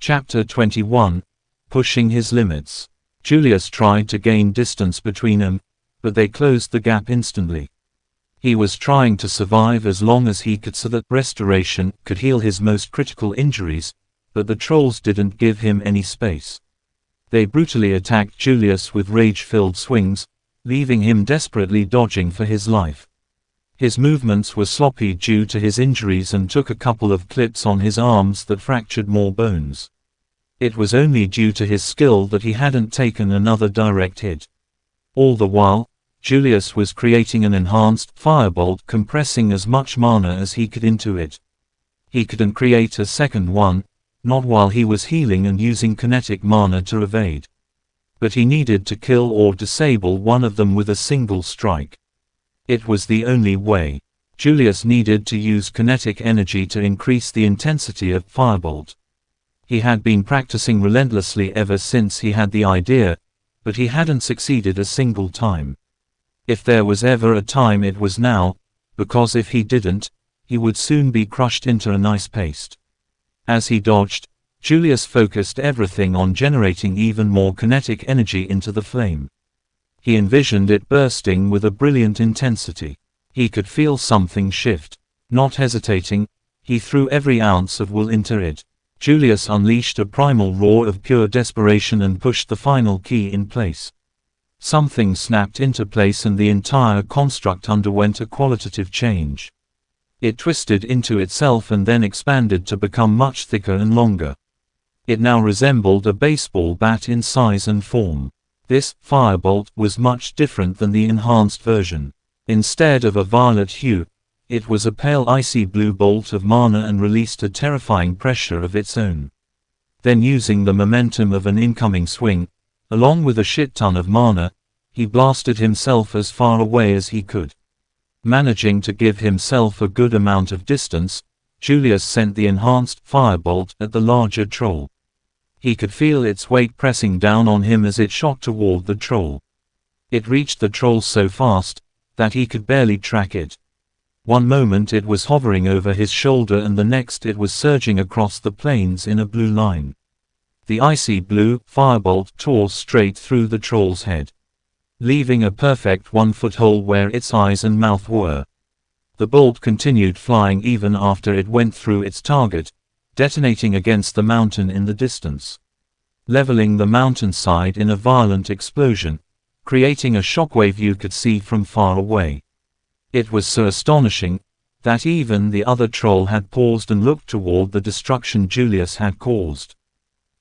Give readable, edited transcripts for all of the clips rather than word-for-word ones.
Chapter 21. Pushing his limits. Julius tried to gain distance between them, but they closed the gap instantly. He was trying to survive as long as he could so that restoration could heal his most critical injuries, but the trolls didn't give him any space. They brutally attacked Julius with rage-filled swings, leaving him desperately dodging for his life. His movements were sloppy due to his injuries and took a couple of clips on his arms that fractured more bones. It was only due to his skill that he hadn't taken another direct hit. All the while, Julius was creating an enhanced firebolt, compressing as much mana as he could into it. He couldn't create a second one, not while he was healing and using kinetic mana to evade. But he needed to kill or disable one of them with a single strike. It was the only way. Julius needed to use kinetic energy to increase the intensity of firebolt. He had been practicing relentlessly ever since he had the idea, but he hadn't succeeded a single time. If there was ever a time, it was now, because if he didn't, he would soon be crushed into an ice paste. As he dodged, Julius focused everything on generating even more kinetic energy into the flame. He envisioned it bursting with a brilliant intensity. He could feel something shift. Not hesitating, he threw every ounce of will into it. Julius unleashed a primal roar of pure desperation and pushed the final key in place. Something snapped into place and the entire construct underwent a qualitative change. It twisted into itself and then expanded to become much thicker and longer. It now resembled a baseball bat in size and form. This firebolt was much different than the enhanced version. Instead of a violet hue, it was a pale icy blue bolt of mana and released a terrifying pressure of its own. Then, using the momentum of an incoming swing, along with a shit ton of mana, he blasted himself as far away as he could. Managing to give himself a good amount of distance, Julius sent the enhanced firebolt at the larger troll. He could feel its weight pressing down on him as it shot toward the troll. It reached the troll so fast that he could barely track it. One moment it was hovering over his shoulder and the next it was surging across the plains in a blue line. The icy blue firebolt tore straight through the troll's head, leaving a perfect 1-foot hole where its eyes and mouth were. The bolt continued flying even after it went through its target, detonating against the mountain in the distance, leveling the mountainside in a violent explosion, creating a shockwave you could see from far away. It was so astonishing that even the other troll had paused and looked toward the destruction Julius had caused.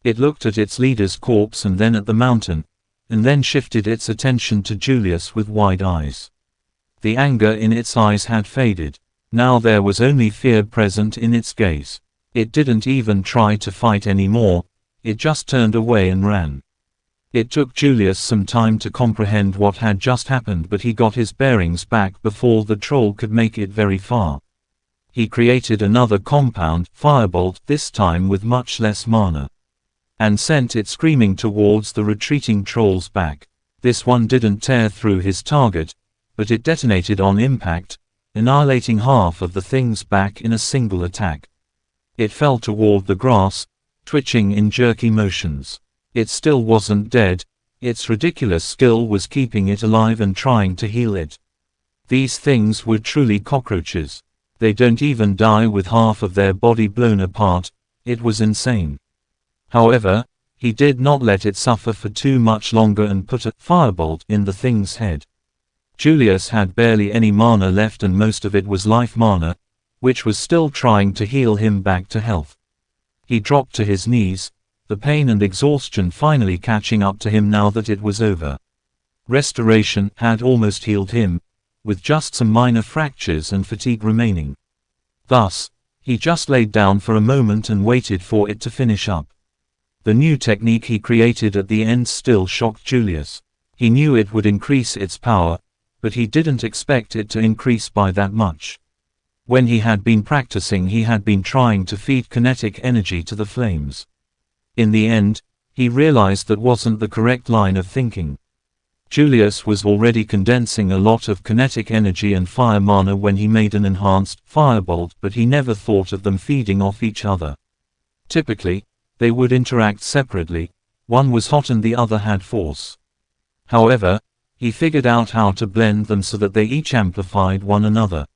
It looked at its leader's corpse and then at the mountain, and then shifted its attention to Julius with wide eyes. The anger in its eyes had faded. Now there was only fear present in its gaze. It didn't even try to fight anymore, it just turned away and ran. It took Julius some time to comprehend what had just happened, but he got his bearings back before the troll could make it very far. He created another compound firebolt, this time with much less mana, and sent it screaming towards the retreating troll's back. This one didn't tear through his target, but it detonated on impact, annihilating half of the thing's back in a single attack. It fell toward the grass, twitching in jerky motions. It still wasn't dead. Its ridiculous skill was keeping it alive and trying to heal it. These things were truly cockroaches. They don't even die with half of their body blown apart. It was insane. However, he did not let it suffer for too much longer and put a firebolt in the thing's head. Julius had barely any mana left and most of it was life mana, which was still trying to heal him back to health. He dropped to his knees, the pain and exhaustion finally catching up to him now that it was over. Restoration had almost healed him, with just some minor fractures and fatigue remaining. Thus, he just laid down for a moment and waited for it to finish up. The new technique he created at the end still shocked Julius. He knew it would increase its power, but he didn't expect it to increase by that much. When he had been practicing, he had been trying to feed kinetic energy to the flames. In the end, he realized that wasn't the correct line of thinking. Julius was already condensing a lot of kinetic energy and fire mana when he made an enhanced firebolt, but he never thought of them feeding off each other. Typically, They would interact separately, one was hot and the other had force. However, he figured out how to blend them so that they each amplified one another.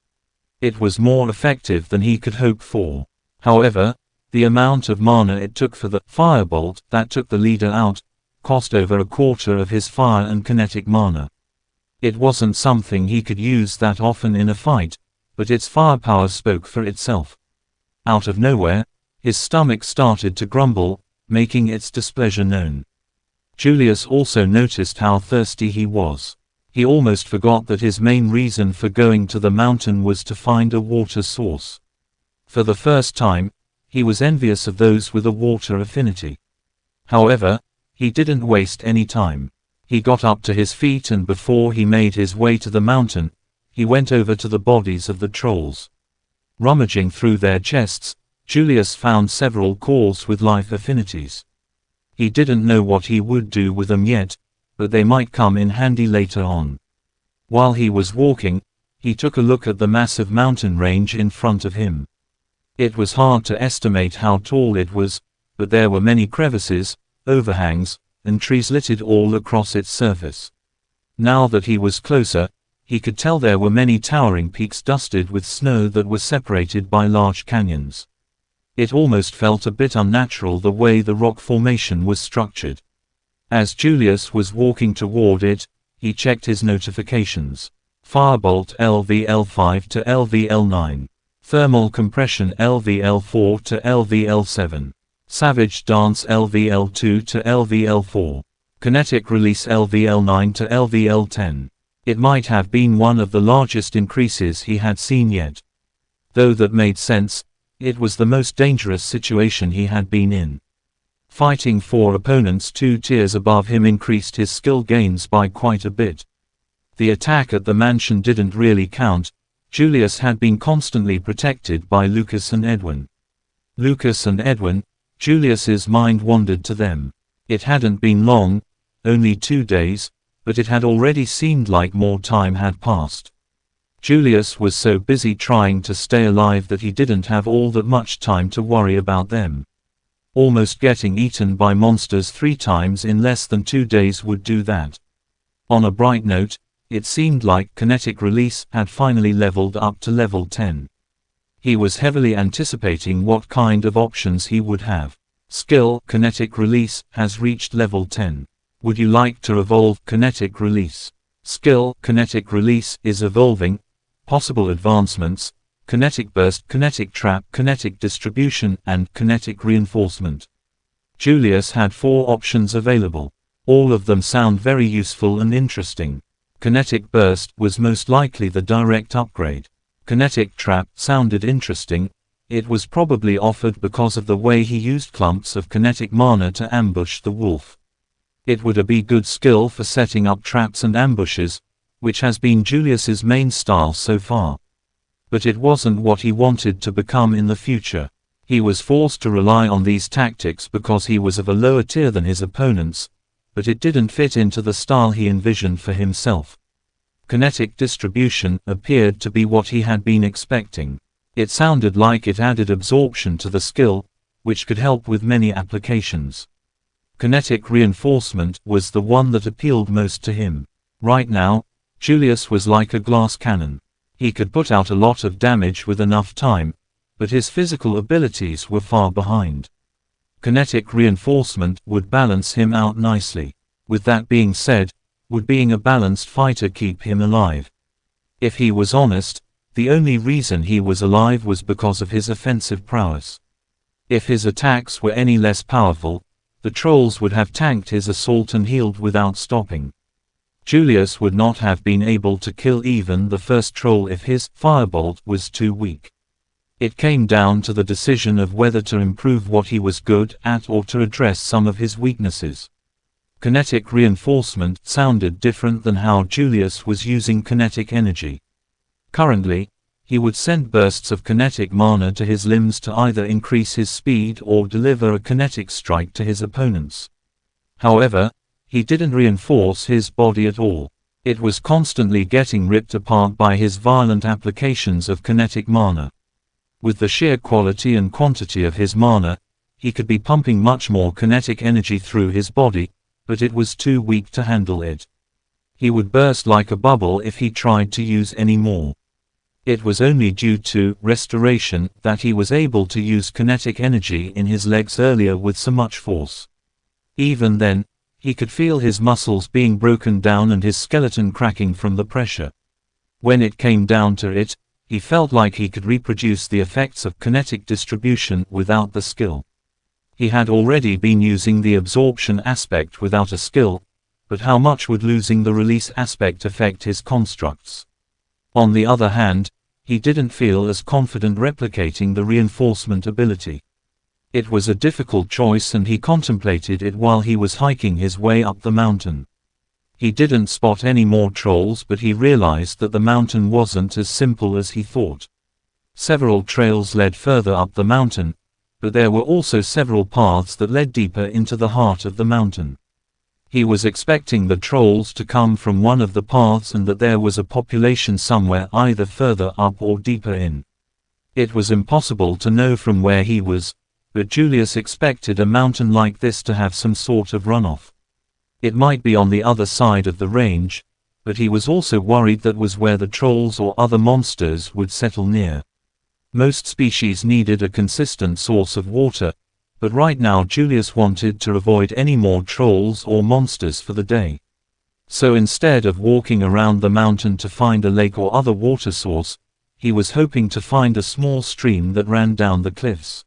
It was more effective than he could hope for. However, the amount of mana it took for the firebolt that took the leader out cost over a quarter of his fire and kinetic mana. It wasn't something he could use that often in a fight, but its firepower spoke for itself. Out of nowhere, his stomach started to grumble, making its displeasure known. Julius also noticed how thirsty he was. He almost forgot that his main reason for going to the mountain was to find a water source. For the first time, he was envious of those with a water affinity. However, he didn't waste any time. He got up to his feet and before he made his way to the mountain, he went over to the bodies of the trolls. Rummaging through their chests, Julius found several cores with life affinities. He didn't know what he would do with them yet, but they might come in handy later on. While he was walking, he took a look at the massive mountain range in front of him. It was hard to estimate how tall it was, but there were many crevices, overhangs, and trees littered all across its surface. Now that he was closer, he could tell there were many towering peaks dusted with snow that were separated by large canyons. It almost felt a bit unnatural the way the rock formation was structured. As Julius was walking toward it, he checked his notifications. Firebolt LVL5 to LVL9. Thermal compression LVL4 to LVL7. Savage dance LVL2 to LVL4. Kinetic release LVL9 to LVL10. It might have been one of the largest increases he had seen yet. Though that made sense, it was the most dangerous situation he had been in. Fighting 4 opponents 2 tiers above him increased his skill gains by quite a bit. The attack at the mansion didn't really count. Julius had been constantly protected by Lucas and Edwin. Lucas and Edwin, Julius's mind wandered to them. It hadn't been long, only 2 days, but it had already seemed like more time had passed. Julius was so busy trying to stay alive that he didn't have all that much time to worry about them. Almost getting eaten by monsters 3 times in less than 2 days would do that. On a bright note, it seemed like kinetic release had finally leveled up to level 10. He was heavily anticipating what kind of options he would have. Skill kinetic release has reached level 10. Would you like to evolve kinetic release? Skill kinetic release is evolving. Possible advancements: kinetic burst, kinetic trap, kinetic distribution, and kinetic reinforcement. Julius had 4 options available. All of them sound very useful and interesting. Kinetic burst was most likely the direct upgrade. Kinetic trap sounded interesting. It was probably offered because of the way he used clumps of kinetic mana to ambush the wolf. It would be good skill for setting up traps and ambushes, which has been Julius's main style so far. But it wasn't what he wanted to become in the future. He was forced to rely on these tactics because he was of a lower tier than his opponents, but it didn't fit into the style he envisioned for himself. Kinetic distribution appeared to be what he had been expecting. It sounded like it added absorption to the skill, which could help with many applications. Kinetic reinforcement was the one that appealed most to him. Right now, Julius was like a glass cannon. He could put out a lot of damage with enough time, but his physical abilities were far behind. Kinetic reinforcement would balance him out nicely. With that being said, would being a balanced fighter keep him alive? If he was honest, the only reason he was alive was because of his offensive prowess. If his attacks were any less powerful, the trolls would have tanked his assault and healed without stopping. Julius would not have been able to kill even the first troll if his firebolt was too weak. It came down to the decision of whether to improve what he was good at or to address some of his weaknesses. Kinetic reinforcement sounded different than how Julius was using kinetic energy. Currently, he would send bursts of kinetic mana to his limbs to either increase his speed or deliver a kinetic strike to his opponents. However, he didn't reinforce his body at all. It was constantly getting ripped apart by his violent applications of kinetic mana. With the sheer quality and quantity of his mana, he could be pumping much more kinetic energy through his body, but it was too weak to handle it. He would burst like a bubble if he tried to use any more. It was only due to restoration that he was able to use kinetic energy in his legs earlier with so much force. Even then, he could feel his muscles being broken down and his skeleton cracking from the pressure. When it came down to it, he felt like he could reproduce the effects of kinetic distribution without the skill. He had already been using the absorption aspect without a skill, but how much would losing the release aspect affect his constructs? On the other hand, he didn't feel as confident replicating the reinforcement ability. It was a difficult choice and he contemplated it while he was hiking his way up the mountain. He didn't spot any more trolls, but he realized that the mountain wasn't as simple as he thought. Several trails led further up the mountain, but there were also several paths that led deeper into the heart of the mountain. He was expecting the trolls to come from one of the paths and that there was a population somewhere either further up or deeper in. It was impossible to know from where he was, but Julius expected a mountain like this to have some sort of runoff. It might be on the other side of the range, but he was also worried that was where the trolls or other monsters would settle near. Most species needed a consistent source of water, but right now Julius wanted to avoid any more trolls or monsters for the day. So instead of walking around the mountain to find a lake or other water source, he was hoping to find a small stream that ran down the cliffs.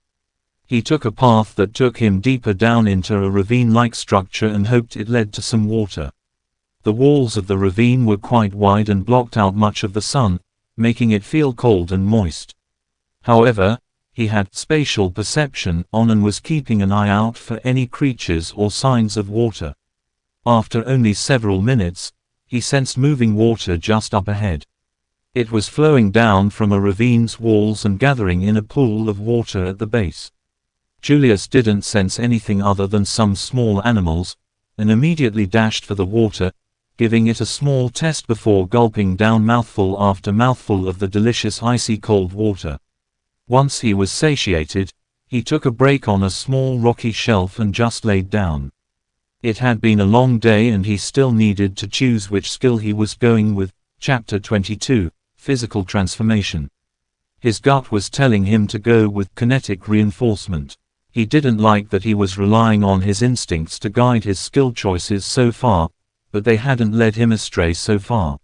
He took a path that took him deeper down into a ravine-like structure and hoped it led to some water. The walls of the ravine were quite wide and blocked out much of the sun, making it feel cold and moist. However, he had spatial perception on and was keeping an eye out for any creatures or signs of water. After only several minutes, he sensed moving water just up ahead. It was flowing down from a ravine's walls and gathering in a pool of water at the base. Julius didn't sense anything other than some small animals, and immediately dashed for the water, giving it a small test before gulping down mouthful after mouthful of the delicious icy cold water. Once he was satiated, he took a break on a small rocky shelf and just laid down. It had been a long day and he still needed to choose which skill he was going with. Chapter 22, Physical Transformation. His gut was telling him to go with kinetic reinforcement. He didn't like that he was relying on his instincts to guide his skill choices so far, but they hadn't led him astray so far.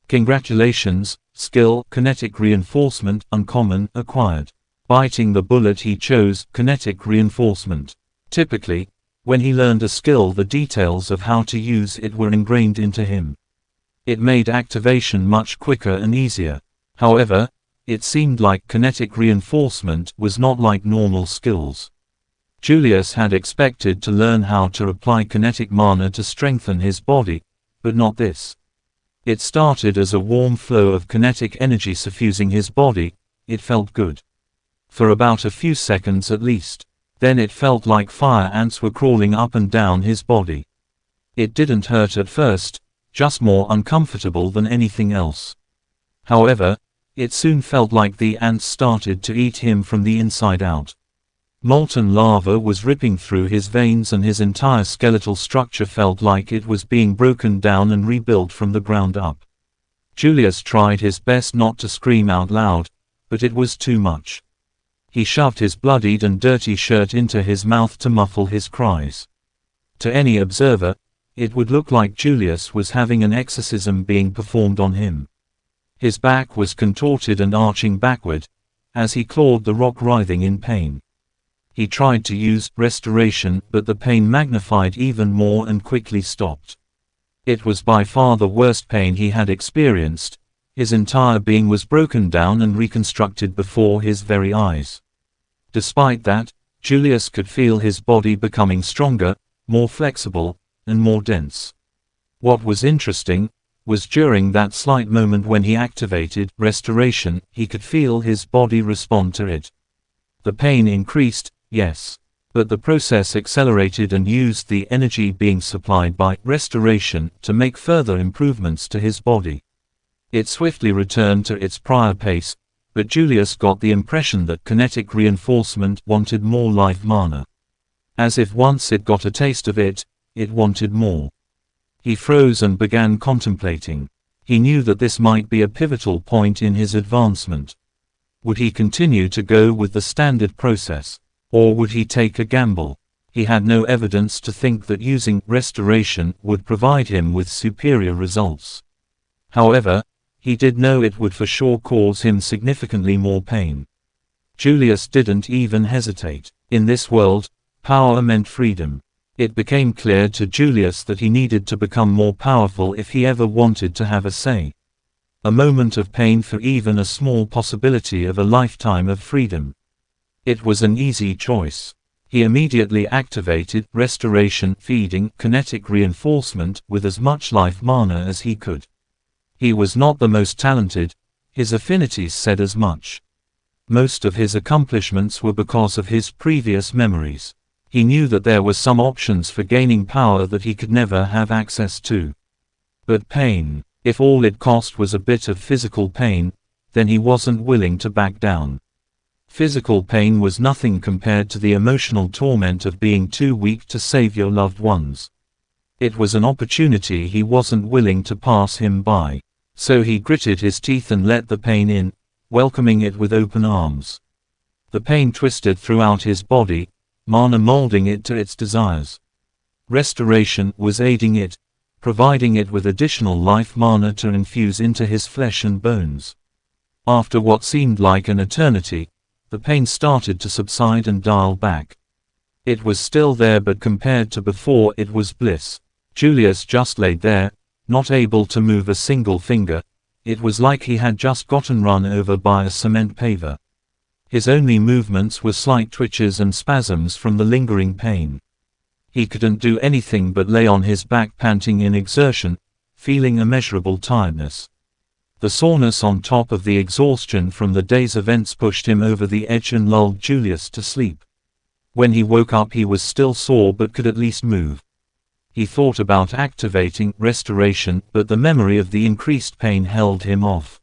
Congratulations, skill, kinetic reinforcement, uncommon, acquired. Biting the bullet he chose, kinetic reinforcement. Typically, when he learned a skill, the details of how to use it were ingrained into him. It made activation much quicker and easier. However, it seemed like kinetic reinforcement was not like normal skills. Julius had expected to learn how to apply kinetic mana to strengthen his body, but not this. It started as a warm flow of kinetic energy suffusing his body. It felt good. For about a few seconds at least. Then it felt like fire ants were crawling up and down his body. It didn't hurt at first, just more uncomfortable than anything else. However, it soon felt like the ants started to eat him from the inside out. Molten lava was ripping through his veins and his entire skeletal structure felt like it was being broken down and rebuilt from the ground up. Julius tried his best not to scream out loud, but it was too much. He shoved his bloodied and dirty shirt into his mouth to muffle his cries. To any observer, it would look like Julius was having an exorcism being performed on him. His back was contorted and arching backward, as he clawed the rock, writhing in pain. He tried to use restoration, but the pain magnified even more and quickly stopped. It was by far the worst pain he had experienced. His entire being was broken down and reconstructed before his very eyes. Despite that, Julius could feel his body becoming stronger, more flexible, and more dense. What was interesting was during that slight moment when he activated restoration, he could feel his body respond to it. The pain increased, yes, but the process accelerated and used the energy being supplied by restoration to make further improvements to his body. It swiftly returned to its prior pace, But Julius got the impression that kinetic reinforcement wanted more life mana. As if once it got a taste of it, it wanted more. He froze and began contemplating. He knew that this might be a pivotal point in his advancement. Would he continue to go with the standard process? Or would he take a gamble? He had no evidence to think that using restoration would provide him with superior results. However, he did know it would for sure cause him significantly more pain. Julius didn't even hesitate. In this world, power meant freedom. It became clear to Julius that he needed to become more powerful if he ever wanted to have a say. A moment of pain for even a small possibility of a lifetime of freedom. It was an easy choice. He immediately activated restoration, feeding kinetic reinforcement with as much life mana as he could. He was not the most talented, his affinities said as much. Most of his accomplishments were because of his previous memories. He knew that there were some options for gaining power that he could never have access to. But pain, if all it cost was a bit of physical pain, then he wasn't willing to back down. Physical pain was nothing compared to the emotional torment of being too weak to save your loved ones. It was an opportunity he wasn't willing to pass him by. So he gritted his teeth and let the pain in, welcoming it with open arms. The pain twisted throughout his body, mana molding it to its desires. Restoration was aiding it, providing it with additional life mana to infuse into his flesh and bones. After what seemed like an eternity, the pain started to subside and dial back. It was still there, but compared to before it was bliss. Julius just laid there, not able to move a single finger. It was like he had just gotten run over by a cement paver. His only movements were slight twitches and spasms from the lingering pain. He couldn't do anything but lay on his back panting in exertion, feeling immeasurable tiredness. The soreness on top of the exhaustion from the day's events pushed him over the edge and lulled Julius to sleep. When he woke up he was still sore but could at least move. He thought about activating restoration, but the memory of the increased pain held him off.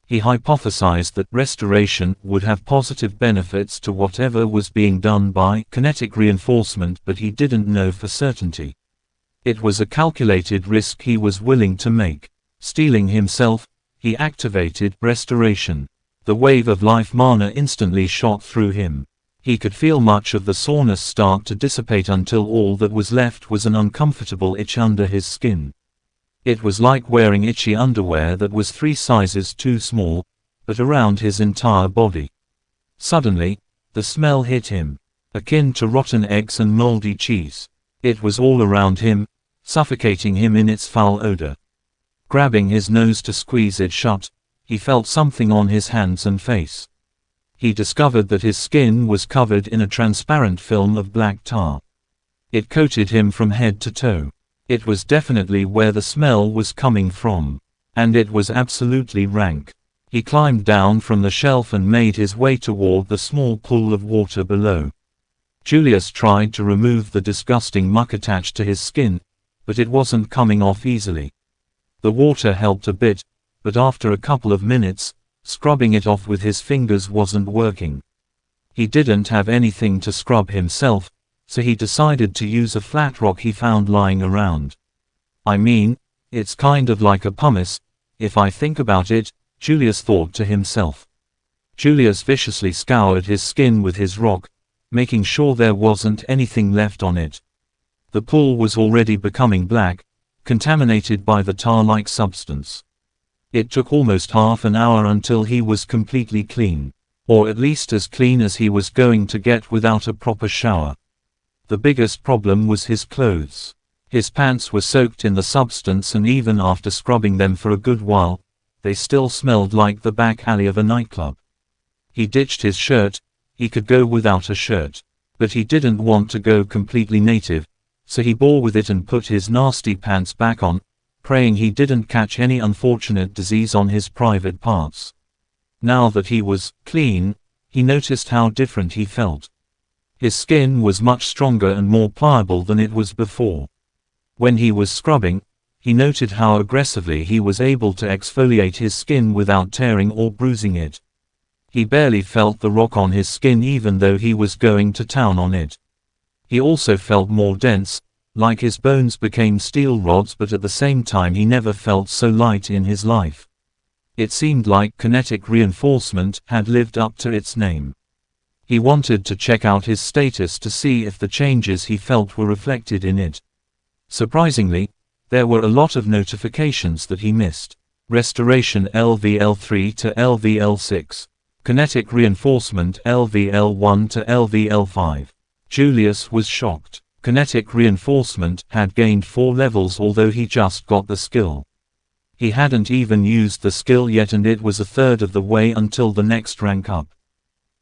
He hypothesized that restoration would have positive benefits to whatever was being done by kinetic reinforcement, but he didn't know for certainty. It was a calculated risk he was willing to make. Steeling himself, he activated restoration. The wave of life mana instantly shot through him. He could feel much of the soreness start to dissipate until all that was left was an uncomfortable itch under his skin. It was like wearing itchy underwear that was 3 sizes too small, but around his entire body. Suddenly, the smell hit him, akin to rotten eggs and moldy cheese. It was all around him, suffocating him in its foul odor. Grabbing his nose to squeeze it shut, he felt something on his hands and face. He discovered that his skin was covered in a transparent film of black tar. It coated him from head to toe. It was definitely where the smell was coming from. And it was absolutely rank. He climbed down from the shelf and made his way toward the small pool of water below. Julius tried to remove the disgusting muck attached to his skin, but it wasn't coming off easily. The water helped a bit, but after a couple of minutes, scrubbing it off with his fingers wasn't working. He didn't have anything to scrub himself, so he decided to use a flat rock he found lying around. I mean, it's kind of like a pumice, if I think about it, Julius thought to himself. Julius viciously scoured his skin with his rock, making sure there wasn't anything left on it. The pool was already becoming black, contaminated by the tar-like substance. It took almost half an hour until he was completely clean, or at least as clean as he was going to get without a proper shower. The biggest problem was his clothes. His pants were soaked in the substance, and even after scrubbing them for a good while, they still smelled like the back alley of a nightclub. He ditched his shirt. He could go without a shirt, but he didn't want to go completely native, so he bore with it and put his nasty pants back on, praying he didn't catch any unfortunate disease on his private parts. Now that he was clean, he noticed how different he felt. His skin was much stronger and more pliable than it was before. When he was scrubbing, he noted how aggressively he was able to exfoliate his skin without tearing or bruising it. He barely felt the rock on his skin even though he was going to town on it. He also felt more dense, like his bones became steel rods, but at the same time he never felt so light in his life. It seemed like kinetic reinforcement had lived up to its name. He wanted to check out his status to see if the changes he felt were reflected in it. Surprisingly, there were a lot of notifications that he missed. Restoration LVL3 to LVL6. Kinetic reinforcement LVL1 to LVL5. Julius was shocked. Kinetic reinforcement had gained 4 levels although he just got the skill. He hadn't even used the skill yet and it was a third of the way until the next rank up.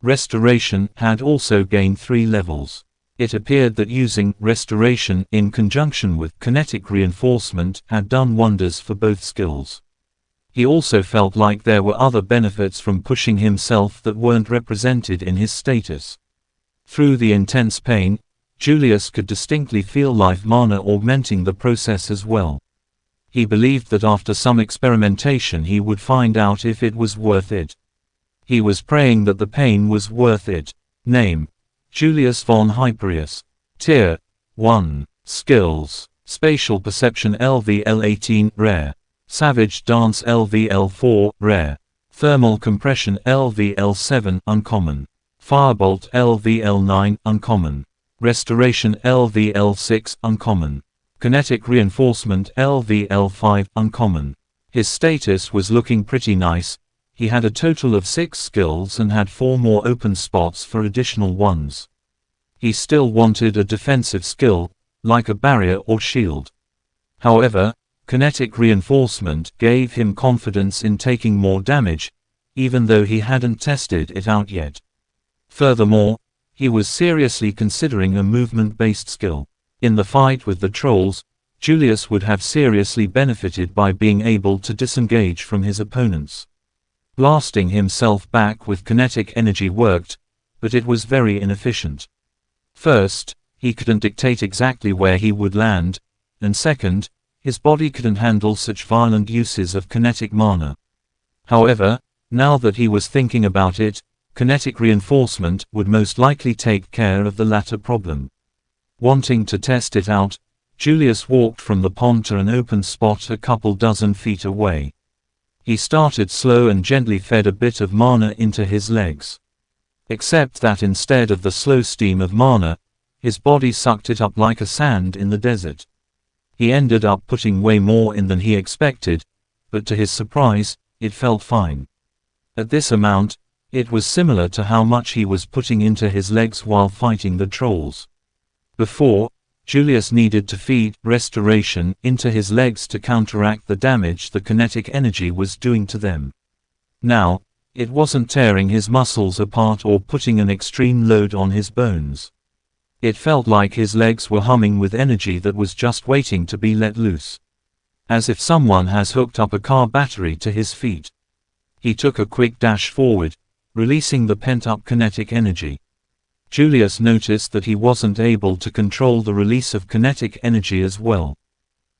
Restoration had also gained 3 levels. It appeared that using restoration in conjunction with kinetic reinforcement had done wonders for both skills. He also felt like there were other benefits from pushing himself that weren't represented in his status. Through the intense pain, Julius could distinctly feel life mana augmenting the process as well. He believed that after some experimentation he would find out if it was worth it. He was praying that the pain was worth it. Name: Julius von Hyperius. Tier: 1. Skills: Spatial Perception LVL18 Rare. Savage Dance LVL4 Rare. Thermal Compression LVL7 Uncommon. Firebolt LVL9 Uncommon. Restoration LVL6 Uncommon. Kinetic Reinforcement LVL5 Uncommon. His status was looking pretty nice. He had a total of 6 skills and had 4 more open spots for additional ones. He still wanted a defensive skill, like a barrier or shield. However, kinetic reinforcement gave him confidence in taking more damage, even though he hadn't tested it out yet. Furthermore, he was seriously considering a movement-based skill. In the fight with the trolls, Julius would have seriously benefited by being able to disengage from his opponents. Blasting himself back with kinetic energy worked, but it was very inefficient. First, he couldn't dictate exactly where he would land, and second, his body couldn't handle such violent uses of kinetic mana. However, now that he was thinking about it, kinetic reinforcement would most likely take care of the latter problem. Wanting to test it out, Julius walked from the pond to an open spot a couple dozen feet away. He started slow and gently fed a bit of mana into his legs. Except that instead of the slow steam of mana, his body sucked it up like a sand in the desert. He ended up putting way more in than he expected, but to his surprise, it felt fine. At this amount, it was similar to how much he was putting into his legs while fighting the trolls. Before, Julius needed to feed restoration into his legs to counteract the damage the kinetic energy was doing to them. Now, it wasn't tearing his muscles apart or putting an extreme load on his bones. It felt like his legs were humming with energy that was just waiting to be let loose. As if someone has hooked up a car battery to his feet. He took a quick dash forward, releasing the pent-up kinetic energy. Julius noticed that he wasn't able to control the release of kinetic energy as well.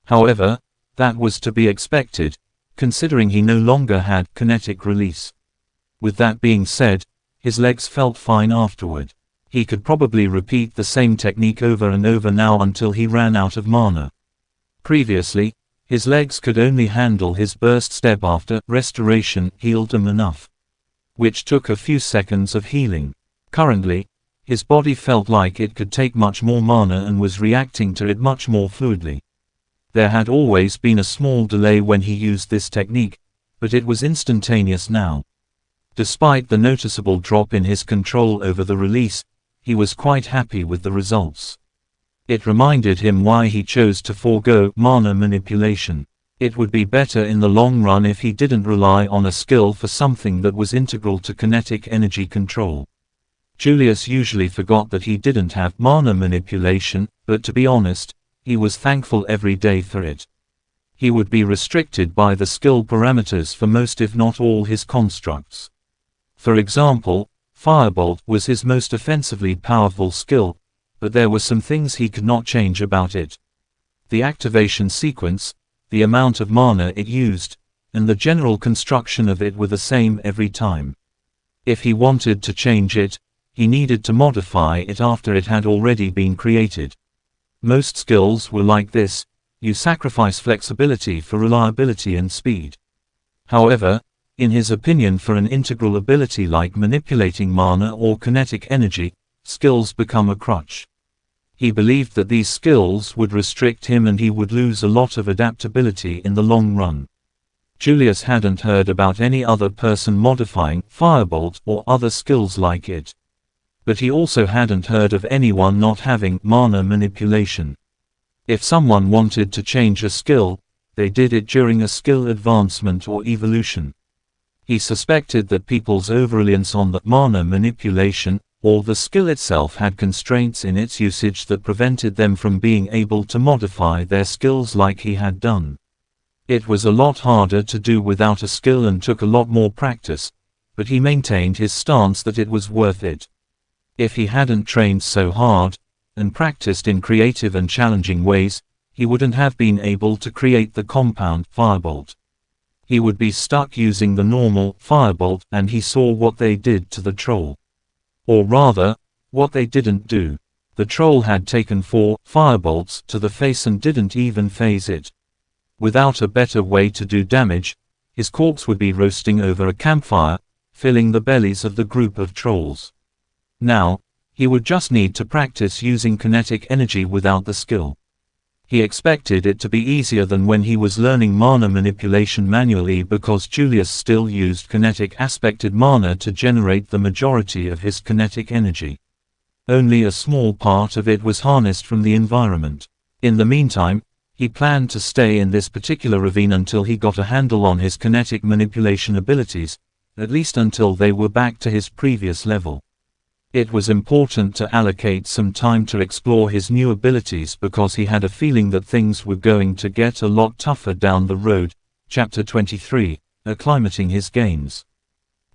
However, that was to be expected, considering he no longer had kinetic release. With that being said, his legs felt fine afterward. He could probably repeat the same technique over and over now until he ran out of mana. Previously, his legs could only handle his burst step after restoration healed them enough, which took a few seconds of healing. Currently, his body felt like it could take much more mana and was reacting to it much more fluidly. There had always been a small delay when he used this technique, but it was instantaneous now. Despite the noticeable drop in his control over the release, he was quite happy with the results. It reminded him why he chose to forego mana manipulation. It would be better in the long run if he didn't rely on a skill for something that was integral to kinetic energy control. Julius usually forgot that he didn't have mana manipulation, but to be honest, he was thankful every day for it. He would be restricted by the skill parameters for most if not all his constructs. For example, Firebolt was his most offensively powerful skill, but there were some things he could not change about it. The activation sequence, the amount of mana it used, and the general construction of it were the same every time. If he wanted to change it, he needed to modify it after it had already been created. Most skills were like this: you sacrifice flexibility for reliability and speed. However, in his opinion, for an integral ability like manipulating mana or kinetic energy, skills become a crutch. He believed that these skills would restrict him and he would lose a lot of adaptability in the long run. Julius hadn't heard about any other person modifying Firebolt or other skills like it. But he also hadn't heard of anyone not having mana manipulation. If someone wanted to change a skill, they did it during a skill advancement or evolution. He suspected that people's over-reliance on the mana manipulation, or the skill itself, had constraints in its usage that prevented them from being able to modify their skills like he had done. It was a lot harder to do without a skill and took a lot more practice, but he maintained his stance that it was worth it. If he hadn't trained so hard, and practiced in creative and challenging ways, he wouldn't have been able to create the compound Firebolt. He would be stuck using the normal Firebolt, and he saw what they did to the troll. Or rather, what they didn't do. The troll had taken 4 Firebolts to the face and didn't even phase it. Without a better way to do damage, his corpse would be roasting over a campfire, filling the bellies of the group of trolls. Now, he would just need to practice using kinetic energy without the skill. He expected it to be easier than when he was learning mana manipulation manually, because Julius still used kinetic aspected mana to generate the majority of his kinetic energy. Only a small part of it was harnessed from the environment. In the meantime, he planned to stay in this particular ravine until he got a handle on his kinetic manipulation abilities, at least until they were back to his previous level. It was important to allocate some time to explore his new abilities because he had a feeling that things were going to get a lot tougher down the road. Chapter 23, Acclimating his gains.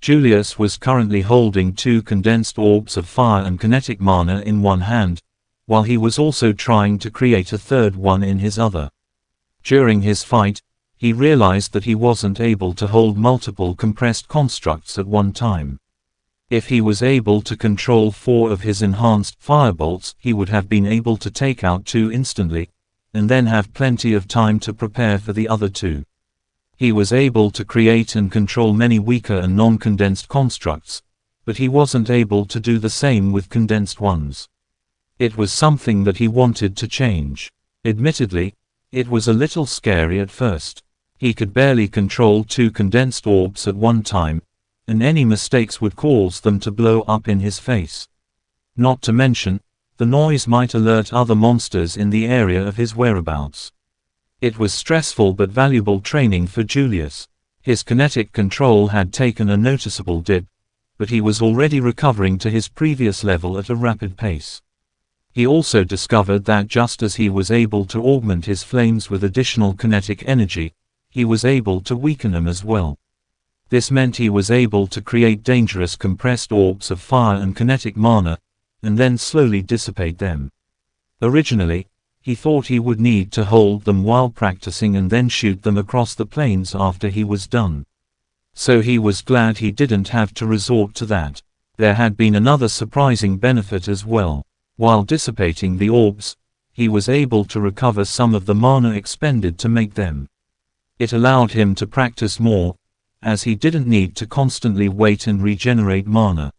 Julius was currently holding 2 condensed orbs of fire and kinetic mana in one hand, while he was also trying to create a third one in his other. During his fight, he realized that he wasn't able to hold multiple compressed constructs at one time. If he was able to control 4 of his enhanced firebolts, he would have been able to take out 2 instantly, and then have plenty of time to prepare for the other 2. He was able to create and control many weaker and non-condensed constructs, but he wasn't able to do the same with condensed ones. It was something that he wanted to change. Admittedly, it was a little scary at first. He could barely control 2 condensed orbs at one time, and any mistakes would cause them to blow up in his face. Not to mention, the noise might alert other monsters in the area of his whereabouts. It was stressful but valuable training for Julius. His kinetic control had taken a noticeable dip, but he was already recovering to his previous level at a rapid pace. He also discovered that just as he was able to augment his flames with additional kinetic energy, he was able to weaken them as well. This meant he was able to create dangerous compressed orbs of fire and kinetic mana, and then slowly dissipate them. Originally, he thought he would need to hold them while practicing and then shoot them across the plains after he was done. So he was glad he didn't have to resort to that. There had been another surprising benefit as well. While dissipating the orbs, he was able to recover some of the mana expended to make them. It allowed him to practice more, as he didn't need to constantly wait and regenerate mana.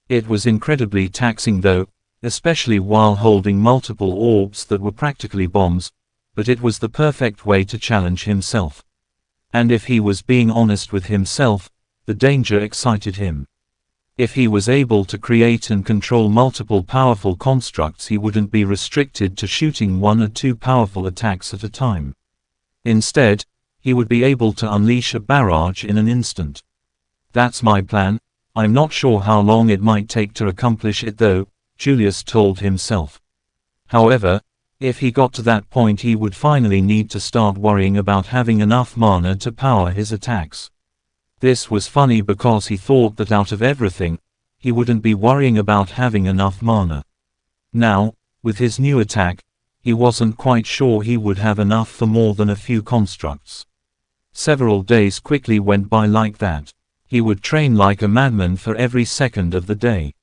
It was incredibly taxing though, especially while holding multiple orbs that were practically bombs, but it was the perfect way to challenge himself. And if he was being honest with himself, the danger excited him. If he was able to create and control multiple powerful constructs, he wouldn't be restricted to shooting 1 or 2 powerful attacks at a time. Instead, he would be able to unleash a barrage in an instant. That's my plan. I'm not sure how long it might take to accomplish it though, Julius told himself. However, if he got to that point, he would finally need to start worrying about having enough mana to power his attacks. This was funny because he thought that out of everything, he wouldn't be worrying about having enough mana. Now, with his new attack, he wasn't quite sure he would have enough for more than a few constructs. Several days quickly went by like that. He would train like a madman for every second of the day.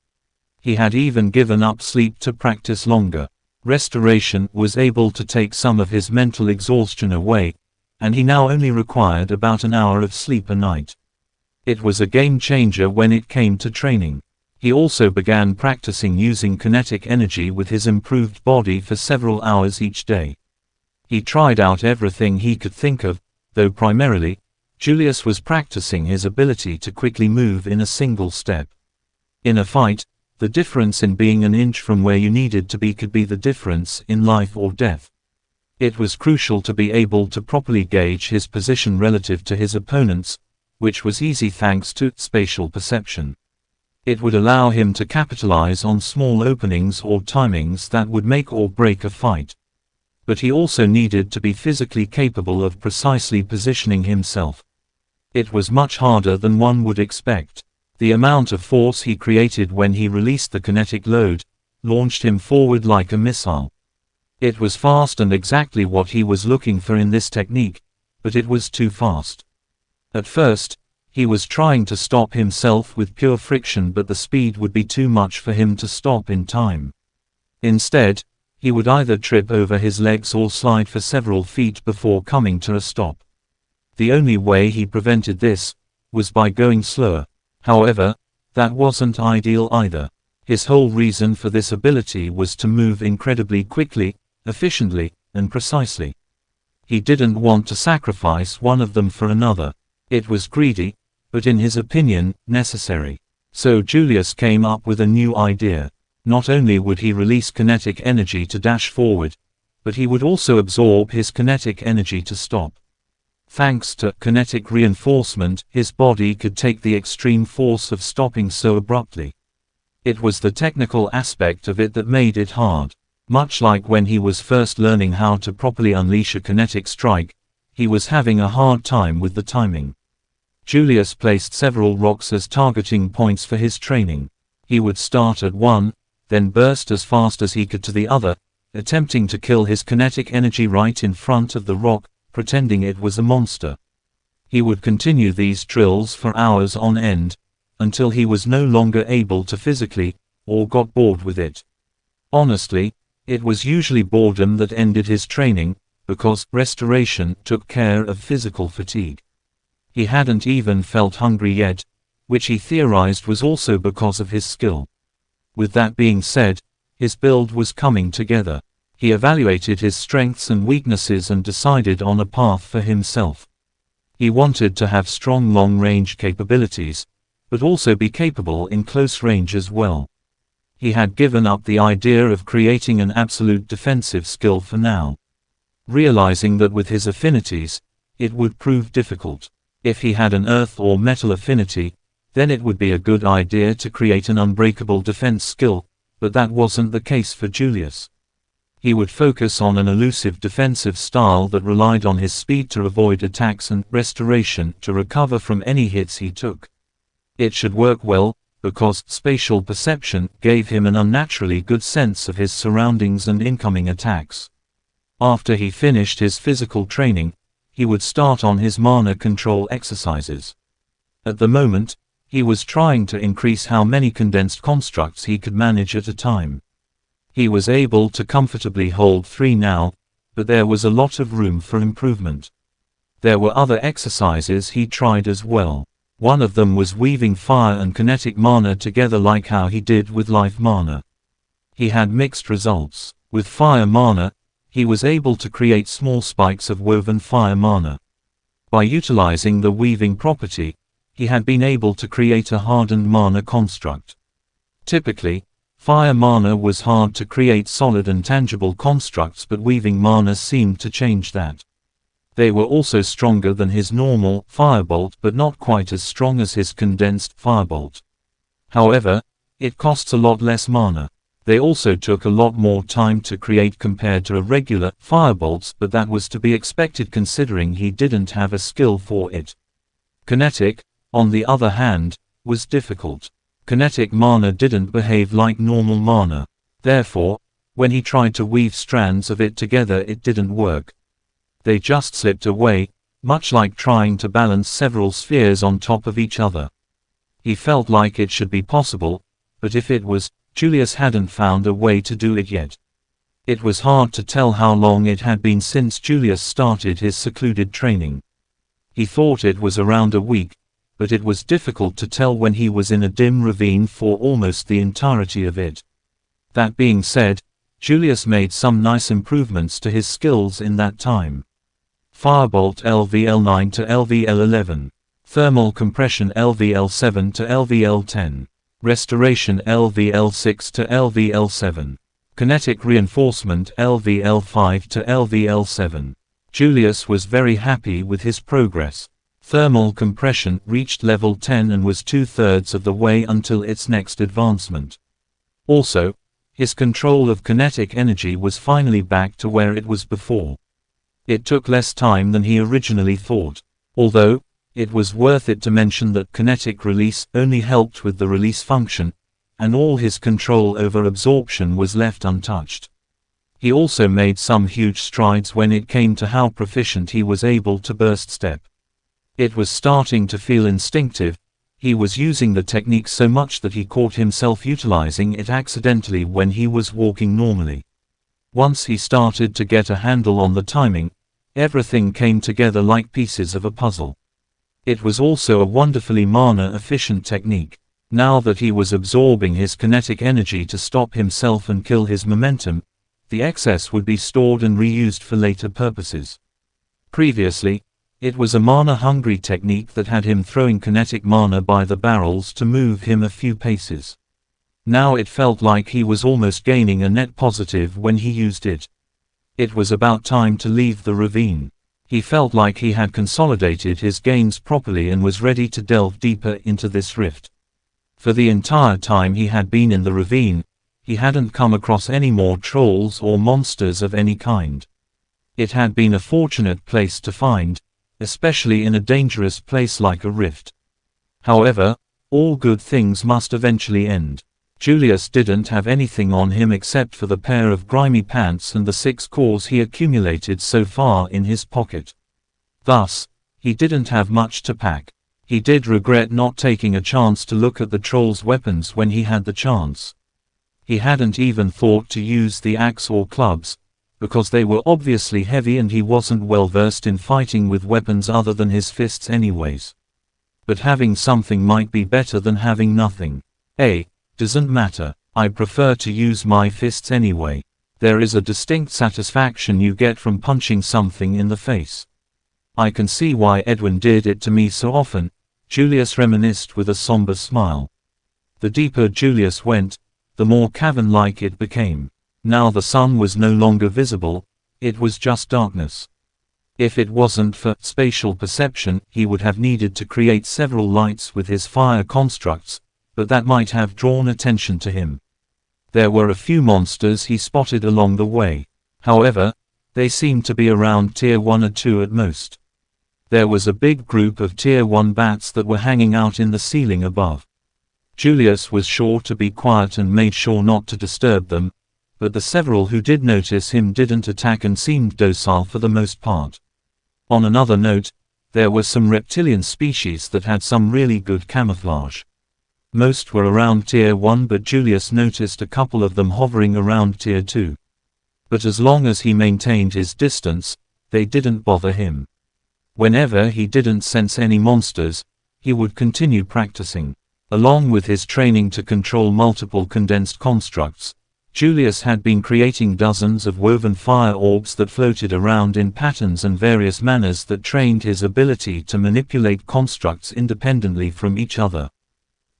He had even given up sleep to practice longer. Restoration was able to take some of his mental exhaustion away, and he now only required about an hour of sleep a night. It was a game changer when it came to training. He also began practicing using kinetic energy with his improved body for several hours each day. He tried out everything he could think of, though primarily, Julius was practicing his ability to quickly move in a single step. In a fight, the difference in being an inch from where you needed to be could be the difference in life or death. It was crucial to be able to properly gauge his position relative to his opponents, which was easy thanks to spatial perception. It would allow him to capitalize on small openings or timings that would make or break a fight. But he also needed to be physically capable of precisely positioning himself. It was much harder than one would expect. The amount of force he created when he released the kinetic load launched him forward like a missile. It was fast and exactly what he was looking for in this technique, but it was too fast. At first, he was trying to stop himself with pure friction, but the speed would be too much for him to stop in time. Instead, he would either trip over his legs or slide for several feet before coming to a stop. The only way he prevented this was by going slower. However, that wasn't ideal either. His whole reason for this ability was to move incredibly quickly, efficiently, and precisely. He didn't want to sacrifice one of them for another. It was greedy, but in his opinion, necessary. So Julius came up with a new idea. Not only would he release kinetic energy to dash forward, but he would also absorb his kinetic energy to stop. Thanks to kinetic reinforcement, his body could take the extreme force of stopping so abruptly. It was the technical aspect of it that made it hard. Much like when he was first learning how to properly unleash a kinetic strike, he was having a hard time with the timing. Julius placed several rocks as targeting points for his training. He would start at one, then burst as fast as he could to the other, attempting to kill his kinetic energy right in front of the rock, pretending it was a monster. He would continue these drills for hours on end, until he was no longer able to physically, or got bored with it. Honestly, it was usually boredom that ended his training, because restoration took care of physical fatigue. He hadn't even felt hungry yet, which he theorized was also because of his skill. With that being said, his build was coming together. He evaluated his strengths and weaknesses and decided on a path for himself. He wanted to have strong long-range capabilities, but also be capable in close range as well. He had given up the idea of creating an absolute defensive skill for now, realizing that with his affinities, it would prove difficult. If he had an earth or metal affinity, then it would be a good idea to create an unbreakable defense skill, but that wasn't the case for Julius. He would focus on an elusive defensive style that relied on his speed to avoid attacks and restoration to recover from any hits he took. It should work well, because spatial perception gave him an unnaturally good sense of his surroundings and incoming attacks. After he finished his physical training, he would start on his mana control exercises. At the moment, he was trying to increase how many condensed constructs he could manage at a time. He was able to comfortably hold 3 now, but there was a lot of room for improvement. There were other exercises he tried as well. One of them was weaving fire and kinetic mana together like how he did with life mana. He had mixed results. With fire mana, he was able to create small spikes of woven fire mana. By utilizing the weaving property, he had been able to create a hardened mana construct. Typically, fire mana was hard to create solid and tangible constructs, but weaving mana seemed to change that. They were also stronger than his normal firebolt, but not quite as strong as his condensed firebolt. However, it costs a lot less mana. They also took a lot more time to create compared to a regular firebolts, but that was to be expected considering he didn't have a skill for it. Kinetic, on the other hand, was difficult. Kinetic mana didn't behave like normal mana. Therefore, when he tried to weave strands of it together, it didn't work. They just slipped away, much like trying to balance several spheres on top of each other. He felt like it should be possible, but if it was, Julius hadn't found a way to do it yet. It was hard to tell how long it had been since Julius started his secluded training. He thought it was around a week, but it was difficult to tell when he was in a dim ravine for almost the entirety of it. That being said, Julius made some nice improvements to his skills in that time. Firebolt LVL9 to LVL11. Thermal compression LVL7 to LVL10. Restoration LVL6 to LVL7. Kinetic reinforcement LVL5 to LVL7. Julius was very happy with his progress. Thermal compression reached level 10 and was 2/3 of the way until its next advancement. Also, his control of kinetic energy was finally back to where it was before. It took less time than he originally thought, although, it was worth it to mention that kinetic release only helped with the release function, and all his control over absorption was left untouched. He also made some huge strides when it came to how proficient he was able to burst step. It was starting to feel instinctive. He was using the technique so much that he caught himself utilizing it accidentally when he was walking normally. Once he started to get a handle on the timing, everything came together like pieces of a puzzle. It was also a wonderfully mana-efficient technique. Now that he was absorbing his kinetic energy to stop himself and kill his momentum, the excess would be stored and reused for later purposes. Previously, it was a mana-hungry technique that had him throwing kinetic mana by the barrels to move him a few paces. Now it felt like he was almost gaining a net positive when he used it. It was about time to leave the ravine. He felt like he had consolidated his gains properly and was ready to delve deeper into this rift. For the entire time he had been in the ravine, he hadn't come across any more trolls or monsters of any kind. It had been a fortunate place to find, especially in a dangerous place like a rift. However, all good things must eventually end. Julius didn't have anything on him except for the pair of grimy pants and the 6 cores he accumulated so far in his pocket. Thus, he didn't have much to pack. He did regret not taking a chance to look at the trolls' weapons when he had the chance. He hadn't even thought to use the axe or clubs, because they were obviously heavy and he wasn't well versed in fighting with weapons other than his fists anyways. But having something might be better than having nothing. Doesn't matter. I prefer to use my fists anyway. There is a distinct satisfaction you get from punching something in the face. I can see why Edwin did it to me so often, Julius reminisced with a somber smile. The deeper Julius went, the more cavern-like it became. Now the sun was no longer visible, it was just darkness. If it wasn't for spatial perception, he would have needed to create several lights with his fire constructs, but that might have drawn attention to him. There were a few monsters he spotted along the way. However, they seemed to be around tier 1 or 2 at most. There was a big group of tier 1 bats that were hanging out in the ceiling above. Julius was sure to be quiet and made sure not to disturb them, but the several who did notice him didn't attack and seemed docile for the most part. On another note, there were some reptilian species that had some really good camouflage. Most were around tier 1 but Julius noticed a couple of them hovering around tier 2. But as long as he maintained his distance, they didn't bother him. Whenever he didn't sense any monsters, he would continue practicing. Along with his training to control multiple condensed constructs, Julius had been creating dozens of woven fire orbs that floated around in patterns and various manners that trained his ability to manipulate constructs independently from each other.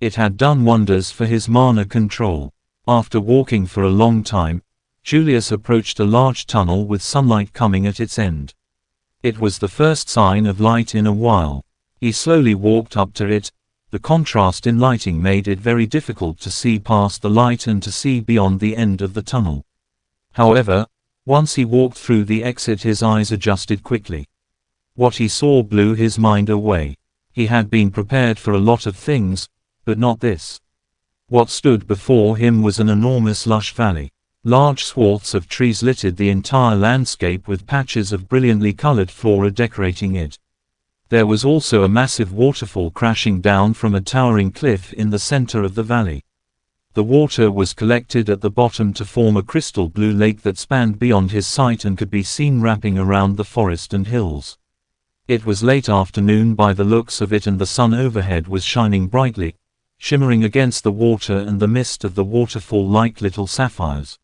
It had done wonders for his mana control. After walking for a long time, Julius approached a large tunnel with sunlight coming at its end. It was the first sign of light in a while. He slowly walked up to it. The contrast in lighting made it very difficult to see past the light and to see beyond the end of the tunnel. However, once he walked through the exit his eyes adjusted quickly. What he saw blew his mind away. He had been prepared for a lot of things, but not this. What stood before him was an enormous lush valley. Large swaths of trees littered the entire landscape with patches of brilliantly colored flora decorating it. There was also a massive waterfall crashing down from a towering cliff in the center of the valley. The water was collected at the bottom to form a crystal blue lake that spanned beyond his sight and could be seen wrapping around the forest and hills. It was late afternoon by the looks of it, and the sun overhead was shining brightly, shimmering against the water and the mist of the waterfall like little sapphires.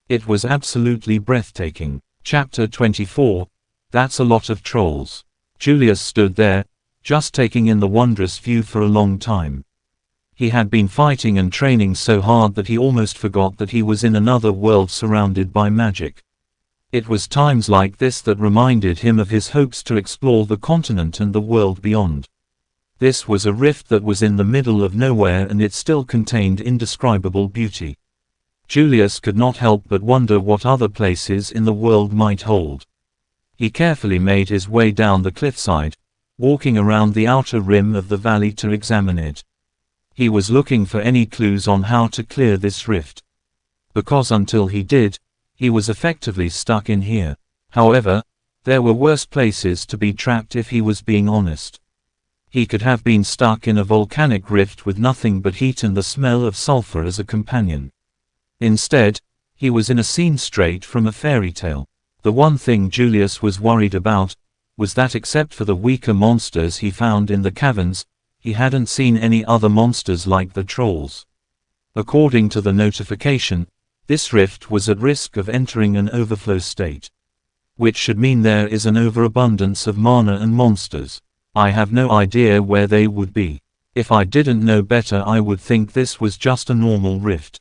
It was absolutely breathtaking. Chapter 24. That's a lot of trolls. Julius stood there, just taking in the wondrous view for a long time. He had been fighting and training so hard that he almost forgot that he was in another world surrounded by magic. It was times like this that reminded him of his hopes to explore the continent and the world beyond. This was a rift that was in the middle of nowhere, and it still contained indescribable beauty. Julius could not help but wonder what other places in the world might hold. He carefully made his way down the cliffside, walking around the outer rim of the valley to examine it. He was looking for any clues on how to clear this rift. Because until he did, he was effectively stuck in here. However, there were worse places to be trapped if he was being honest. He could have been stuck in a volcanic rift with nothing but heat and the smell of sulfur as a companion. Instead, he was in a scene straight from a fairy tale. The one thing Julius was worried about was that except for the weaker monsters he found in the caverns, he hadn't seen any other monsters like the trolls. According to the notification, this rift was at risk of entering an overflow state. Which should mean there is an overabundance of mana and monsters. I have no idea where they would be. If I didn't know better, I would think this was just a normal rift.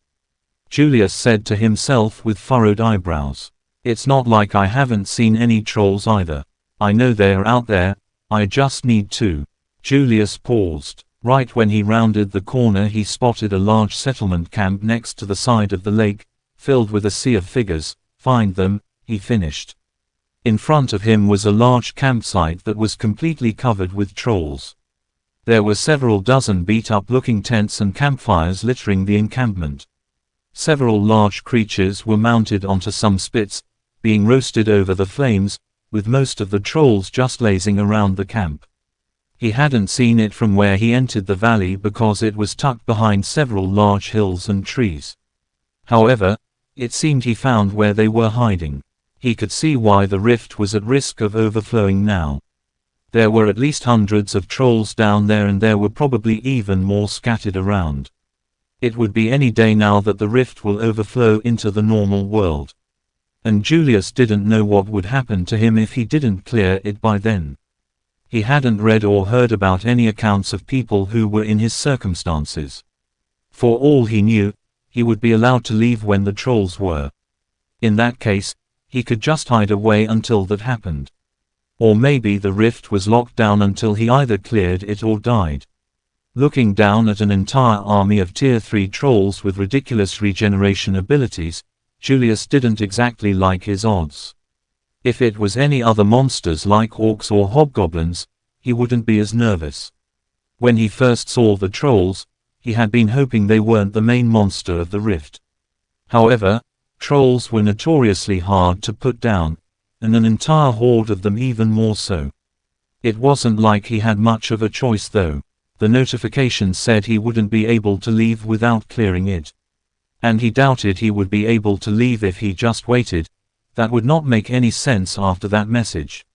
Julius said to himself with furrowed eyebrows. It's not like I haven't seen any trolls either. I know they're out there, I just need to. Julius paused. Right when he rounded the corner, he spotted a large settlement camp next to the side of the lake, filled with a sea of figures. Find them, he finished. In front of him was a large campsite that was completely covered with trolls. There were several dozen beat-up-looking tents and campfires littering the encampment. Several large creatures were mounted onto some spits, being roasted over the flames, with most of the trolls just lazing around the camp. He hadn't seen it from where he entered the valley because it was tucked behind several large hills and trees. However, it seemed he found where they were hiding. He could see why the rift was at risk of overflowing now. There were at least hundreds of trolls down there, and there were probably even more scattered around. It would be any day now that the rift will overflow into the normal world. And Julius didn't know what would happen to him if he didn't clear it by then. He hadn't read or heard about any accounts of people who were in his circumstances. For all he knew, he would be allowed to leave when the trolls were. In that case, he could just hide away until that happened. Or maybe the rift was locked down until he either cleared it or died. Looking down at an entire army of Tier 3 trolls with ridiculous regeneration abilities, Julius didn't exactly like his odds. If it was any other monsters like orcs or hobgoblins, he wouldn't be as nervous. When he first saw the trolls, he had been hoping they weren't the main monster of the rift. However, trolls were notoriously hard to put down, and an entire horde of them even more so. It wasn't like he had much of a choice though. The notification said he wouldn't be able to leave without clearing it. And he doubted he would be able to leave if he just waited. That would not make any sense after that message.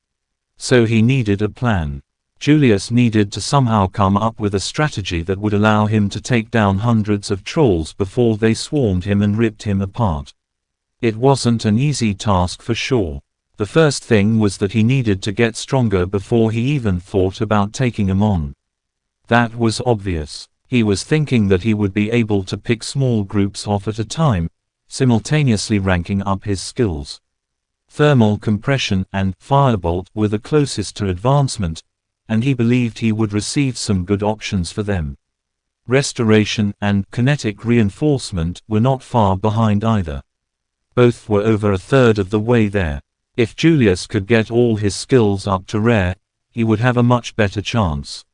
So he needed a plan. Julius needed to somehow come up with a strategy that would allow him to take down hundreds of trolls before they swarmed him and ripped him apart. It wasn't an easy task for sure. The first thing was that he needed to get stronger before he even thought about taking them on. That was obvious. He was thinking that he would be able to pick small groups off at a time, simultaneously ranking up his skills. Thermal compression and firebolt were the closest to advancement, and he believed he would receive some good options for them. Restoration and kinetic reinforcement were not far behind either. Both were over a third of the way there. If Julius could get all his skills up to rare, he would have a much better chance.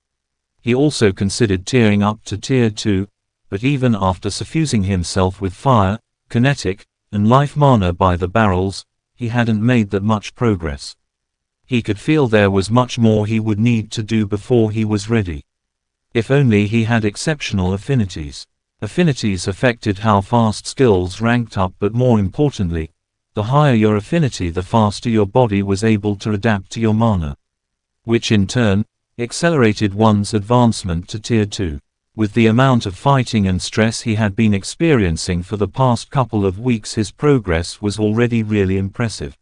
He also considered tiering up to Tier 2, but even after suffusing himself with fire, kinetic, and life mana by the barrels, he hadn't made that much progress. He could feel there was much more he would need to do before he was ready. If only he had exceptional affinities. Affinities affected how fast skills ranked up, but more importantly, the higher your affinity, the faster your body was able to adapt to your mana, which in turn accelerated one's advancement to Tier 2. With the amount of fighting and stress he had been experiencing for the past couple of weeks, his progress was already really impressive.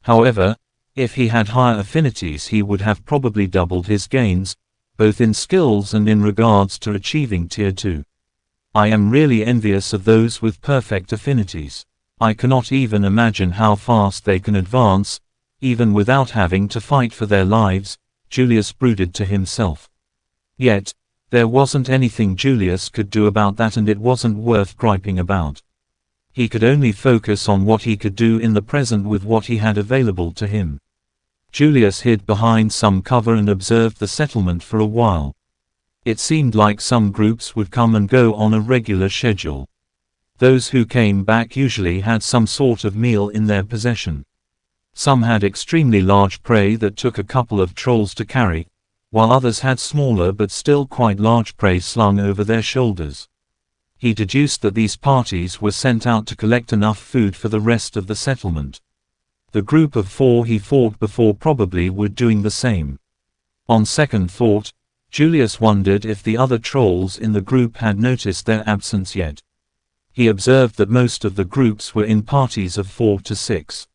However, if he had higher affinities, he would have probably doubled his gains, both in skills and in regards to achieving Tier 2. I am really envious of those with perfect affinities. I cannot even imagine how fast they can advance, even without having to fight for their lives, Julius brooded to himself. Yet, there wasn't anything Julius could do about that, and it wasn't worth griping about. He could only focus on what he could do in the present with what he had available to him. Julius hid behind some cover and observed the settlement for a while. It seemed like some groups would come and go on a regular schedule. Those who came back usually had some sort of meal in their possession. Some had extremely large prey that took a couple of trolls to carry, while others had smaller but still quite large prey slung over their shoulders. He deduced that these parties were sent out to collect enough food for the rest of the settlement. The group of 4 he fought before probably were doing the same. On second thought, Julius wondered if the other trolls in the group had noticed their absence yet. He observed that most of the groups were in parties of 4 to 6.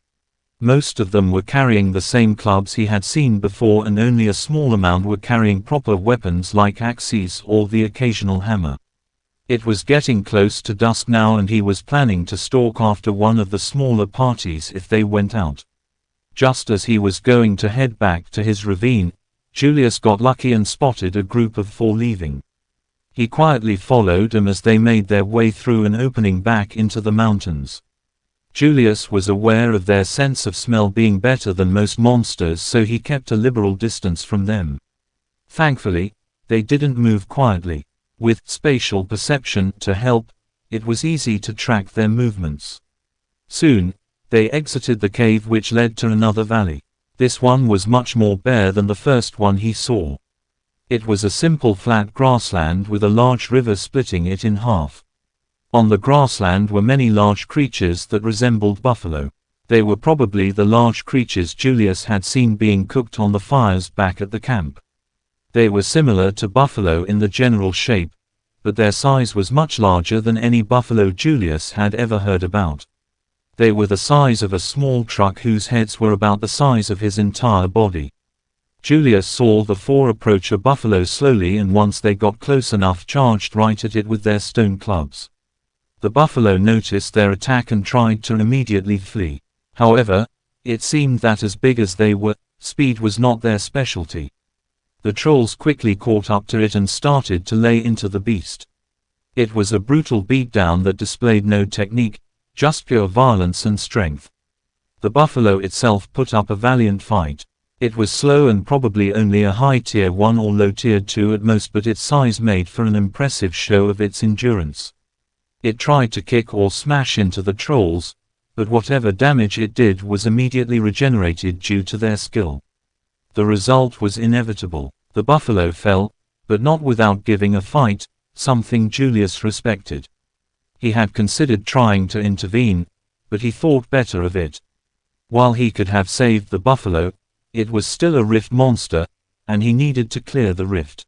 Most of them were carrying the same clubs he had seen before, and only a small amount were carrying proper weapons like axes or the occasional hammer. It was getting close to dusk now, and he was planning to stalk after one of the smaller parties if they went out. Just as he was going to head back to his ravine, Julius got lucky and spotted a group of 4 leaving. He quietly followed them as they made their way through an opening back into the mountains. Julius was aware of their sense of smell being better than most monsters, so he kept a liberal distance from them. Thankfully, they didn't move quietly. With spatial perception to help, it was easy to track their movements. Soon, they exited the cave which led to another valley. This one was much more bare than the first one he saw. It was a simple flat grassland with a large river splitting it in half. On the grassland were many large creatures that resembled buffalo. They were probably the large creatures Julius had seen being cooked on the fires back at the camp. They were similar to buffalo in the general shape, but their size was much larger than any buffalo Julius had ever heard about. They were the size of a small truck whose heads were about the size of his entire body. Julius saw the 4 approach a buffalo slowly, and once they got close enough, charged right at it with their stone clubs. The buffalo noticed their attack and tried to immediately flee. However, it seemed that as big as they were, speed was not their specialty. The trolls quickly caught up to it and started to lay into the beast. It was a brutal beatdown that displayed no technique, just pure violence and strength. The buffalo itself put up a valiant fight. It was slow and probably only a high tier 1 or low tier 2 at most, but its size made for an impressive show of its endurance. It tried to kick or smash into the trolls, but whatever damage it did was immediately regenerated due to their skill. The result was inevitable. The buffalo fell, but not without giving a fight, something Julius respected. He had considered trying to intervene, but he thought better of it. While he could have saved the buffalo, it was still a rift monster, and he needed to clear the rift.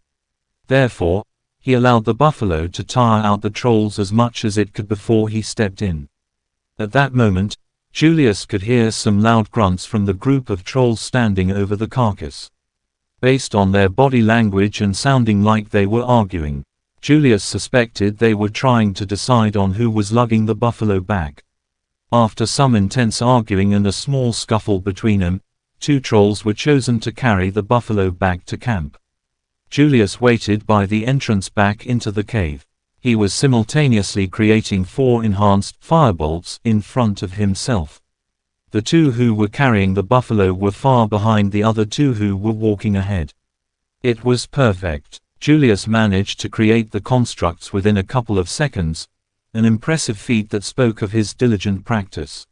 Therefore, he allowed the buffalo to tire out the trolls as much as it could before he stepped in. At that moment, Julius could hear some loud grunts from the group of trolls standing over the carcass. Based on their body language and sounding like they were arguing, Julius suspected they were trying to decide on who was lugging the buffalo back. After some intense arguing and a small scuffle between them, 2 trolls were chosen to carry the buffalo back to camp. Julius waited by the entrance back into the cave. He was simultaneously creating 4 enhanced firebolts in front of himself. The 2 who were carrying the buffalo were far behind the other 2 who were walking ahead. It was perfect. Julius managed to create the constructs within a couple of seconds, an impressive feat that spoke of his diligent practice.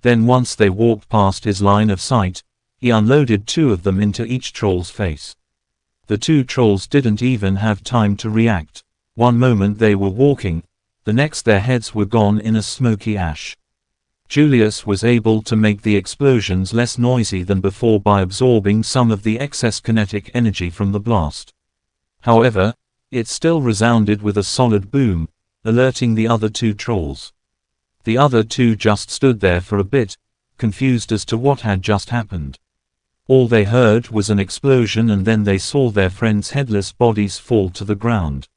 Then once they walked past his line of sight, He unloaded 2 of them into each troll's face. The 2 trolls didn't even have time to react. One moment they were walking, the next their heads were gone in a smoky ash. Julius was able to make the explosions less noisy than before by absorbing some of the excess kinetic energy from the blast. However, it still resounded with a solid boom, alerting the other 2 trolls. The other 2 just stood there for a bit, confused as to what had just happened. All they heard was an explosion, and then they saw their friends' headless bodies fall to the ground.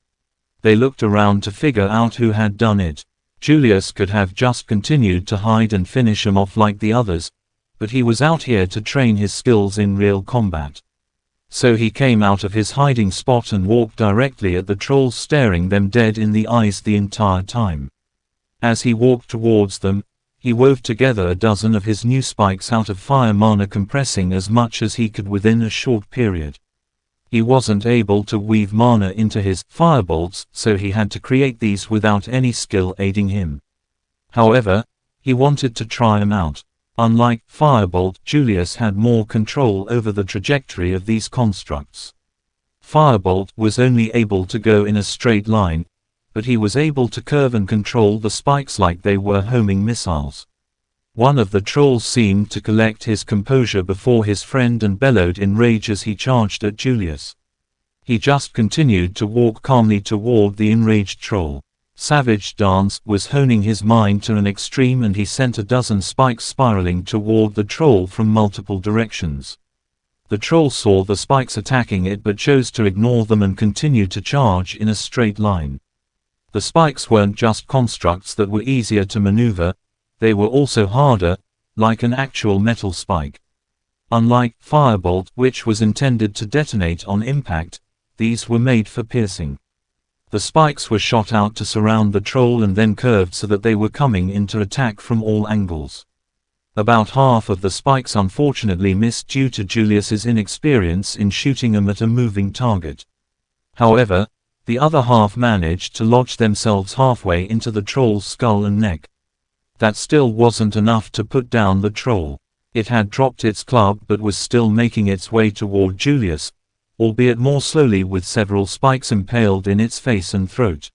They looked around to figure out who had done it. Julius could have just continued to hide and finish him off like the others, but he was out here to train his skills in real combat. So he came out of his hiding spot and walked directly at the trolls, staring them dead in the eyes the entire time. As he walked towards them, he wove together a dozen of his new spikes out of fire mana, compressing as much as he could within a short period. He wasn't able to weave mana into his firebolts, so he had to create these without any skill aiding him. However, he wanted to try them out. Unlike Firebolt, Julius had more control over the trajectory of these constructs. Firebolt was only able to go in a straight line, but he was able to curve and control the spikes like they were homing missiles. One of the trolls seemed to collect his composure before his friend and bellowed in rage as he charged at Julius. He just continued to walk calmly toward the enraged troll. Savage Dance was honing his mind to an extreme, and he sent a dozen spikes spiraling toward the troll from multiple directions. The troll saw the spikes attacking it but chose to ignore them and continued to charge in a straight line. The spikes weren't just constructs that were easier to maneuver, they were also harder, like an actual metal spike. Unlike Firebolt, which was intended to detonate on impact, these were made for piercing. The spikes were shot out to surround the troll and then curved so that they were coming in to attack from all angles. About half of the spikes unfortunately missed due to Julius's inexperience in shooting them at a moving target. However, the other half managed to lodge themselves halfway into the troll's skull and neck. That still wasn't enough to put down the troll. It had dropped its club but was still making its way toward Julius, albeit more slowly, with several spikes impaled in its face and throat.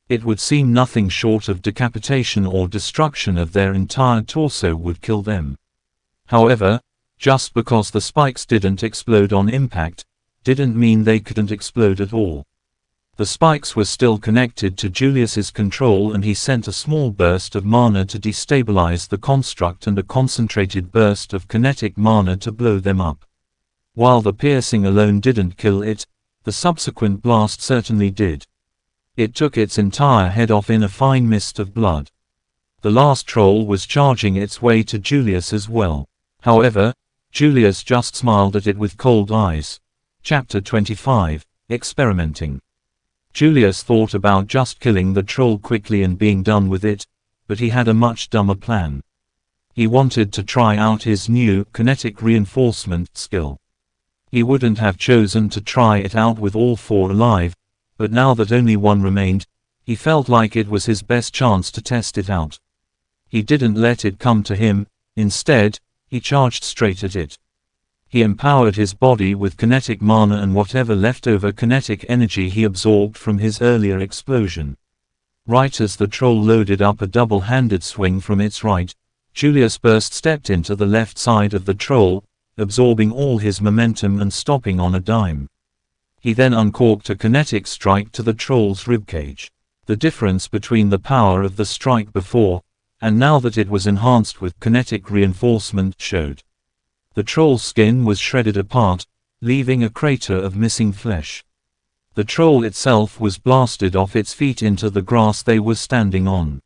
It would seem nothing short of decapitation or destruction of their entire torso would kill them. However, just because the spikes didn't explode on impact, didn't mean they couldn't explode at all. The spikes were still connected to Julius's control, and he sent a small burst of mana to destabilize the construct and a concentrated burst of kinetic mana to blow them up. While the piercing alone didn't kill it, the subsequent blast certainly did. It took its entire head off in a fine mist of blood. The last troll was charging its way to Julius as well. However, Julius just smiled at it with cold eyes. Chapter 25, Experimenting. Julius thought about just killing the troll quickly and being done with it, but he had a much dumber plan. He wanted to try out his new kinetic reinforcement skill. He wouldn't have chosen to try it out with all 4 alive, but now that only one remained, he felt like it was his best chance to test it out. He didn't let it come to him, instead, he charged straight at it. He empowered his body with kinetic mana and whatever leftover kinetic energy he absorbed from his earlier explosion. Right as the troll loaded up a double-handed swing from its right, Julius stepped into the left side of the troll, absorbing all his momentum and stopping on a dime. He then uncorked a kinetic strike to the troll's ribcage. The difference between the power of the strike before, and now that it was enhanced with kinetic reinforcement, showed. The troll's skin was shredded apart, leaving a crater of missing flesh. The troll itself was blasted off its feet into the grass they were standing on.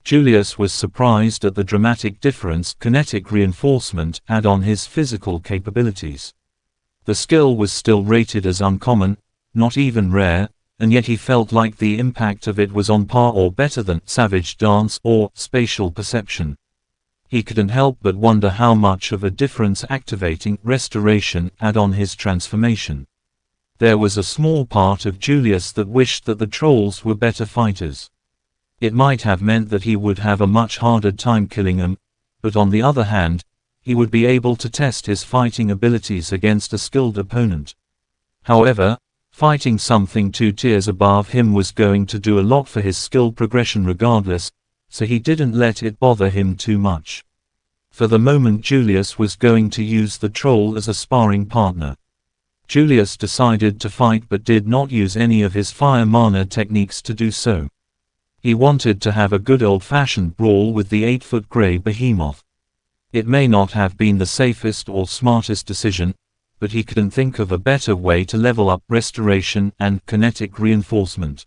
Julius was surprised at the dramatic difference kinetic reinforcement had on his physical capabilities. The skill was still rated as uncommon, not even rare, and yet he felt like the impact of it was on par or better than Savage Dance or Spatial Perception. He couldn't help but wonder how much of a difference activating Restoration had on his transformation. There was a small part of Julius that wished that the trolls were better fighters. It might have meant that he would have a much harder time killing them, but on the other hand, he would be able to test his fighting abilities against a skilled opponent. However, fighting something 2 tiers above him was going to do a lot for his skill progression regardless, so he didn't let it bother him too much. For the moment Julius was going to use the troll as a sparring partner. Julius decided to fight but did not use any of his fire mana techniques to do so. He wanted to have a good old-fashioned brawl with the 8-foot grey behemoth. It may not have been the safest or smartest decision, but he couldn't think of a better way to level up restoration and kinetic reinforcement.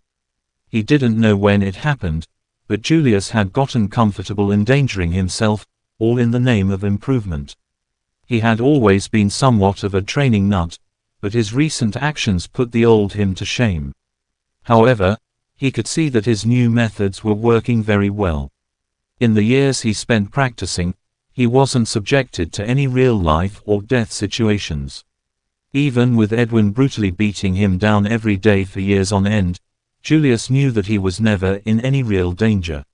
He didn't know when it happened, but Julius had gotten comfortable endangering himself, all in the name of improvement. He had always been somewhat of a training nut, but his recent actions put the old him to shame. However, he could see that his new methods were working very well. In the years he spent practicing, he wasn't subjected to any real life or death situations. Even with Edwin brutally beating him down every day for years on end, Julius knew that he was never in any real danger.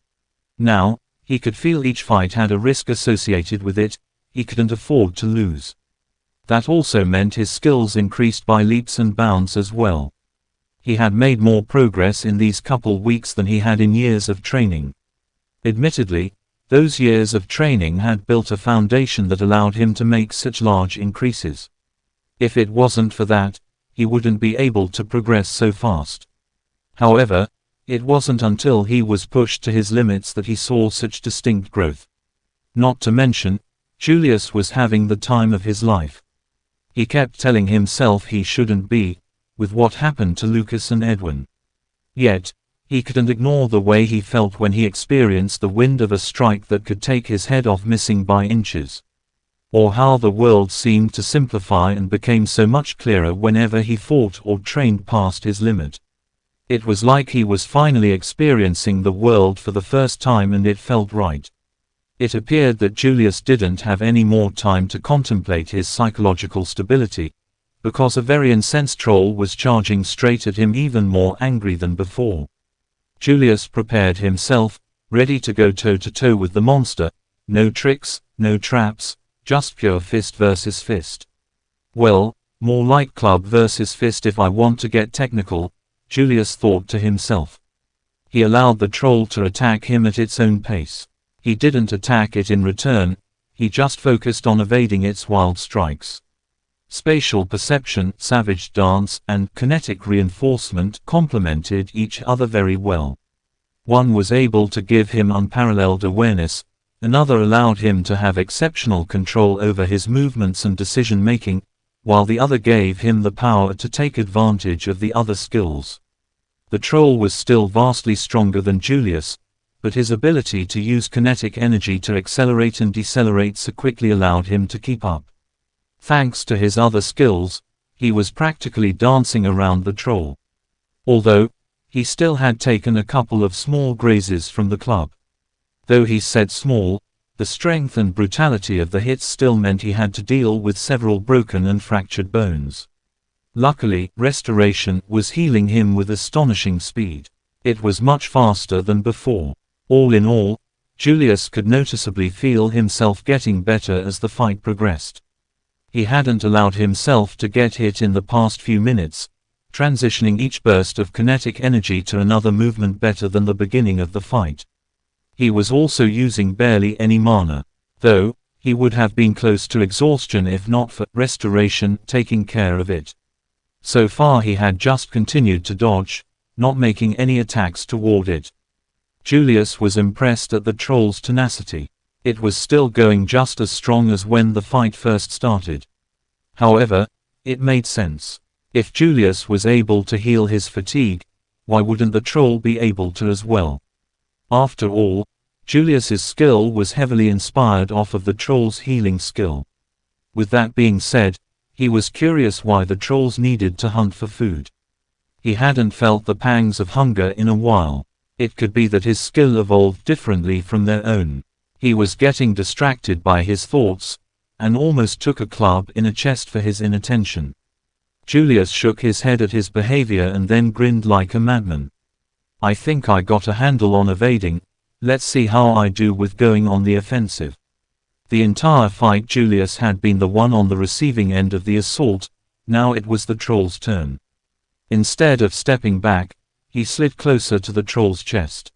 Now, he could feel each fight had a risk associated with it, he couldn't afford to lose. That also meant his skills increased by leaps and bounds as well. He had made more progress in these couple weeks than he had in years of training. Admittedly, those years of training had built a foundation that allowed him to make such large increases. If it wasn't for that, he wouldn't be able to progress so fast. However, it wasn't until he was pushed to his limits that he saw such distinct growth. Not to mention, Julius was having the time of his life. He kept telling himself he shouldn't be, with what happened to Lucas and Edwin. Yet, he couldn't ignore the way he felt when he experienced the wind of a strike that could take his head off missing by inches. Or how the world seemed to simplify and became so much clearer whenever he fought or trained past his limit. It was like he was finally experiencing the world for the first time and it felt right. It appeared that Julius didn't have any more time to contemplate his psychological stability, because a very incensed troll was charging straight at him even more angry than before. Julius prepared himself, ready to go toe-to-toe with the monster. No tricks, no traps, just pure fist versus fist. Well, more like club versus fist if I want to get technical, Julius thought to himself. He allowed the troll to attack him at its own pace. He didn't attack it in return, he just focused on evading its wild strikes. Spatial perception, savage dance, and kinetic reinforcement complemented each other very well. One was able to give him unparalleled awareness, another allowed him to have exceptional control over his movements and decision-making, while the other gave him the power to take advantage of the other skills. The troll was still vastly stronger than Julius, but his ability to use kinetic energy to accelerate and decelerate so quickly allowed him to keep up. Thanks to his other skills, he was practically dancing around the troll. Although, he still had taken a couple of small grazes from the club. Though he said small, the strength and brutality of the hits still meant he had to deal with several broken and fractured bones. Luckily, restoration was healing him with astonishing speed. It was much faster than before. All in all, Julius could noticeably feel himself getting better as the fight progressed. He hadn't allowed himself to get hit in the past few minutes, transitioning each burst of kinetic energy to another movement better than the beginning of the fight. He was also using barely any mana, though he would have been close to exhaustion if not for restoration taking care of it. So far he had just continued to dodge, not making any attacks toward it. Julius was impressed at the troll's tenacity. It was still going just as strong as when the fight first started. However, it made sense. If Julius was able to heal his fatigue, why wouldn't the troll be able to as well? After all, Julius's skill was heavily inspired off of the troll's healing skill. With that being said, he was curious why the trolls needed to hunt for food. He hadn't felt the pangs of hunger in a while. It could be that his skill evolved differently from their own. He was getting distracted by his thoughts, and almost took a club in a chest for his inattention. Julius shook his head at his behavior and then grinned like a madman. I think I got a handle on evading, let's see how I do with going on the offensive. The entire fight Julius had been the one on the receiving end of the assault, now it was the troll's turn. Instead of stepping back, he slid closer to the troll's chest.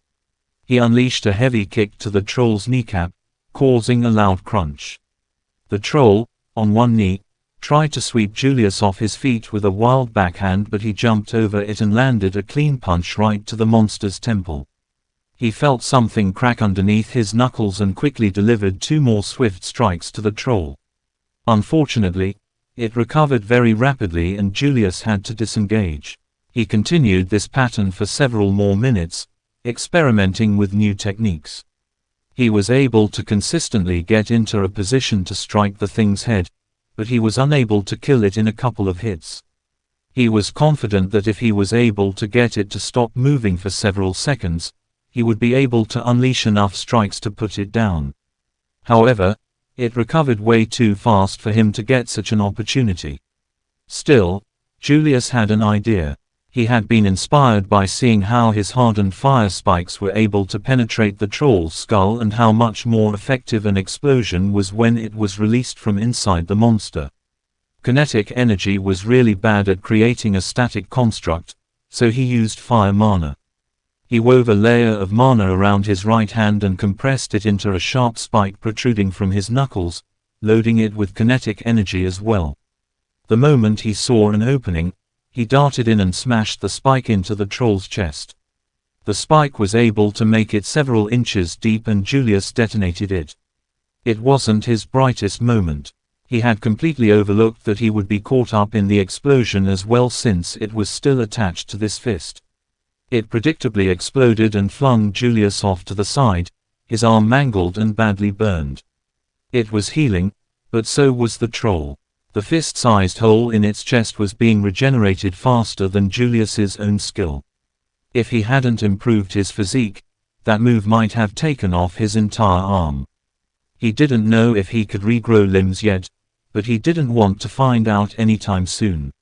He unleashed a heavy kick to the troll's kneecap, causing a loud crunch. The troll, on one knee, tried to sweep Julius off his feet with a wild backhand, but he jumped over it and landed a clean punch right to the monster's temple. He felt something crack underneath his knuckles and quickly delivered 2 more swift strikes to the troll. Unfortunately, it recovered very rapidly and Julius had to disengage. He continued this pattern for several more minutes, experimenting with new techniques. He was able to consistently get into a position to strike the thing's head, but he was unable to kill it in a couple of hits. He was confident that if he was able to get it to stop moving for several seconds, he would be able to unleash enough strikes to put it down. However, it recovered way too fast for him to get such an opportunity. Still, Julius had an idea. He had been inspired by seeing how his hardened fire spikes were able to penetrate the troll's skull and how much more effective an explosion was when it was released from inside the monster. Kinetic energy was really bad at creating a static construct, so he used fire mana. He wove a layer of mana around his right hand and compressed it into a sharp spike protruding from his knuckles, loading it with kinetic energy as well. The moment he saw an opening, he darted in and smashed the spike into the troll's chest. The spike was able to make it several inches deep and Julius detonated it. It wasn't his brightest moment. He had completely overlooked that he would be caught up in the explosion as well since it was still attached to this fist. It predictably exploded and flung Julius off to the side, his arm mangled and badly burned. It was healing, but so was the troll. The fist-sized hole in its chest was being regenerated faster than Julius's own skill. If he hadn't improved his physique, that move might have taken off his entire arm. He didn't know if he could regrow limbs yet, but he didn't want to find out anytime soon.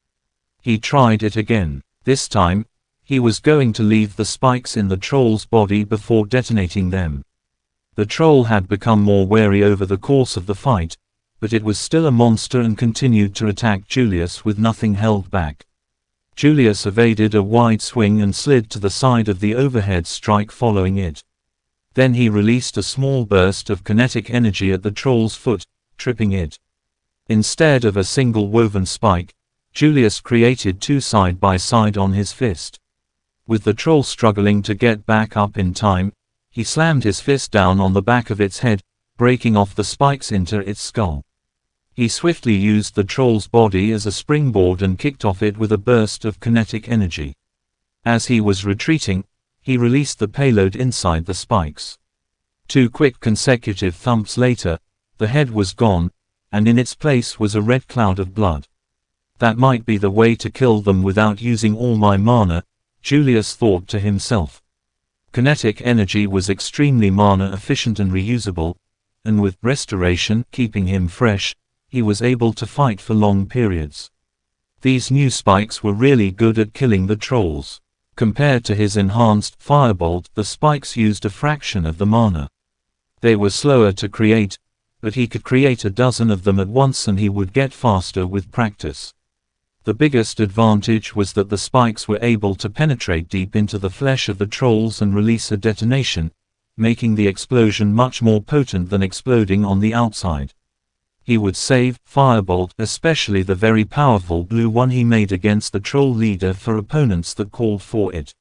He tried it again. This time, he was going to leave the spikes in the troll's body before detonating them. The troll had become more wary over the course of the fight, but it was still a monster and continued to attack Julius with nothing held back. Julius evaded a wide swing and slid to the side of the overhead strike following it. Then he released a small burst of kinetic energy at the troll's foot, tripping it. Instead of a single woven spike, Julius created 2 side by side on his fist. With the troll struggling to get back up in time, he slammed his fist down on the back of its head, breaking off the spikes into its skull. He swiftly used the troll's body as a springboard and kicked off it with a burst of kinetic energy. As he was retreating, he released the payload inside the spikes. 2 quick consecutive thumps later, the head was gone, and in its place was a red cloud of blood. That might be the way to kill them without using all my mana, Julius thought to himself. Kinetic energy was extremely mana efficient and reusable, and with restoration keeping him fresh, he was able to fight for long periods. These new spikes were really good at killing the trolls. Compared to his enhanced firebolt, the spikes used a fraction of the mana. They were slower to create, but he could create a dozen of them at once and he would get faster with practice. The biggest advantage was that the spikes were able to penetrate deep into the flesh of the trolls and release a detonation, making the explosion much more potent than exploding on the outside. He would save firebolt, especially the very powerful blue one he made against the troll leader, for opponents that called for it.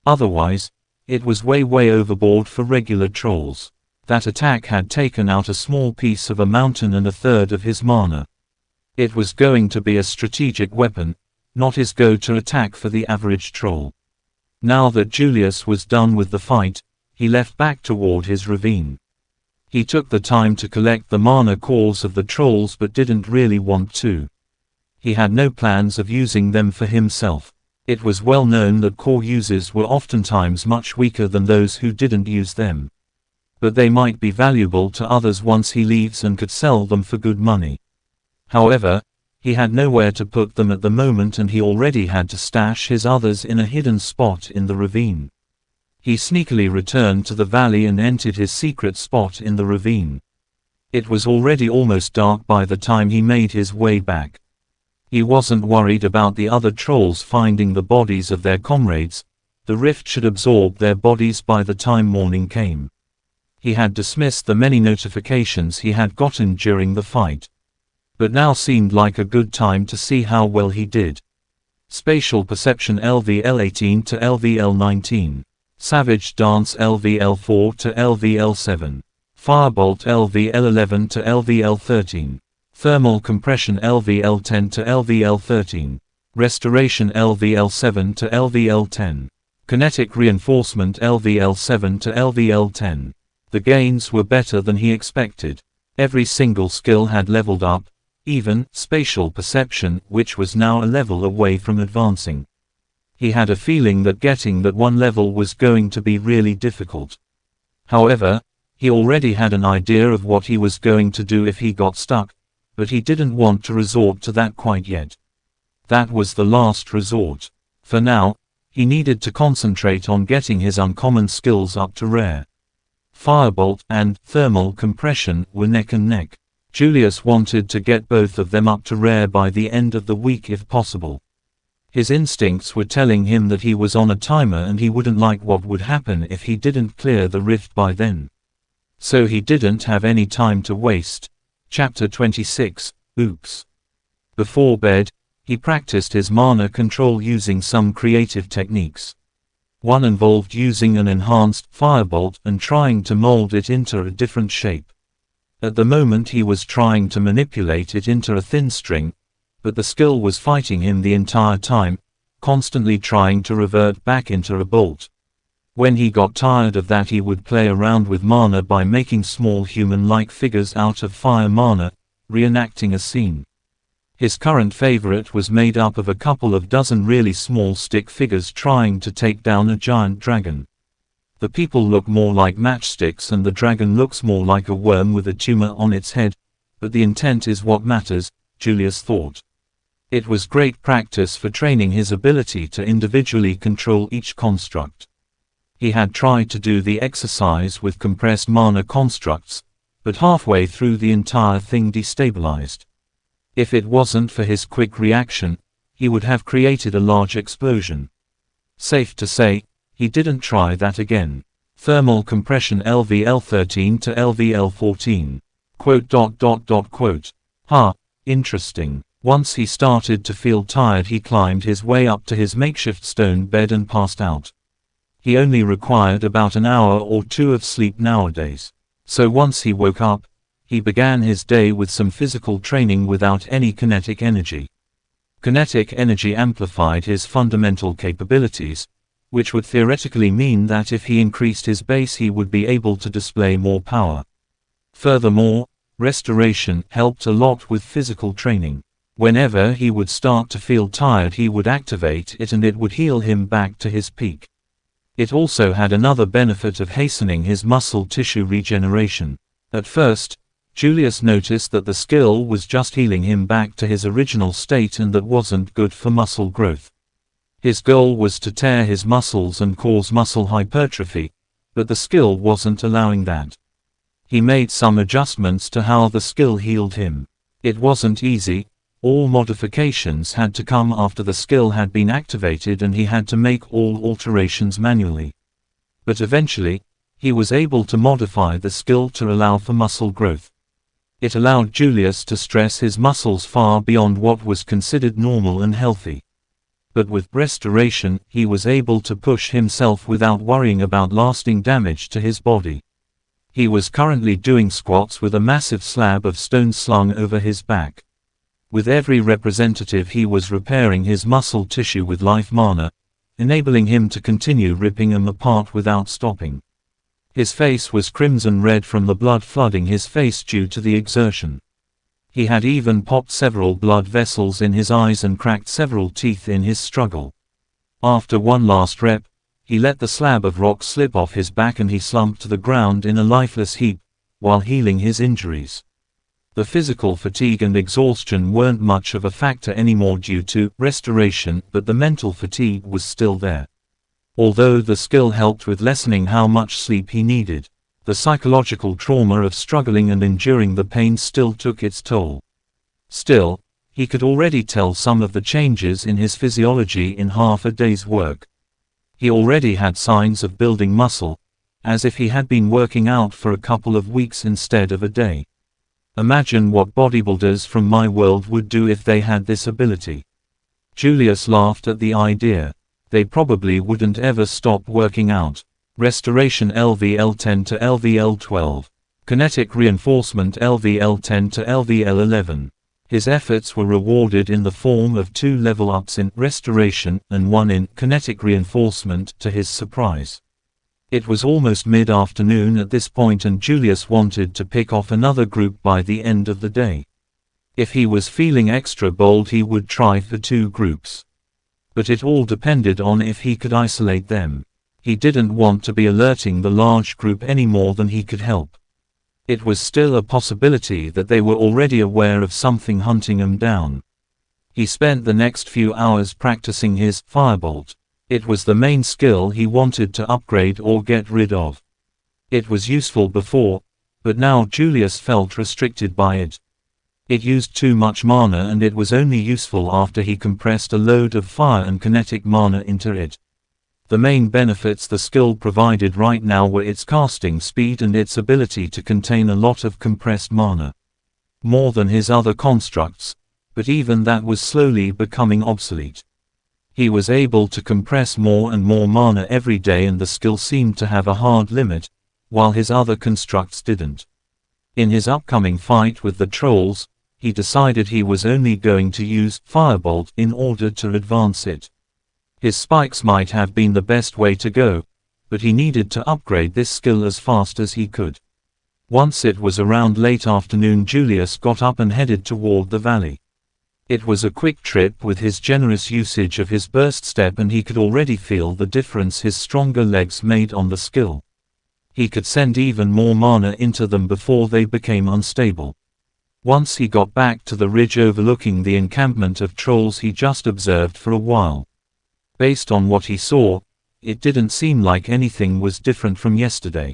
Otherwise, it was way overboard for regular trolls. That attack had taken out a small piece of a mountain and a third of his mana. It was going to be a strategic weapon, not his go-to attack for the average troll. Now that Julius was done with the fight, he left back toward his ravine. He took the time to collect the mana cores of the trolls but didn't really want to. He had no plans of using them for himself. It was well known that core users were oftentimes much weaker than those who didn't use them. But they might be valuable to others once he leaves and could sell them for good money. However, he had nowhere to put them at the moment and he already had to stash his others in a hidden spot in the ravine. He sneakily returned to the valley and entered his secret spot in the ravine. It was already almost dark by the time he made his way back. He wasn't worried about the other trolls finding the bodies of their comrades. The rift should absorb their bodies by the time morning came. He had dismissed the many notifications he had gotten during the fight. But now seemed like a good time to see how well he did. Spatial Perception l-Ryn-l to l-Ryn-l 19. Savage Dance l-Ryn-l 4 to l-Ryn-l 7. Firebolt l-Ryn-l 11 to l-Ryn-l 13. Thermal Compression l-Ryn-l 10 to l-Ryn-l 13. Restoration l-Ryn-l 7 to l-Ryn-l 10. Kinetic Reinforcement l-Ryn-l 7 to l-Ryn-l 10. The gains were better than he expected. Every single skill had leveled up, even Spatial Perception, which was now a level away from advancing. He had a feeling that getting that one level was going to be really difficult. However, he already had an idea of what he was going to do if he got stuck, but he didn't want to resort to that quite yet. That was the last resort. For now, he needed to concentrate on getting his uncommon skills up to rare. Firebolt and Thermal Compression were neck and neck. Julius wanted to get both of them up to rare by the end of the week if possible. His instincts were telling him that he was on a timer and he wouldn't like what would happen if he didn't clear the rift by then. So he didn't have any time to waste. Chapter 26, Oops. Before bed, he practiced his mana control using some creative techniques. One involved using an enhanced firebolt and trying to mold it into a different shape. At the moment he was trying to manipulate it into a thin string, but the skill was fighting him the entire time, constantly trying to revert back into a bolt. When he got tired of that, he would play around with mana by making small human-like figures out of fire mana, reenacting a scene. His current favorite was made up of a couple of dozen really small stick figures trying to take down a giant dragon. The people look more like matchsticks and the dragon looks more like a worm with a tumor on its head, but the intent is what matters, Julius thought. It was great practice for training his ability to individually control each construct. He had tried to do the exercise with compressed mana constructs, but halfway through the entire thing destabilized. If it wasn't for his quick reaction, he would have created a large explosion. Safe to say, he didn't try that again. Thermal Compression l-Ryn-l 13 to l-Ryn-l 14. Interesting. Once he started to feel tired, he climbed his way up to his makeshift stone bed and passed out. He only required about an hour or two of sleep nowadays. So once he woke up, he began his day with some physical training without any kinetic energy. Kinetic energy amplified his fundamental capabilities, which would theoretically mean that if he increased his base he would be able to display more power. Furthermore, restoration helped a lot with physical training. Whenever he would start to feel tired he would activate it and it would heal him back to his peak. It also had another benefit of hastening his muscle tissue regeneration. At first, Julius noticed that the skill was just healing him back to his original state and that wasn't good for muscle growth. His goal was to tear his muscles and cause muscle hypertrophy, but the skill wasn't allowing that. He made some adjustments to how the skill healed him. It wasn't easy. All modifications had to come after the skill had been activated and he had to make all alterations manually. But eventually, he was able to modify the skill to allow for muscle growth. It allowed Julius to stress his muscles far beyond what was considered normal and healthy. But with restoration, he was able to push himself without worrying about lasting damage to his body. He was currently doing squats with a massive slab of stone slung over his back. With every representative he was repairing his muscle tissue with life mana, enabling him to continue ripping them apart without stopping. His face was crimson red from the blood flooding his face due to the exertion. He had even popped several blood vessels in his eyes and cracked several teeth in his struggle. After one last rep, he let the slab of rock slip off his back and he slumped to the ground in a lifeless heap, while healing his injuries. The physical fatigue and exhaustion weren't much of a factor anymore due to restoration, but the mental fatigue was still there. Although the skill helped with lessening how much sleep he needed. The psychological trauma of struggling and enduring the pain still took its toll. Still, he could already tell some of the changes in his physiology in half a day's work. He already had signs of building muscle, as if he had been working out for a couple of weeks instead of a day. Imagine what bodybuilders from my world would do if they had this ability. Julius laughed at the idea. They probably wouldn't ever stop working out. Restoration LVL10 to LVL12. Kinetic reinforcement LVL10 to LVL11. His efforts were rewarded in the form of 2 level ups in restoration and 1 in kinetic reinforcement to his surprise. It was almost mid-afternoon at this point and Julius wanted to pick off another group by the end of the day. If he was feeling extra bold he would try for 2 groups. But it all depended on if he could isolate them. He didn't want to be alerting the large group any more than he could help. It was still a possibility that they were already aware of something hunting him down. He spent the next few hours practicing his firebolt. It was the main skill he wanted to upgrade or get rid of. It was useful before, but now Julius felt restricted by it. It used too much mana and it was only useful after he compressed a load of fire and kinetic mana into it. The main benefits the skill provided right now were its casting speed and its ability to contain a lot of compressed mana. More than his other constructs, but even that was slowly becoming obsolete. He was able to compress more and more mana every day and the skill seemed to have a hard limit, while his other constructs didn't. In his upcoming fight with the trolls, he decided he was only going to use Firebolt in order to advance it. His spikes might have been the best way to go, but he needed to upgrade this skill as fast as he could. Once it was around late afternoon Julius got up and headed toward the valley. It was a quick trip with his generous usage of his burst step and he could already feel the difference his stronger legs made on the skill. He could send even more mana into them before they became unstable. Once he got back to the ridge overlooking the encampment of trolls he just observed for a while. Based on what he saw, it didn't seem like anything was different from yesterday.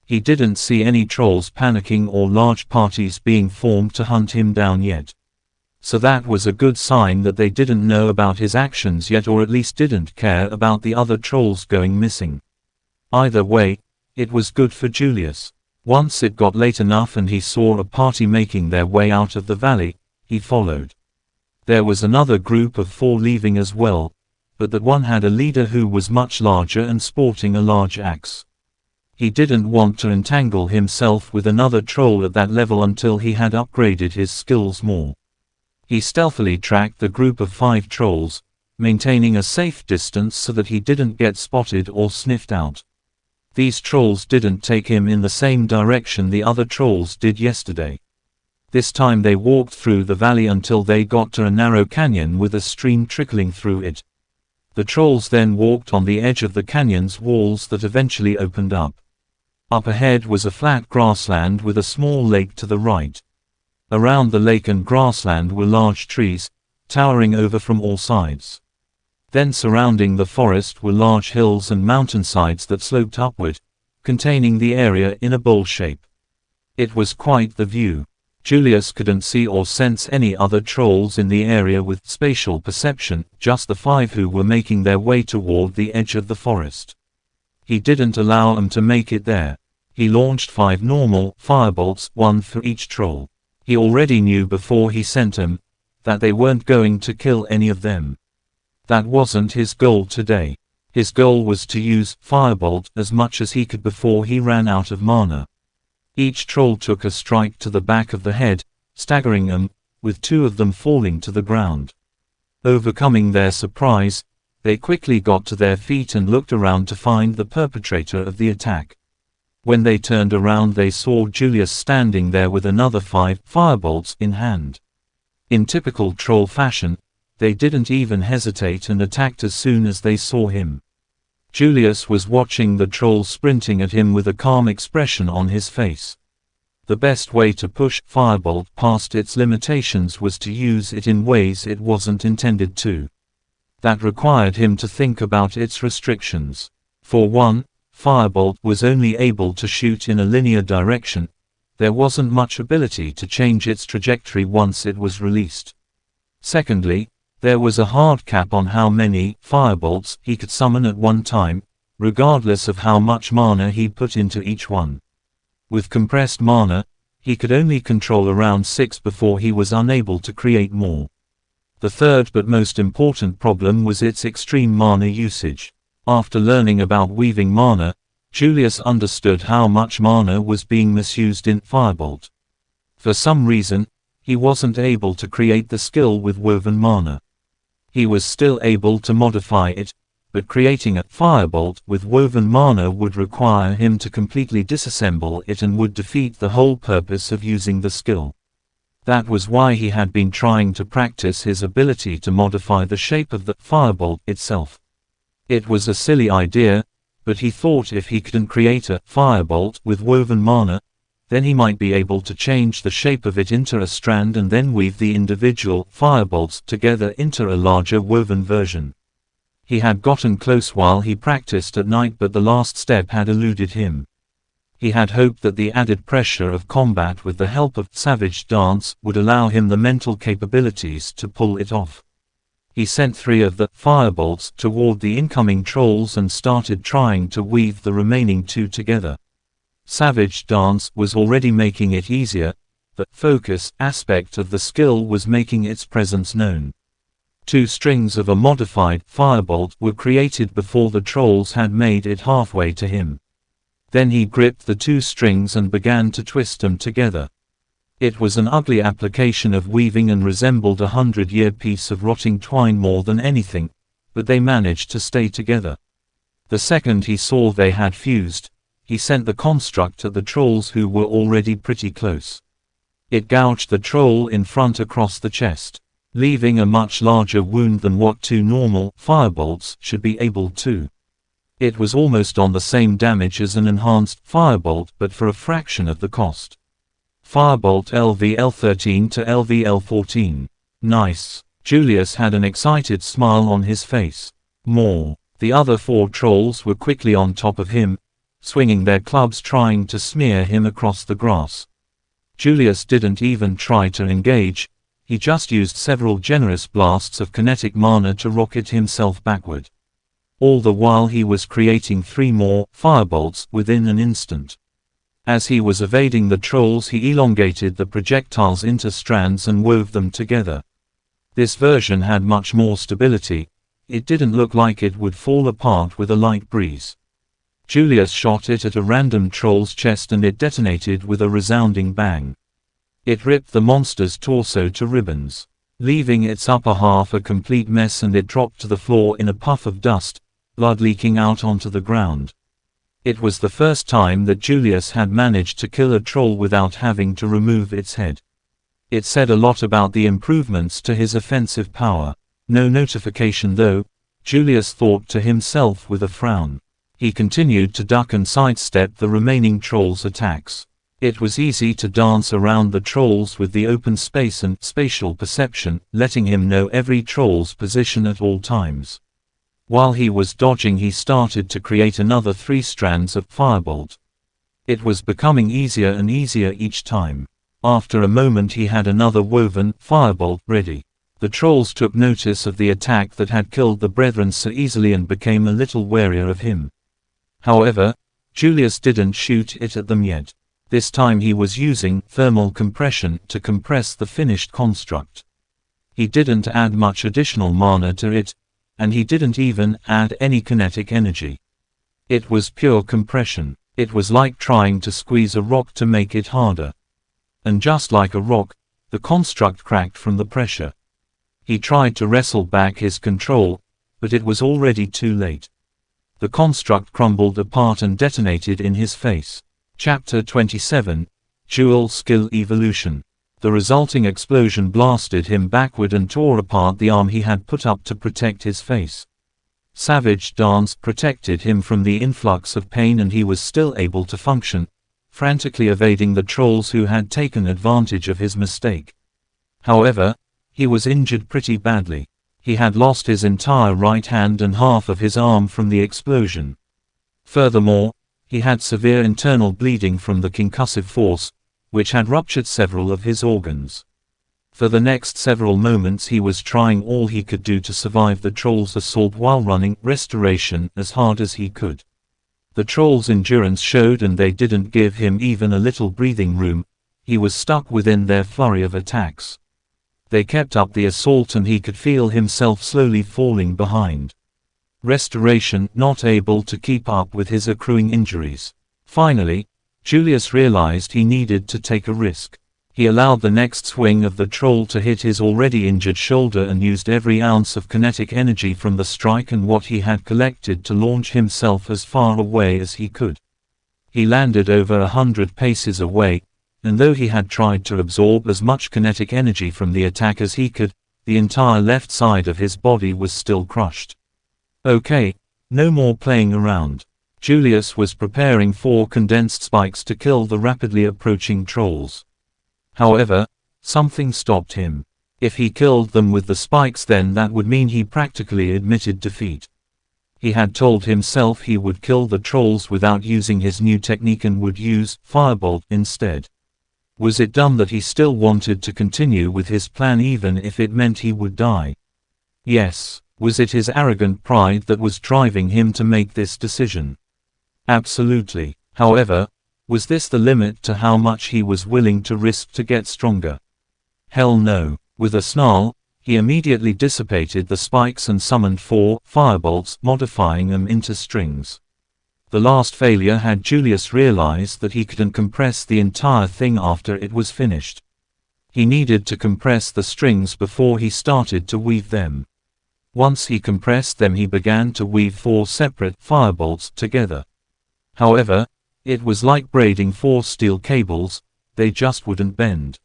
He didn't see any trolls panicking or large parties being formed to hunt him down yet. So that was a good sign that they didn't know about his actions yet or at least didn't care about the other trolls going missing. Either way, it was good for Julius. Once it got late enough and he saw a party making their way out of the valley, he followed. There was another group of 4 leaving as well, but that one had a leader who was much larger and sporting a large axe. He didn't want to entangle himself with another troll at that level until he had upgraded his skills more. He stealthily tracked the group of 5 trolls, maintaining a safe distance so that he didn't get spotted or sniffed out. These trolls didn't take him in the same direction the other trolls did yesterday. This time they walked through the valley until they got to a narrow canyon with a stream trickling through it. The trolls then walked on the edge of the canyon's walls that eventually opened up. Up ahead was a flat grassland with a small lake to the right. Around the lake and grassland were large trees, towering over from all sides. Then surrounding the forest were large hills and mountainsides that sloped upward, containing the area in a bowl shape. It was quite the view. Julius couldn't see or sense any other trolls in the area with spatial perception, just the 5 who were making their way toward the edge of the forest. He didn't allow them to make it there. He launched 5 normal firebolts, 1 for each troll. He already knew before he sent them that they weren't going to kill any of them. That wasn't his goal today. His goal was to use Firebolt as much as he could before he ran out of mana. Each troll took a strike to the back of the head, staggering them, with 2 of them falling to the ground. Overcoming their surprise, they quickly got to their feet and looked around to find the perpetrator of the attack. When they turned around they saw Julius standing there with another 5 firebolts in hand. In typical troll fashion, they didn't even hesitate and attacked as soon as they saw him. Julius was watching the trolls sprinting at him with a calm expression on his face. The best way to push Firebolt past its limitations was to use it in ways it wasn't intended to. That required him to think about its restrictions. For one, firebolt was only able to shoot in a linear direction. There wasn't much ability to change its trajectory once it was released. Secondly, there was a hard cap on how many firebolts he could summon at one time, regardless of how much mana he put into each one. With compressed mana, he could only control around 6 before he was unable to create more. The third but most important problem was its extreme mana usage. After learning about weaving mana, Julius understood how much mana was being misused in firebolt. For some reason, he wasn't able to create the skill with woven mana. He was still able to modify it, but creating a firebolt with woven mana would require him to completely disassemble it and would defeat the whole purpose of using the skill. That was why he had been trying to practice his ability to modify the shape of the firebolt itself. It was a silly idea, but he thought if he couldn't create a firebolt with woven mana, then he might be able to change the shape of it into a strand and then weave the individual firebolts together into a larger woven version. He had gotten close while he practiced at night, but the last step had eluded him. He had hoped that the added pressure of combat with the help of Savage Dance would allow him the mental capabilities to pull it off. He sent 3 of the firebolts toward the incoming trolls and started trying to weave the remaining 2 together. Savage Dance was already making it easier. The focus aspect of the skill was making its presence known. 2 strings of a modified firebolt were created before the trolls had made it halfway to him. Then he gripped the 2 strings and began to twist them together. It was an ugly application of weaving and resembled a 100-year piece of rotting twine more than anything, but they managed to stay together. The second he saw they had fused, he sent the construct at the trolls who were already pretty close. It gouged the troll in front across the chest, leaving a much larger wound than what 2 normal firebolts should be able to. It was almost on the same damage as an enhanced firebolt, but for a fraction of the cost. Firebolt LVL13 to LVL14. Nice. Julius had an excited smile on his face. More. The other 4 trolls were quickly on top of him, swinging their clubs trying to smear him across the grass. Julius didn't even try to engage, he just used several generous blasts of kinetic mana to rocket himself backward. All the while he was creating 3 more firebolts within an instant. As he was evading the trolls, he elongated the projectiles into strands and wove them together. This version had much more stability. It didn't look like it would fall apart with a light breeze. Julius shot it at a random troll's chest and it detonated with a resounding bang. It ripped the monster's torso to ribbons, leaving its upper half a complete mess, and it dropped to the floor in a puff of dust, blood leaking out onto the ground. It was the first time that Julius had managed to kill a troll without having to remove its head. It said a lot about the improvements to his offensive power. No notification though, Julius thought to himself with a frown. He continued to duck and sidestep the remaining trolls' attacks. It was easy to dance around the trolls with the open space and spatial perception, letting him know every troll's position at all times. While he was dodging, he started to create another 3 strands of firebolt. It was becoming easier and easier each time. After a moment he had another woven firebolt ready. The trolls took notice of the attack that had killed the brethren so easily and became a little warier of him. However, Julius didn't shoot it at them yet. This time he was using thermal compression to compress the finished construct. He didn't add much additional mana to it, and he didn't even add any kinetic energy. It was pure compression. It was like trying to squeeze a rock to make it harder. And just like a rock, the construct cracked from the pressure. He tried to wrestle back his control, but it was already too late. The construct crumbled apart and detonated in his face. Chapter 27, Dual Skill Evolution. The resulting explosion blasted him backward and tore apart the arm he had put up to protect his face. Savage Dance protected him from the influx of pain, and he was still able to function, frantically evading the trolls who had taken advantage of his mistake. However, he was injured pretty badly. He had lost his entire right hand and half of his arm from the explosion. Furthermore, he had severe internal bleeding from the concussive force, which had ruptured several of his organs. For the next several moments he was trying all he could do to survive the troll's assault while running restoration as hard as he could. The troll's endurance showed, and they didn't give him even a little breathing room. He was stuck within their flurry of attacks. They kept up the assault and he could feel himself slowly falling behind. Restoration not able to keep up with his accruing injuries. Finally, Julius realized he needed to take a risk. He allowed the next swing of the troll to hit his already injured shoulder and used every ounce of kinetic energy from the strike and what he had collected to launch himself as far away as he could. He landed over 100 paces away, and though he had tried to absorb as much kinetic energy from the attack as he could, the entire left side of his body was still crushed. Okay, no more playing around. Julius was preparing 4 condensed spikes to kill the rapidly approaching trolls. However, something stopped him. If he killed them with the spikes, then that would mean he practically admitted defeat. He had told himself he would kill the trolls without using his new technique and would use Firebolt instead. Was it dumb that he still wanted to continue with his plan even if it meant he would die? Yes. Was it his arrogant pride that was driving him to make this decision? Absolutely. However, was this the limit to how much he was willing to risk to get stronger? Hell no. With a snarl, he immediately dissipated the spikes and summoned 4 firebolts, modifying them into strings. The last failure had Julius realized that he couldn't compress the entire thing after it was finished. He needed to compress the strings before he started to weave them. Once he compressed them, he began to weave 4 separate firebolts together. However, it was like braiding 4 steel cables, they just wouldn't bend.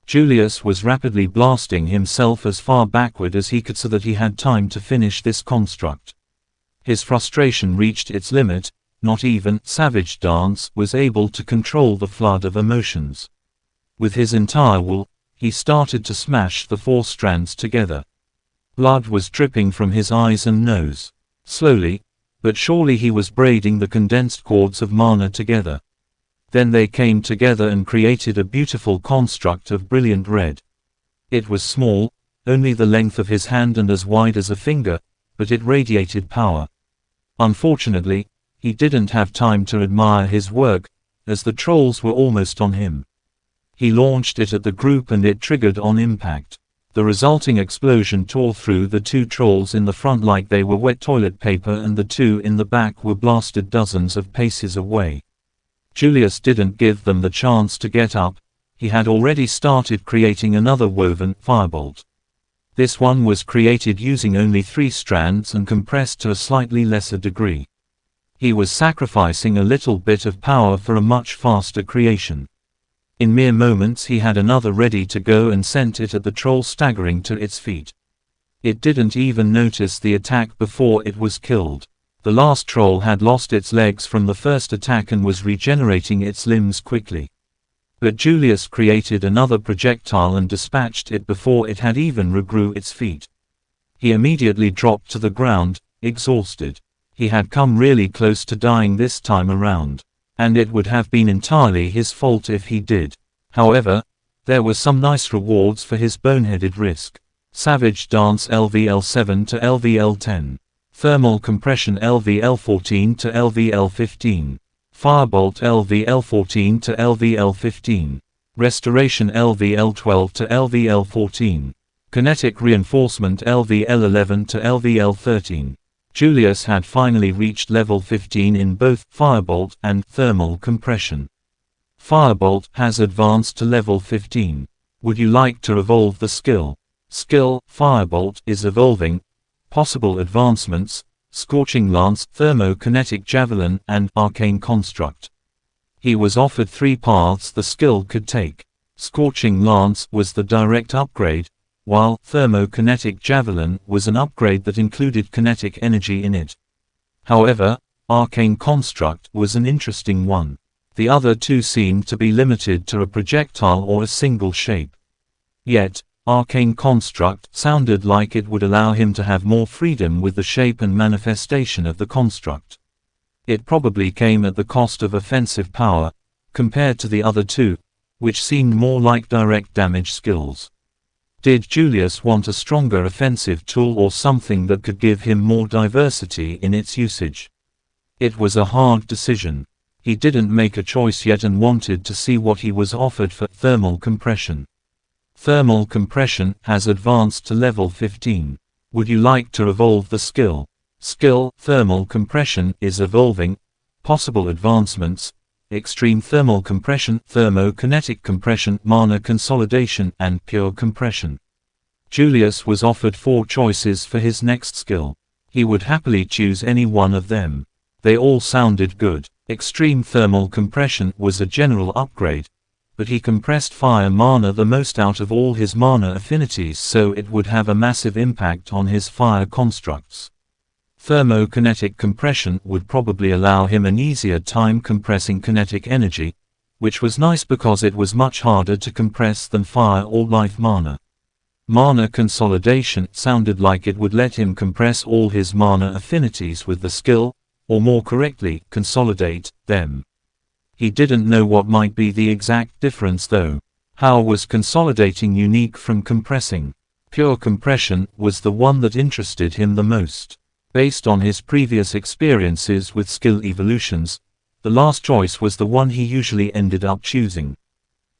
Julius was rapidly blasting himself as far backward as he could so that he had time to finish this construct. His frustration reached its limit. Not even Savage Dance was able to control the flood of emotions. With his entire will, he started to smash the 4 strands together. Blood was dripping from his eyes and nose. Slowly, but surely he was braiding the condensed cords of mana together. Then they came together and created a beautiful construct of brilliant red. It was small, only the length of his hand and as wide as a finger, but it radiated power. Unfortunately, he didn't have time to admire his work, as the trolls were almost on him. He launched it at the group and it triggered on impact. The resulting explosion tore through the 2 trolls in the front like they were wet toilet paper, and the 2 in the back were blasted dozens of paces away. Julius didn't give them the chance to get up. He had already started creating another woven firebolt. This one was created using only 3 strands and compressed to a slightly lesser degree. He was sacrificing a little bit of power for a much faster creation. In mere moments he had another ready to go and sent it at the troll, staggering to its feet. It didn't even notice the attack before it was killed. The last troll had lost its legs from the first attack and was regenerating its limbs quickly. But Julius created another projectile and dispatched it before it had even regrew its feet. He immediately dropped to the ground, exhausted. He had come really close to dying this time around. And it would have been entirely his fault if he did. However, there were some nice rewards for his boneheaded risk. Savage Dance LVL7 to LVL10. Thermal Compression LVL14 to LVL15. Firebolt LVL14 to LVL15. Restoration LVL12 to LVL14. Kinetic Reinforcement LVL11 to LVL13. Julius had finally reached level 15 in both Firebolt and Thermal Compression. Firebolt has advanced to level 15. Would you like to evolve the skill? Skill Firebolt is evolving. Possible advancements: Scorching Lance, Thermokinetic Javelin, and Arcane Construct. He was offered 3 paths the skill could take. Scorching Lance was the direct upgrade, while Thermokinetic Javelin was an upgrade that included kinetic energy in it. However, Arcane Construct was an interesting one. The other 2 seemed to be limited to a projectile or a single shape. Yet, Arcane Construct sounded like it would allow him to have more freedom with the shape and manifestation of the construct. It probably came at the cost of offensive power, compared to the other two, which seemed more like direct damage skills. Did Julius want a stronger offensive tool or something that could give him more diversity in its usage? It was a hard decision. He didn't make a choice yet and wanted to see what he was offered for thermal compression. Thermal compression has advanced to level 15. Would you like to evolve the skill? Skill, thermal compression, is evolving. Possible advancements: extreme thermal compression, thermokinetic compression, mana consolidation, and pure compression. Julius was offered 4 choices for his next skill. He would happily choose any one of them. They all sounded good. Extreme thermal compression was a general upgrade, but he compressed fire mana the most out of all his mana affinities, so it would have a massive impact on his fire constructs. Thermokinetic compression would probably allow him an easier time compressing kinetic energy, which was nice because it was much harder to compress than fire or life mana. Mana consolidation sounded like it would let him compress all his mana affinities with the skill, or more correctly, consolidate them. He didn't know what might be the exact difference though. How was consolidating unique from compressing? Pure compression was the one that interested him the most. Based on his previous experiences with skill evolutions, the last choice was the one he usually ended up choosing.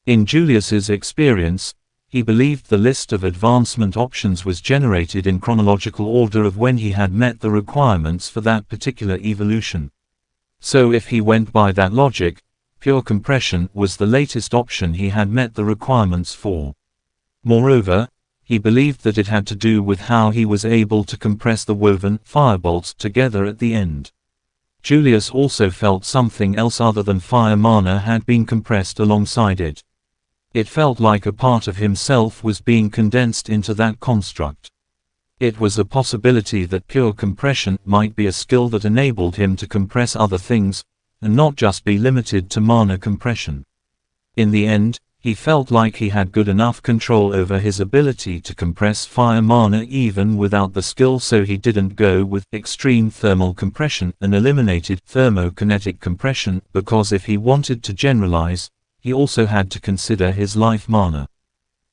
In Julius's experience, he believed the list of advancement options was generated in chronological order of when he had met the requirements for that particular evolution. So if he went by that logic, pure compression was the latest option he had met the requirements for. Moreover, he believed that it had to do with how he was able to compress the woven firebolts together at the end. Julius also felt something else other than fire mana had been compressed alongside it. It felt like a part of himself was being condensed into that construct. It was a possibility that pure compression might be a skill that enabled him to compress other things, and not just be limited to mana compression. In the end, he felt like he had good enough control over his ability to compress fire mana even without the skill, so he didn't go with extreme thermal compression and eliminated thermokinetic compression, because if he wanted to generalize, he also had to consider his life mana.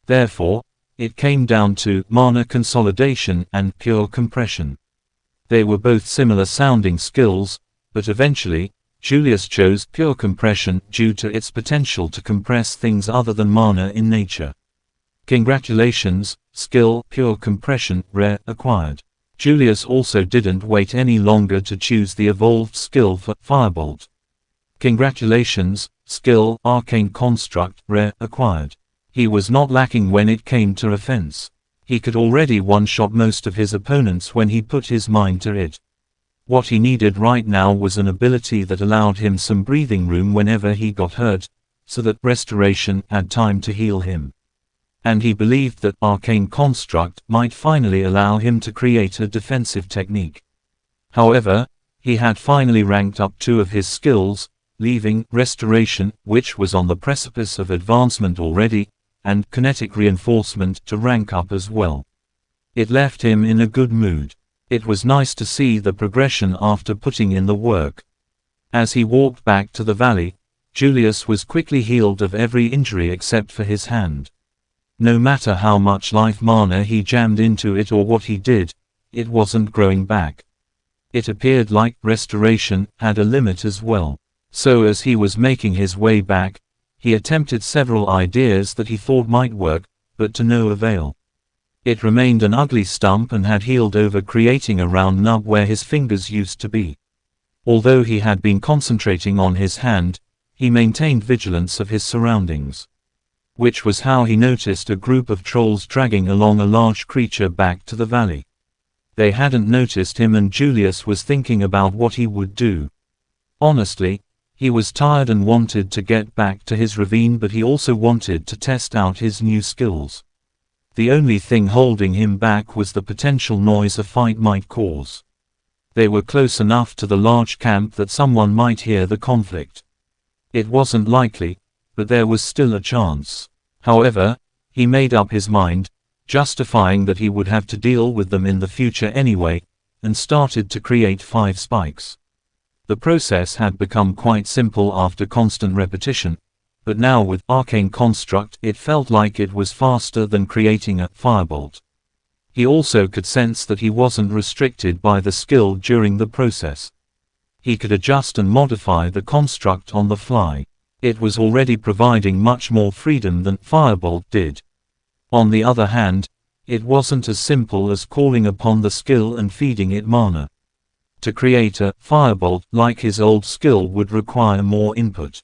Therefore, it came down to mana consolidation and pure compression. They were both similar sounding skills, but eventually, Julius chose pure compression due to its potential to compress things other than mana in nature. Congratulations, skill pure compression rare acquired. Julius also didn't wait any longer to choose the evolved skill for firebolt. Congratulations, skill arcane construct rare acquired. He was not lacking when it came to offense. He could already one-shot most of his opponents when he put his mind to it. What he needed right now was an ability that allowed him some breathing room whenever he got hurt, so that restoration had time to heal him. And he believed that Arcane Construct might finally allow him to create a defensive technique. However, he had finally ranked up 2 of his skills, leaving Restoration, which was on the precipice of advancement already, and Kinetic Reinforcement to rank up as well. It left him in a good mood. It was nice to see the progression after putting in the work. As he walked back to the valley, Julius was quickly healed of every injury except for his hand. No matter how much life mana he jammed into it or what he did, it wasn't growing back. It appeared like restoration had a limit as well. So as he was making his way back, he attempted several ideas that he thought might work, but to no avail. It remained an ugly stump and had healed over, creating a round nub where his fingers used to be. Although he had been concentrating on his hand, he maintained vigilance of his surroundings. Which was how he noticed a group of trolls dragging along a large creature back to the valley. They hadn't noticed him and Julius was thinking about what he would do. Honestly, he was tired and wanted to get back to his ravine, but he also wanted to test out his new skills. The only thing holding him back was the potential noise a fight might cause. They were close enough to the large camp that someone might hear the conflict. It wasn't likely, but there was still a chance. However, he made up his mind, justifying that he would have to deal with them in the future anyway, and started to create 5 spikes. The process had become quite simple after constant repetition, but now with Arcane Construct it felt like it was faster than creating a firebolt. He also could sense that he wasn't restricted by the skill during the process. He could adjust and modify the construct on the fly. It was already providing much more freedom than firebolt did. On the other hand, it wasn't as simple as calling upon the skill and feeding it mana. To create a firebolt like his old skill would require more input.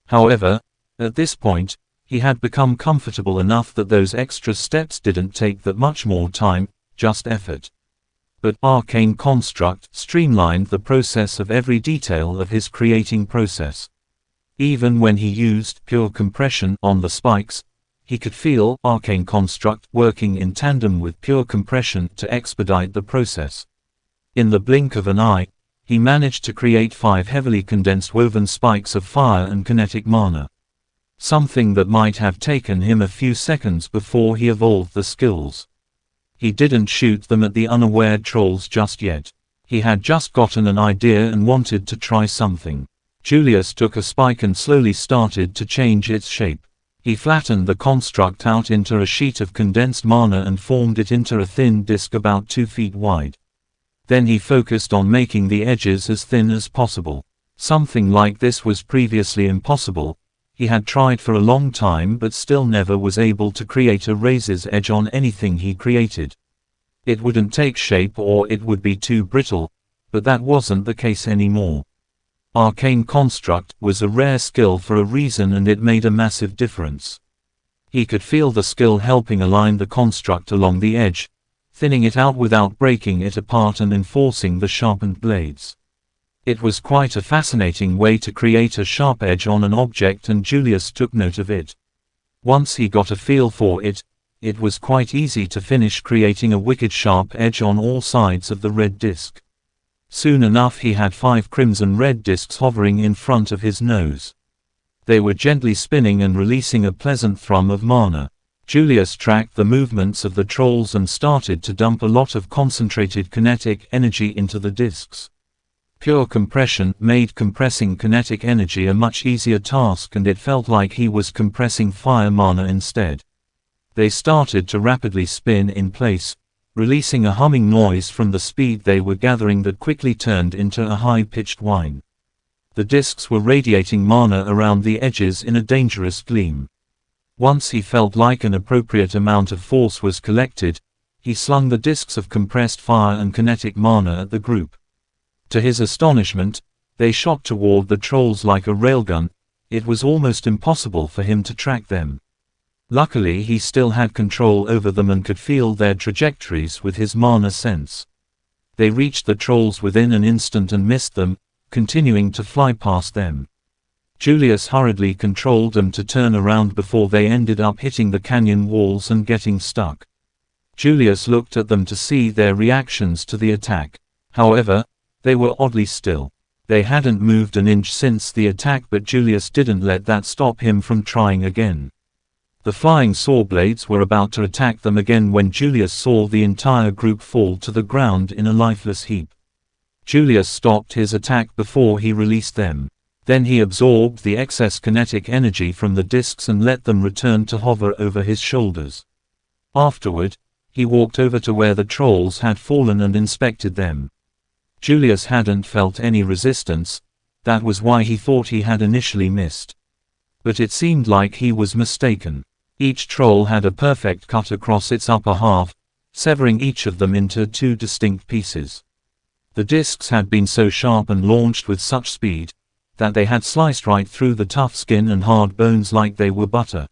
However, at this point, he had become comfortable enough that those extra steps didn't take that much more time, just effort. But Arcane Construct streamlined the process of every detail of his creating process. Even when he used pure compression on the spikes, he could feel Arcane Construct working in tandem with pure compression to expedite the process. In the blink of an eye, he managed to create 5 heavily condensed woven spikes of fire and kinetic mana. Something that might have taken him a few seconds before he evolved the skills. He didn't shoot them at the unaware trolls just yet. He had just gotten an idea and wanted to try something. Julius took a spike and slowly started to change its shape. He flattened the construct out into a sheet of condensed mana and formed it into a thin disk about 2 feet wide. Then he focused on making the edges as thin as possible. Something like this was previously impossible. He had tried for a long time but still never was able to create a razor's edge on anything he created. It wouldn't take shape or it would be too brittle, but that wasn't the case anymore. Arcane Construct was a rare skill for a reason and it made a massive difference. He could feel the skill helping align the construct along the edge, thinning it out without breaking it apart and enforcing the sharpened blades. It was quite a fascinating way to create a sharp edge on an object and Julius took note of it. Once he got a feel for it, it was quite easy to finish creating a wicked sharp edge on all sides of the red disc. Soon enough he had 5 crimson-red discs hovering in front of his nose. They were gently spinning and releasing a pleasant thrum of mana. Julius tracked the movements of the trolls and started to dump a lot of concentrated kinetic energy into the discs. Pure compression made compressing kinetic energy a much easier task and it felt like he was compressing fire mana instead. They started to rapidly spin in place, releasing a humming noise from the speed they were gathering that quickly turned into a high-pitched whine. The discs were radiating mana around the edges in a dangerous gleam. Once he felt like an appropriate amount of force was collected, he slung the discs of compressed fire and kinetic mana at the group. To his astonishment, they shot toward the trolls like a railgun. It was almost impossible for him to track them. Luckily he still had control over them and could feel their trajectories with his mana sense. They reached the trolls within an instant and missed them, continuing to fly past them. Julius hurriedly controlled them to turn around before they ended up hitting the canyon walls and getting stuck. Julius looked at them to see their reactions to the attack. However, they were oddly still. They hadn't moved an inch since the attack, but Julius didn't let that stop him from trying again. The flying saw blades were about to attack them again when Julius saw the entire group fall to the ground in a lifeless heap. Julius stopped his attack before he released them. Then he absorbed the excess kinetic energy from the discs and let them return to hover over his shoulders. Afterward, he walked over to where the trolls had fallen and inspected them. Julius hadn't felt any resistance. That was why he thought he had initially missed. But it seemed like he was mistaken. Each troll had a perfect cut across its upper half, severing each of them into 2 distinct pieces. The discs had been so sharp and launched with such speed that they had sliced right through the tough skin and hard bones like they were butter.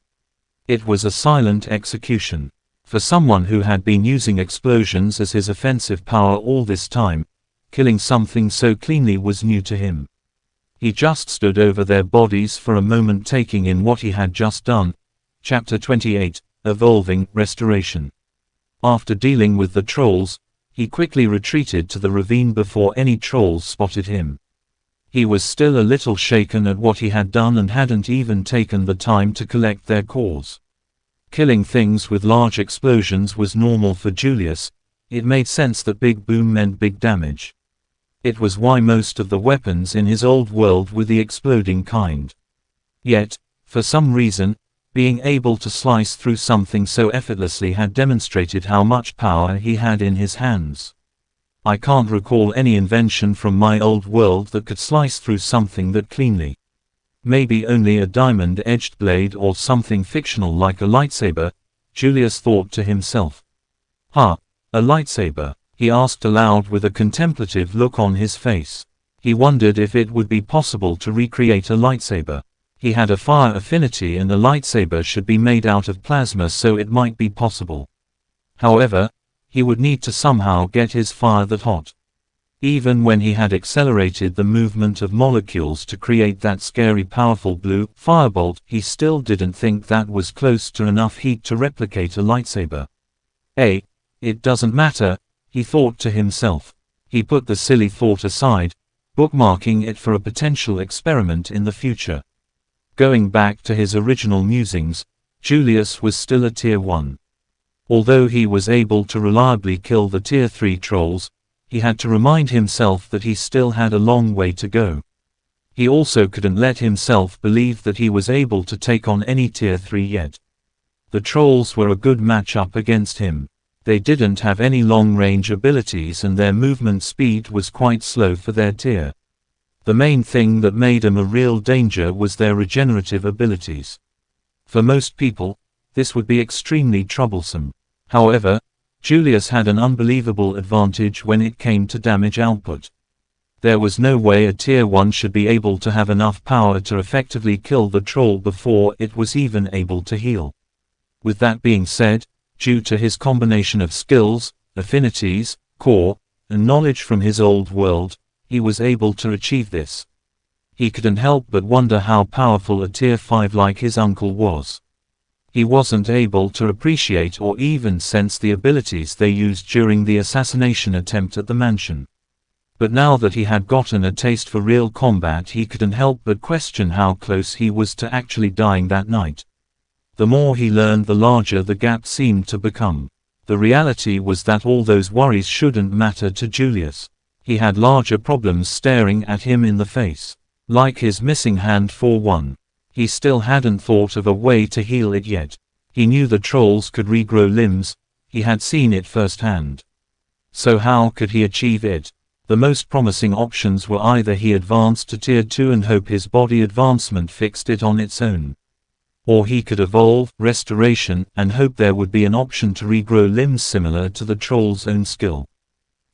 It was a silent execution. For someone who had been using explosions as his offensive power all this time, killing something so cleanly was new to him. He just stood over their bodies for a moment, taking in what he had just done. Chapter 28, Evolving Restoration. After dealing with the trolls, he quickly retreated to the ravine before any trolls spotted him. He was still a little shaken at what he had done and hadn't even taken the time to collect their cores. Killing things with large explosions was normal for Julius. It made sense that big boom meant big damage. It was why most of the weapons in his old world were the exploding kind. Yet, for some reason, being able to slice through something so effortlessly had demonstrated how much power he had in his hands. I can't recall any invention from my old world that could slice through something that cleanly. Maybe only a diamond-edged blade or something fictional like a lightsaber, Julius thought to himself. A lightsaber, he asked aloud with a contemplative look on his face. He wondered if it would be possible to recreate a lightsaber. He had a fire affinity and a lightsaber should be made out of plasma, so it might be possible. However, he would need to somehow get his fire that hot. Even when he had accelerated the movement of molecules to create that scary powerful blue firebolt, he still didn't think that was close to enough heat to replicate a lightsaber. It doesn't matter, he thought to himself. He put the silly thought aside, bookmarking it for a potential experiment in the future. Going back to his original musings, Julius was still a Tier 1. Although he was able to reliably kill the Tier 3 trolls, he had to remind himself that he still had a long way to go. He also couldn't let himself believe that he was able to take on any Tier 3 yet. The trolls were a good match-up against him. They didn't have any long-range abilities and their movement speed was quite slow for their tier. The main thing that made them a real danger was their regenerative abilities. For most people, this would be extremely troublesome. However, Julius had an unbelievable advantage when it came to damage output. There was no way a Tier 1 should be able to have enough power to effectively kill the troll before it was even able to heal. With that being said, due to his combination of skills, affinities, core, and knowledge from his old world, he was able to achieve this. He couldn't help but wonder how powerful a Tier 5 like his uncle was. He wasn't able to appreciate or even sense the abilities they used during the assassination attempt at the mansion. But now that he had gotten a taste for real combat, he couldn't help but question how close he was to actually dying that night. The more he learned, the larger the gap seemed to become. The reality was that all those worries shouldn't matter to Julius. He had larger problems staring at him in the face. Like his missing hand for one. He still hadn't thought of a way to heal it yet. He knew the trolls could regrow limbs, he had seen it firsthand. So how could he achieve it? The most promising options were either he advanced to Tier 2 and hope his body advancement fixed it on its own. Or he could evolve, restoration, and hope there would be an option to regrow limbs similar to the troll's own skill.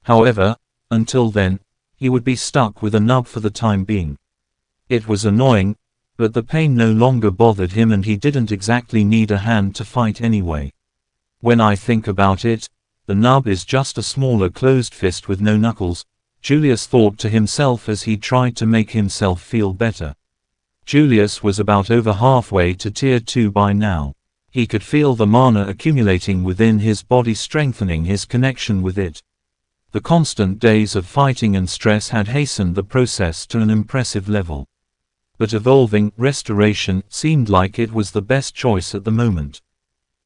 However, until then, he would be stuck with a nub for the time being. It was annoying, but the pain no longer bothered him and he didn't exactly need a hand to fight anyway. When I think about it, the nub is just a smaller closed fist with no knuckles, Julius thought to himself as he tried to make himself feel better. Julius was about over halfway to Tier 2 by now. He could feel the mana accumulating within his body, strengthening his connection with it. The constant days of fighting and stress had hastened the process to an impressive level. But evolving, restoration, seemed like it was the best choice at the moment.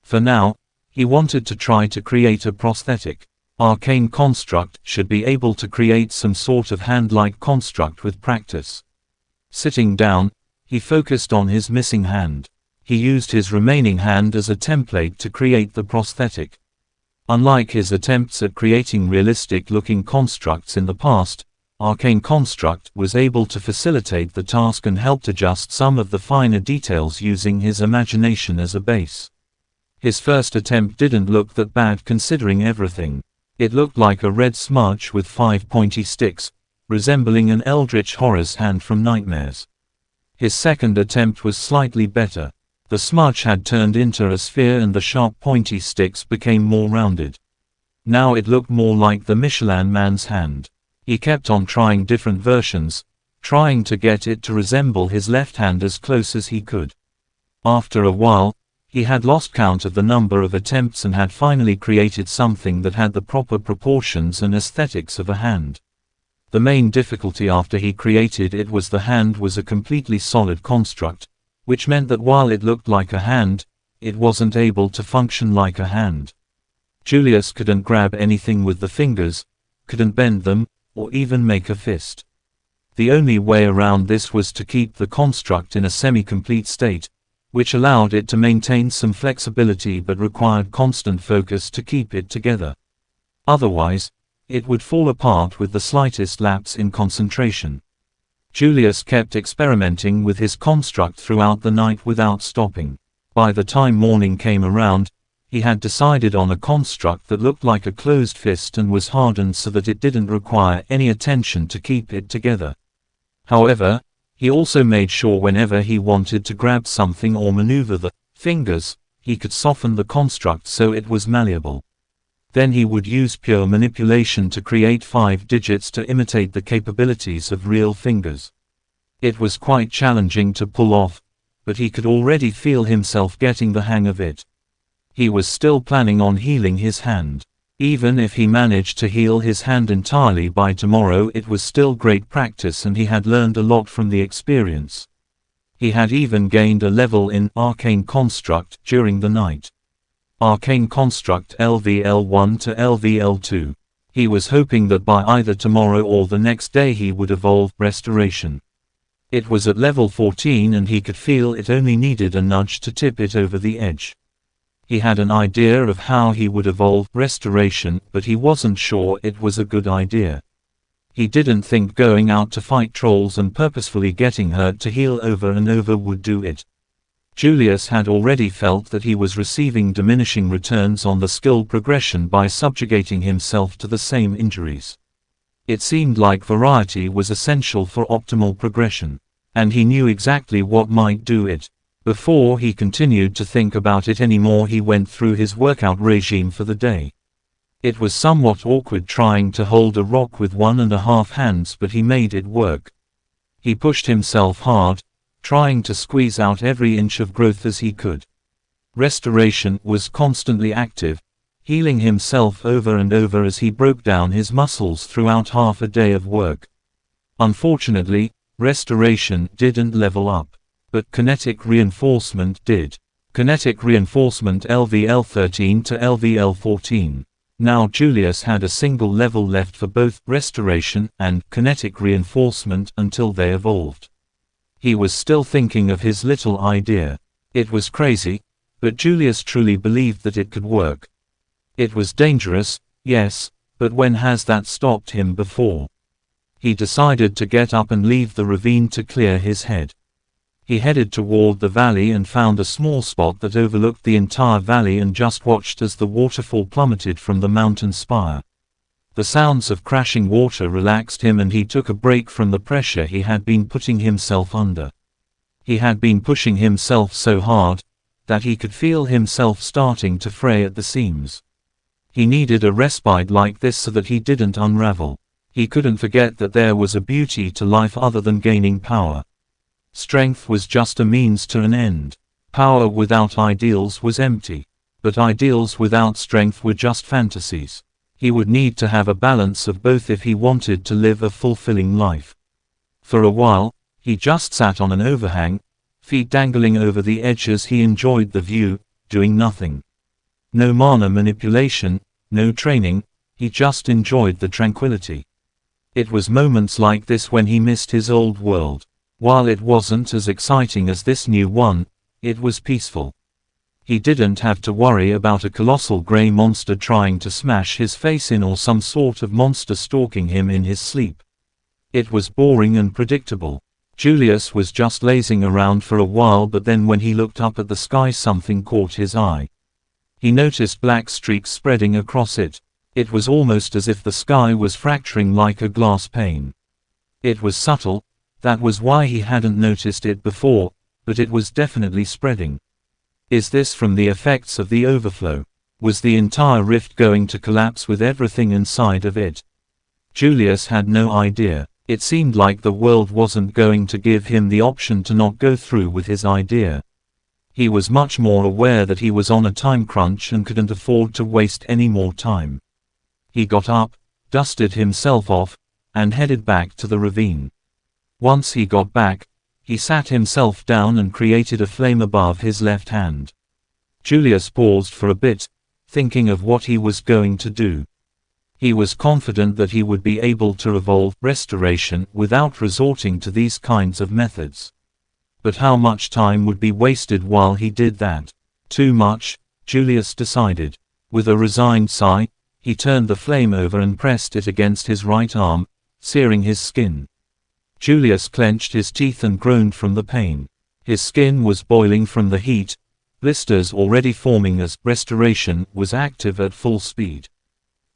For now, he wanted to try to create a prosthetic. Arcane construct should be able to create some sort of hand-like construct with practice. Sitting down, he focused on his missing hand. He used his remaining hand as a template to create the prosthetic. Unlike his attempts at creating realistic-looking constructs in the past, Arcane Construct was able to facilitate the task and helped adjust some of the finer details using his imagination as a base. His first attempt didn't look that bad considering everything. It looked like a red smudge with 5 pointy sticks, resembling an eldritch horror's hand from Nightmares. His second attempt was slightly better. The smudge had turned into a sphere and the sharp pointy sticks became more rounded. Now it looked more like the Michelin man's hand. He kept on trying different versions, trying to get it to resemble his left hand as close as he could. After a while, he had lost count of the number of attempts and had finally created something that had the proper proportions and aesthetics of a hand. The main difficulty after he created it was the hand was a completely solid construct, which meant that while it looked like a hand, it wasn't able to function like a hand. Julius couldn't grab anything with the fingers, couldn't bend them, or even make a fist. The only way around this was to keep the construct in a semi-complete state, which allowed it to maintain some flexibility but required constant focus to keep it together. Otherwise, it would fall apart with the slightest lapse in concentration. Julius kept experimenting with his construct throughout the night without stopping. By the time morning came around, he had decided on a construct that looked like a closed fist and was hardened so that it didn't require any attention to keep it together. However, he also made sure whenever he wanted to grab something or maneuver the fingers, he could soften the construct so it was malleable. Then he would use pure manipulation to create 5 digits to imitate the capabilities of real fingers. It was quite challenging to pull off, but he could already feel himself getting the hang of it. He was still planning on healing his hand. Even if he managed to heal his hand entirely by tomorrow, it was still great practice and he had learned a lot from the experience. He had even gained a level in Arcane Construct during the night. Arcane Construct LVL1 to LVL2. He was hoping that by either tomorrow or the next day he would evolve Restoration. It was at level 14 and he could feel it only needed a nudge to tip it over the edge. He had an idea of how he would evolve Restoration, but he wasn't sure it was a good idea. He didn't think going out to fight trolls and purposefully getting hurt to heal over and over would do it. Julius had already felt that he was receiving diminishing returns on the skill progression by subjugating himself to the same injuries. It seemed like variety was essential for optimal progression, and he knew exactly what might do it. Before he continued to think about it anymore, he went through his workout regime for the day. It was somewhat awkward trying to hold a rock with 1.5 hands, but he made it work. He pushed himself hard, trying to squeeze out every inch of growth as he could. Restoration was constantly active, healing himself over and over as he broke down his muscles throughout half a day of work. Unfortunately, Restoration didn't level up. But Kinetic Reinforcement did. Kinetic Reinforcement LVL13 to LVL14. Now Julius had a single level left for both Restoration and Kinetic Reinforcement until they evolved. He was still thinking of his little idea. It was crazy, but Julius truly believed that it could work. It was dangerous, yes, but when has that stopped him before? He decided to get up and leave the ravine to clear his head. He headed toward the valley and found a small spot that overlooked the entire valley and just watched as the waterfall plummeted from the mountain spire. The sounds of crashing water relaxed him and he took a break from the pressure he had been putting himself under. He had been pushing himself so hard that he could feel himself starting to fray at the seams. He needed a respite like this so that he didn't unravel. He couldn't forget that there was a beauty to life other than gaining power. Strength was just a means to an end. Power without ideals was empty. But ideals without strength were just fantasies. He would need to have a balance of both if he wanted to live a fulfilling life. For a while, he just sat on an overhang, feet dangling over the edge as he enjoyed the view, doing nothing. No mana manipulation, no training, he just enjoyed the tranquility. It was moments like this when he missed his old world. While it wasn't as exciting as this new one, it was peaceful. He didn't have to worry about a colossal grey monster trying to smash his face in or some sort of monster stalking him in his sleep. It was boring and predictable. Julius was just lazing around for a while, but then when he looked up at the sky, something caught his eye. He noticed black streaks spreading across it. It was almost as if the sky was fracturing like a glass pane. It was subtle. That was why he hadn't noticed it before, but it was definitely spreading. Is this from the effects of the overflow? Was the entire rift going to collapse with everything inside of it? Julius had no idea. It seemed like the world wasn't going to give him the option to not go through with his idea. He was much more aware that he was on a time crunch and couldn't afford to waste any more time. He got up, dusted himself off, and headed back to the ravine. Once he got back, he sat himself down and created a flame above his left hand. Julius paused for a bit, thinking of what he was going to do. He was confident that he would be able to evolve restoration without resorting to these kinds of methods. But how much time would be wasted while he did that? Too much, Julius decided. With a resigned sigh, he turned the flame over and pressed it against his right arm, searing his skin. Julius clenched his teeth and groaned from the pain. His skin was boiling from the heat, blisters already forming as restoration was active at full speed.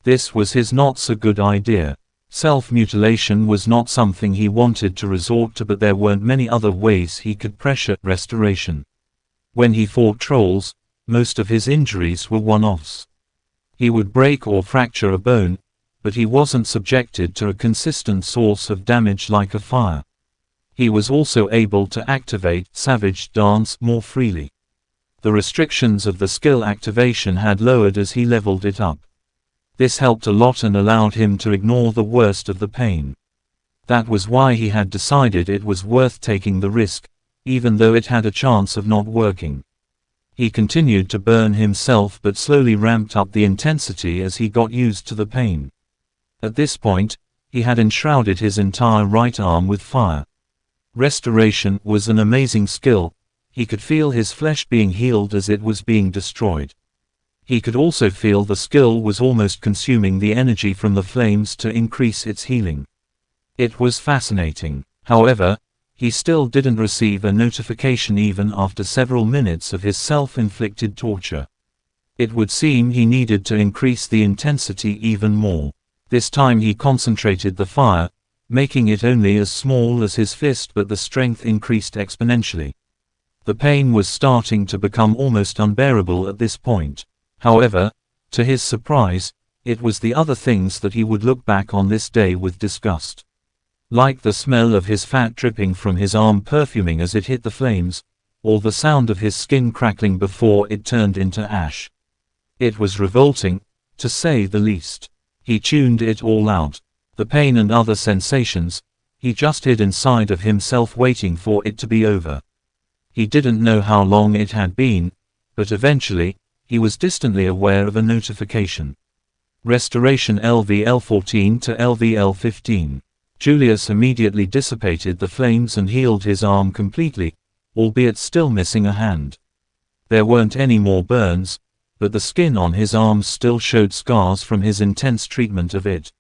This was his not-so-good idea. Self-mutilation was not something he wanted to resort to, but there weren't many other ways he could pressure restoration. When he fought trolls, most of his injuries were one-offs. He would break or fracture a bone, but he wasn't subjected to a consistent source of damage like a fire. He was also able to activate Savage Dance more freely. The restrictions of the skill activation had lowered as he leveled it up. This helped a lot and allowed him to ignore the worst of the pain. That was why he had decided it was worth taking the risk, even though it had a chance of not working. He continued to burn himself but slowly ramped up the intensity as he got used to the pain. At this point, he had enshrouded his entire right arm with fire. Restoration was an amazing skill. He could feel his flesh being healed as it was being destroyed. He could also feel the skill was almost consuming the energy from the flames to increase its healing. It was fascinating. However, he still didn't receive a notification even after several minutes of his self-inflicted torture. It would seem he needed to increase the intensity even more. This time he concentrated the fire, making it only as small as his fist, but the strength increased exponentially. The pain was starting to become almost unbearable at this point. However, to his surprise, it was the other things that he would look back on this day with disgust. Like the smell of his fat dripping from his arm perfuming as it hit the flames, or the sound of his skin crackling before it turned into ash. It was revolting, to say the least. He tuned it all out. The pain and other sensations, he just hid inside of himself waiting for it to be over. He didn't know how long it had been, but eventually, he was distantly aware of a notification. Restoration LVL14 to LVL15. Julius immediately dissipated the flames and healed his arm completely, albeit still missing a hand. There weren't any more burns, but the skin on his arms still showed scars from his intense treatment of it.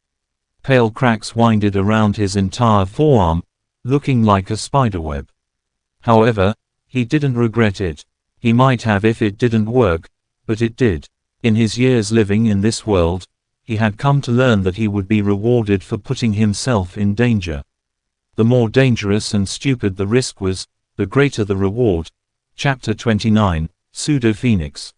Pale cracks winded around his entire forearm, looking like a spiderweb. However, he didn't regret it. He might have if it didn't work, but it did. In his years living in this world, he had come to learn that he would be rewarded for putting himself in danger. The more dangerous and stupid the risk was, the greater the reward. Chapter 29, Pseudo-Phoenix.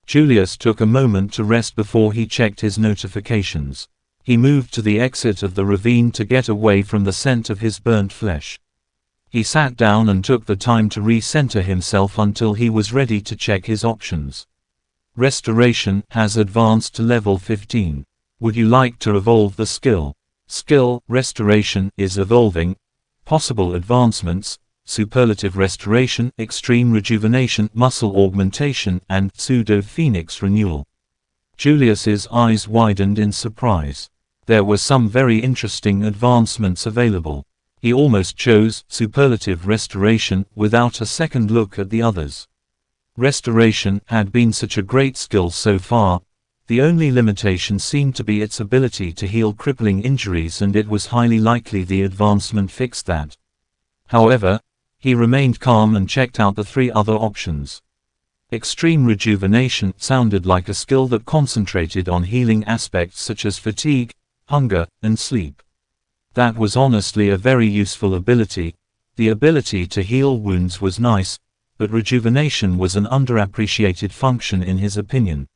Julius took a moment to rest before he checked his notifications. He moved to the exit of the ravine to get away from the scent of his burnt flesh. He sat down and took the time to recenter himself until he was ready to check his options. Restoration has advanced to level 15. Would you like to evolve the skill? Skill, Restoration, is evolving. Possible advancements, Superlative Restoration, Extreme Rejuvenation, Muscle Augmentation, and Pseudo-Phoenix Renewal. Julius's eyes widened in surprise. There were some very interesting advancements available. He almost chose Superlative Restoration without a second look at the others. Restoration had been such a great skill so far. The only limitation seemed to be its ability to heal crippling injuries, and it was highly likely the advancement fixed that. However, he remained calm and checked out the three other options. Extreme Rejuvenation sounded like a skill that concentrated on healing aspects such as fatigue, hunger, and sleep. That was honestly a very useful ability. The ability to heal wounds was nice, but rejuvenation was an underappreciated function in his opinion.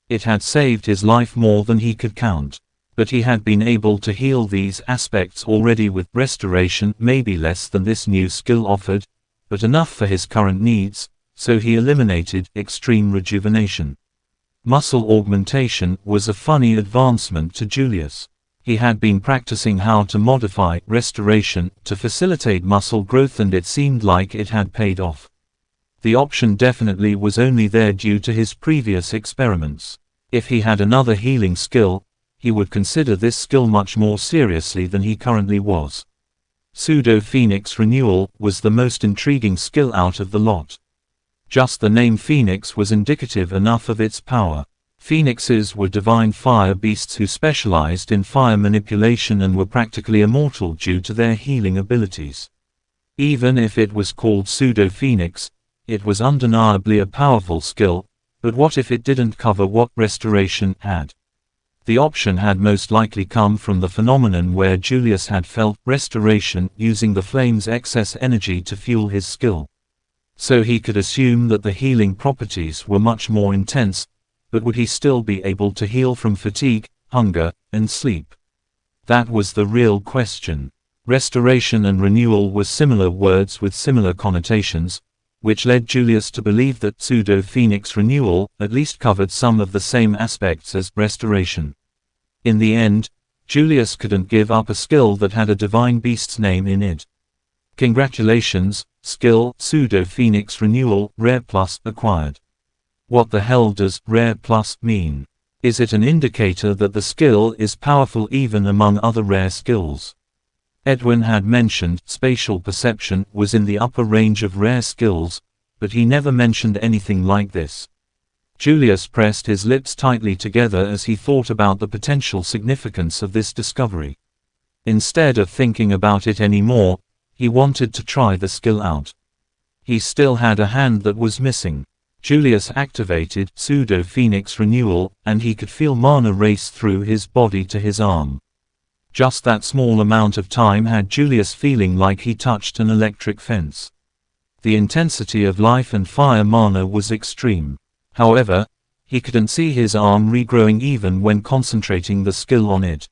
It had saved his life more than he could count. But he had been able to heal these aspects already with restoration, maybe less than this new skill offered, but enough for his current needs, so he eliminated Extreme Rejuvenation. Muscle Augmentation was a funny advancement to Julius. He had been practicing how to modify restoration to facilitate muscle growth, and it seemed like it had paid off. The option definitely was only there due to his previous experiments. If he had another healing skill, he would consider this skill much more seriously than he currently was. Pseudo-Phoenix Renewal was the most intriguing skill out of the lot. Just the name Phoenix was indicative enough of its power. Phoenixes were divine fire beasts who specialized in fire manipulation and were practically immortal due to their healing abilities. Even if it was called Pseudo-Phoenix, it was undeniably a powerful skill, but what if it didn't cover what Restoration had? The option had most likely come from the phenomenon where Julius had felt Restoration using the flame's excess energy to fuel his skill. So he could assume that the healing properties were much more intense, but would he still be able to heal from fatigue, hunger, and sleep? That was the real question. Restoration and renewal were similar words with similar connotations, which led Julius to believe that Pseudo-Phoenix Renewal at least covered some of the same aspects as Restoration. In the end, Julius couldn't give up a skill that had a divine beast's name in it. Congratulations, skill Pseudo-Phoenix Renewal Rare Plus acquired. What the hell does Rare Plus mean? Is it an indicator that the skill is powerful even among other rare skills? Edwin had mentioned spatial perception was in the upper range of rare skills, but he never mentioned anything like this. Julius pressed his lips tightly together as he thought about the potential significance of this discovery. Instead of thinking about it anymore, he wanted to try the skill out. He still had a hand that was missing. Julius activated Pseudo-Phoenix Renewal, and he could feel mana race through his body to his arm. Just that small amount of time had Julius feeling like he touched an electric fence. The intensity of life and fire mana was extreme. However, he couldn't see his arm regrowing even when concentrating the skill on it.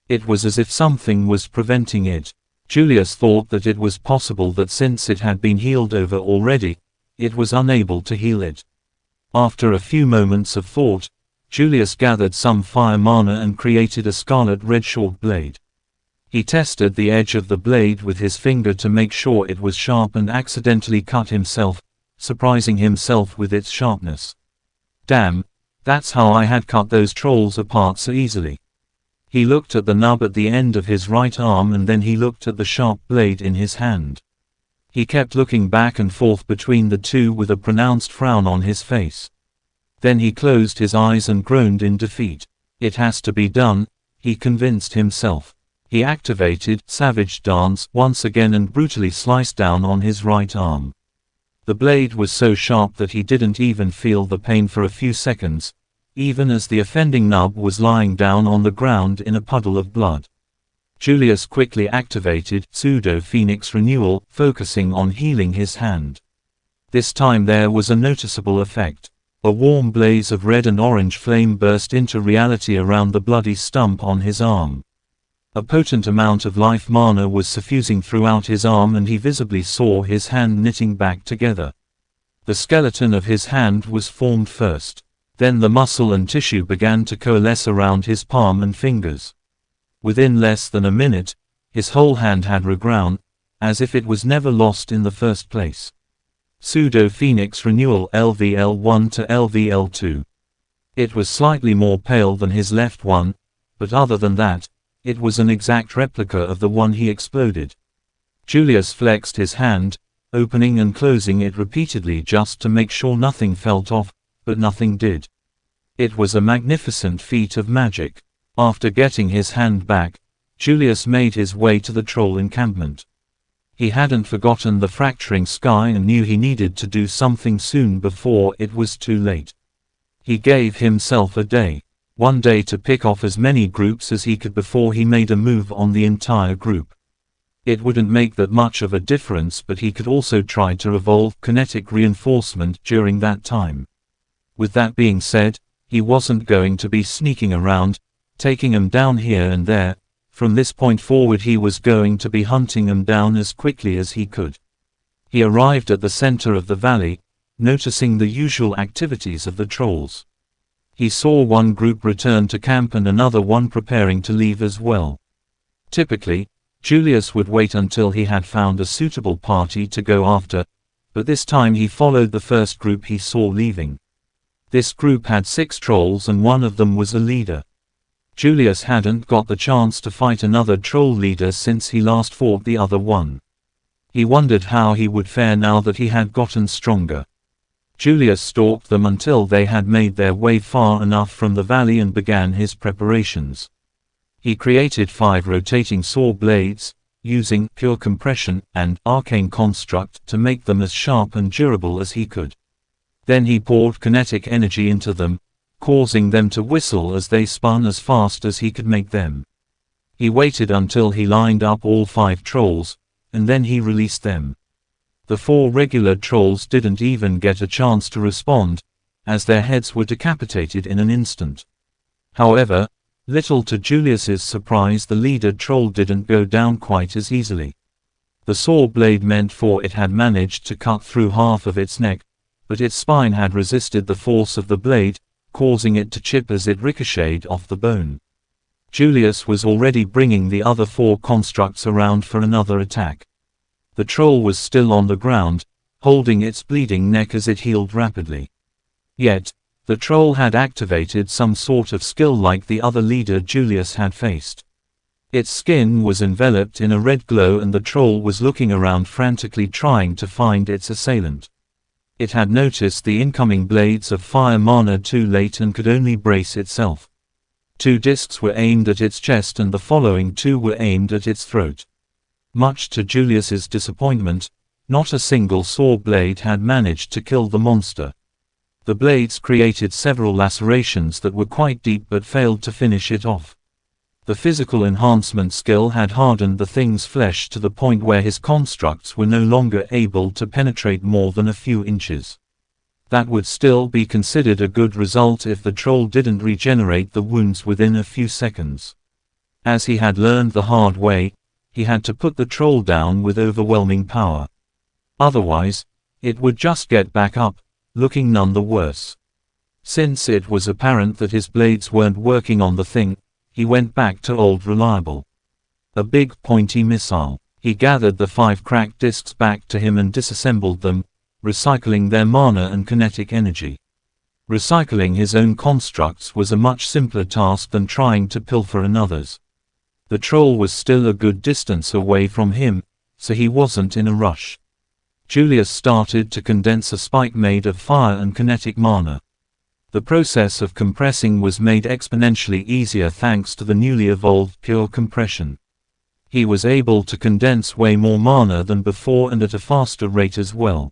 It was as if something was preventing it. Julius thought that it was possible that since it had been healed over already, it was unable to heal it. After a few moments of thought, Julius gathered some fire mana and created a scarlet-red short blade. He tested the edge of the blade with his finger to make sure it was sharp and accidentally cut himself, surprising himself with its sharpness. Damn, that's how I had cut those trolls apart so easily. He looked at the nub at the end of his right arm and then he looked at the sharp blade in his hand. He kept looking back and forth between the two with a pronounced frown on his face. Then he closed his eyes and groaned in defeat. It has to be done, he convinced himself. He activated Savage Dance once again and brutally sliced down on his right arm. The blade was so sharp that he didn't even feel the pain for a few seconds, even as the offending nub was lying down on the ground in a puddle of blood. Julius quickly activated Pseudo-Phoenix Renewal, focusing on healing his hand. This time there was a noticeable effect. A warm blaze of red and orange flame burst into reality around the bloody stump on his arm. A potent amount of life mana was suffusing throughout his arm and he visibly saw his hand knitting back together. The skeleton of his hand was formed first. Then the muscle and tissue began to coalesce around his palm and fingers. Within less than a minute, his whole hand had regrown, as if it was never lost in the first place. Pseudo-Phoenix Renewal LVL1 to LVL2. It was slightly more pale than his left one, but other than that, it was an exact replica of the one he exploded. Julius flexed his hand, opening and closing it repeatedly just to make sure nothing felt off, but nothing did. It was a magnificent feat of magic. After getting his hand back, Julius made his way to the troll encampment. He hadn't forgotten the fracturing sky and knew he needed to do something soon before it was too late. He gave himself a day. One day to pick off as many groups as he could before he made a move on the entire group. It wouldn't make that much of a difference, but he could also try to evolve kinetic reinforcement during that time. With that being said, he wasn't going to be sneaking around, taking them down here and there. From this point forward he was going to be hunting them down as quickly as he could. He arrived at the center of the valley, noticing the usual activities of the trolls. He saw one group return to camp and another one preparing to leave as well. Typically, Julius would wait until he had found a suitable party to go after, but this time he followed the first group he saw leaving. This group had 6 trolls and one of them was a leader. Julius hadn't got the chance to fight another troll leader since he last fought the other one. He wondered how he would fare now that he had gotten stronger. Julius stalked them until they had made their way far enough from the valley and began his preparations. He created 5 rotating saw blades, using pure compression and arcane construct to make them as sharp and durable as he could. Then he poured kinetic energy into them, causing them to whistle as they spun as fast as he could make them. He waited until he lined up all 5 trolls, and then he released them. The 4 regular trolls didn't even get a chance to respond, as their heads were decapitated in an instant. However, little to Julius's surprise, the leader troll didn't go down quite as easily. The saw blade meant for it had managed to cut through half of its neck, but its spine had resisted the force of the blade, causing it to chip as it ricocheted off the bone. Julius was already bringing the other 4 constructs around for another attack. The troll was still on the ground, holding its bleeding neck as it healed rapidly. Yet, the troll had activated some sort of skill like the other leader Julius had faced. Its skin was enveloped in a red glow and the troll was looking around frantically trying to find its assailant. It had noticed the incoming blades of fire mana too late and could only brace itself. 2 discs were aimed at its chest and the following 2 were aimed at its throat. Much to Julius's disappointment, not a single saw blade had managed to kill the monster. The blades created several lacerations that were quite deep but failed to finish it off. The physical enhancement skill had hardened the thing's flesh to the point where his constructs were no longer able to penetrate more than a few inches. That would still be considered a good result if the troll didn't regenerate the wounds within a few seconds. As he had learned the hard way, he had to put the troll down with overwhelming power. Otherwise, it would just get back up, looking none the worse. Since it was apparent that his blades weren't working on the thing, he went back to old reliable. A big pointy missile. He gathered the 5 cracked discs back to him and disassembled them, recycling their mana and kinetic energy. Recycling his own constructs was a much simpler task than trying to pilfer another's. The troll was still a good distance away from him, so he wasn't in a rush. Julius started to condense a spike made of fire and kinetic mana. The process of compressing was made exponentially easier thanks to the newly evolved pure compression. He was able to condense way more mana than before and at a faster rate as well.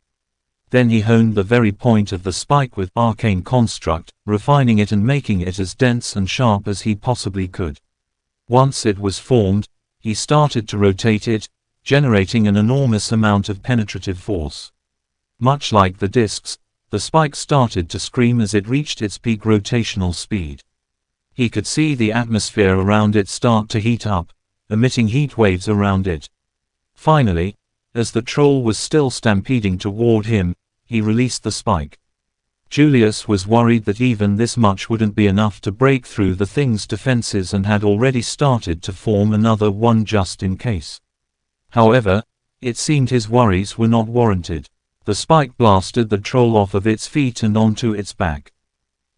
Then he honed the very point of the spike with arcane construct, refining it and making it as dense and sharp as he possibly could. Once it was formed, he started to rotate it, generating an enormous amount of penetrative force. Much like the discs, the spike started to scream as it reached its peak rotational speed. He could see the atmosphere around it start to heat up, emitting heat waves around it. Finally, as the troll was still stampeding toward him, he released the spike. Julius was worried that even this much wouldn't be enough to break through the thing's defenses and had already started to form another one just in case. However, it seemed his worries were not warranted. The spike blasted the troll off of its feet and onto its back.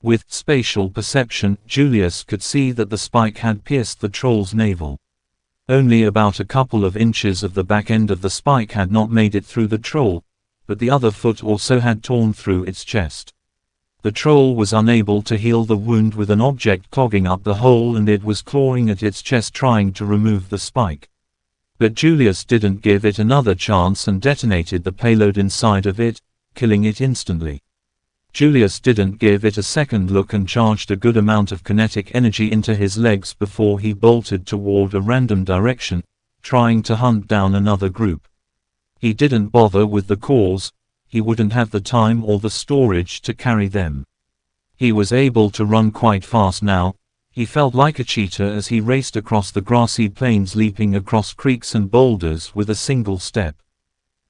With spatial perception, Julius could see that the spike had pierced the troll's navel. Only about a couple of inches of the back end of the spike had not made it through the troll, but the other foot also had torn through its chest. The troll was unable to heal the wound with an object clogging up the hole and it was clawing at its chest trying to remove the spike. But Julius didn't give it another chance and detonated the payload inside of it, killing it instantly. Julius didn't give it a second look and charged a good amount of kinetic energy into his legs before he bolted toward a random direction, trying to hunt down another group. He didn't bother with the cause, he wouldn't have the time or the storage to carry them. He was able to run quite fast now. He felt like a cheetah as he raced across the grassy plains, leaping across creeks and boulders with a single step.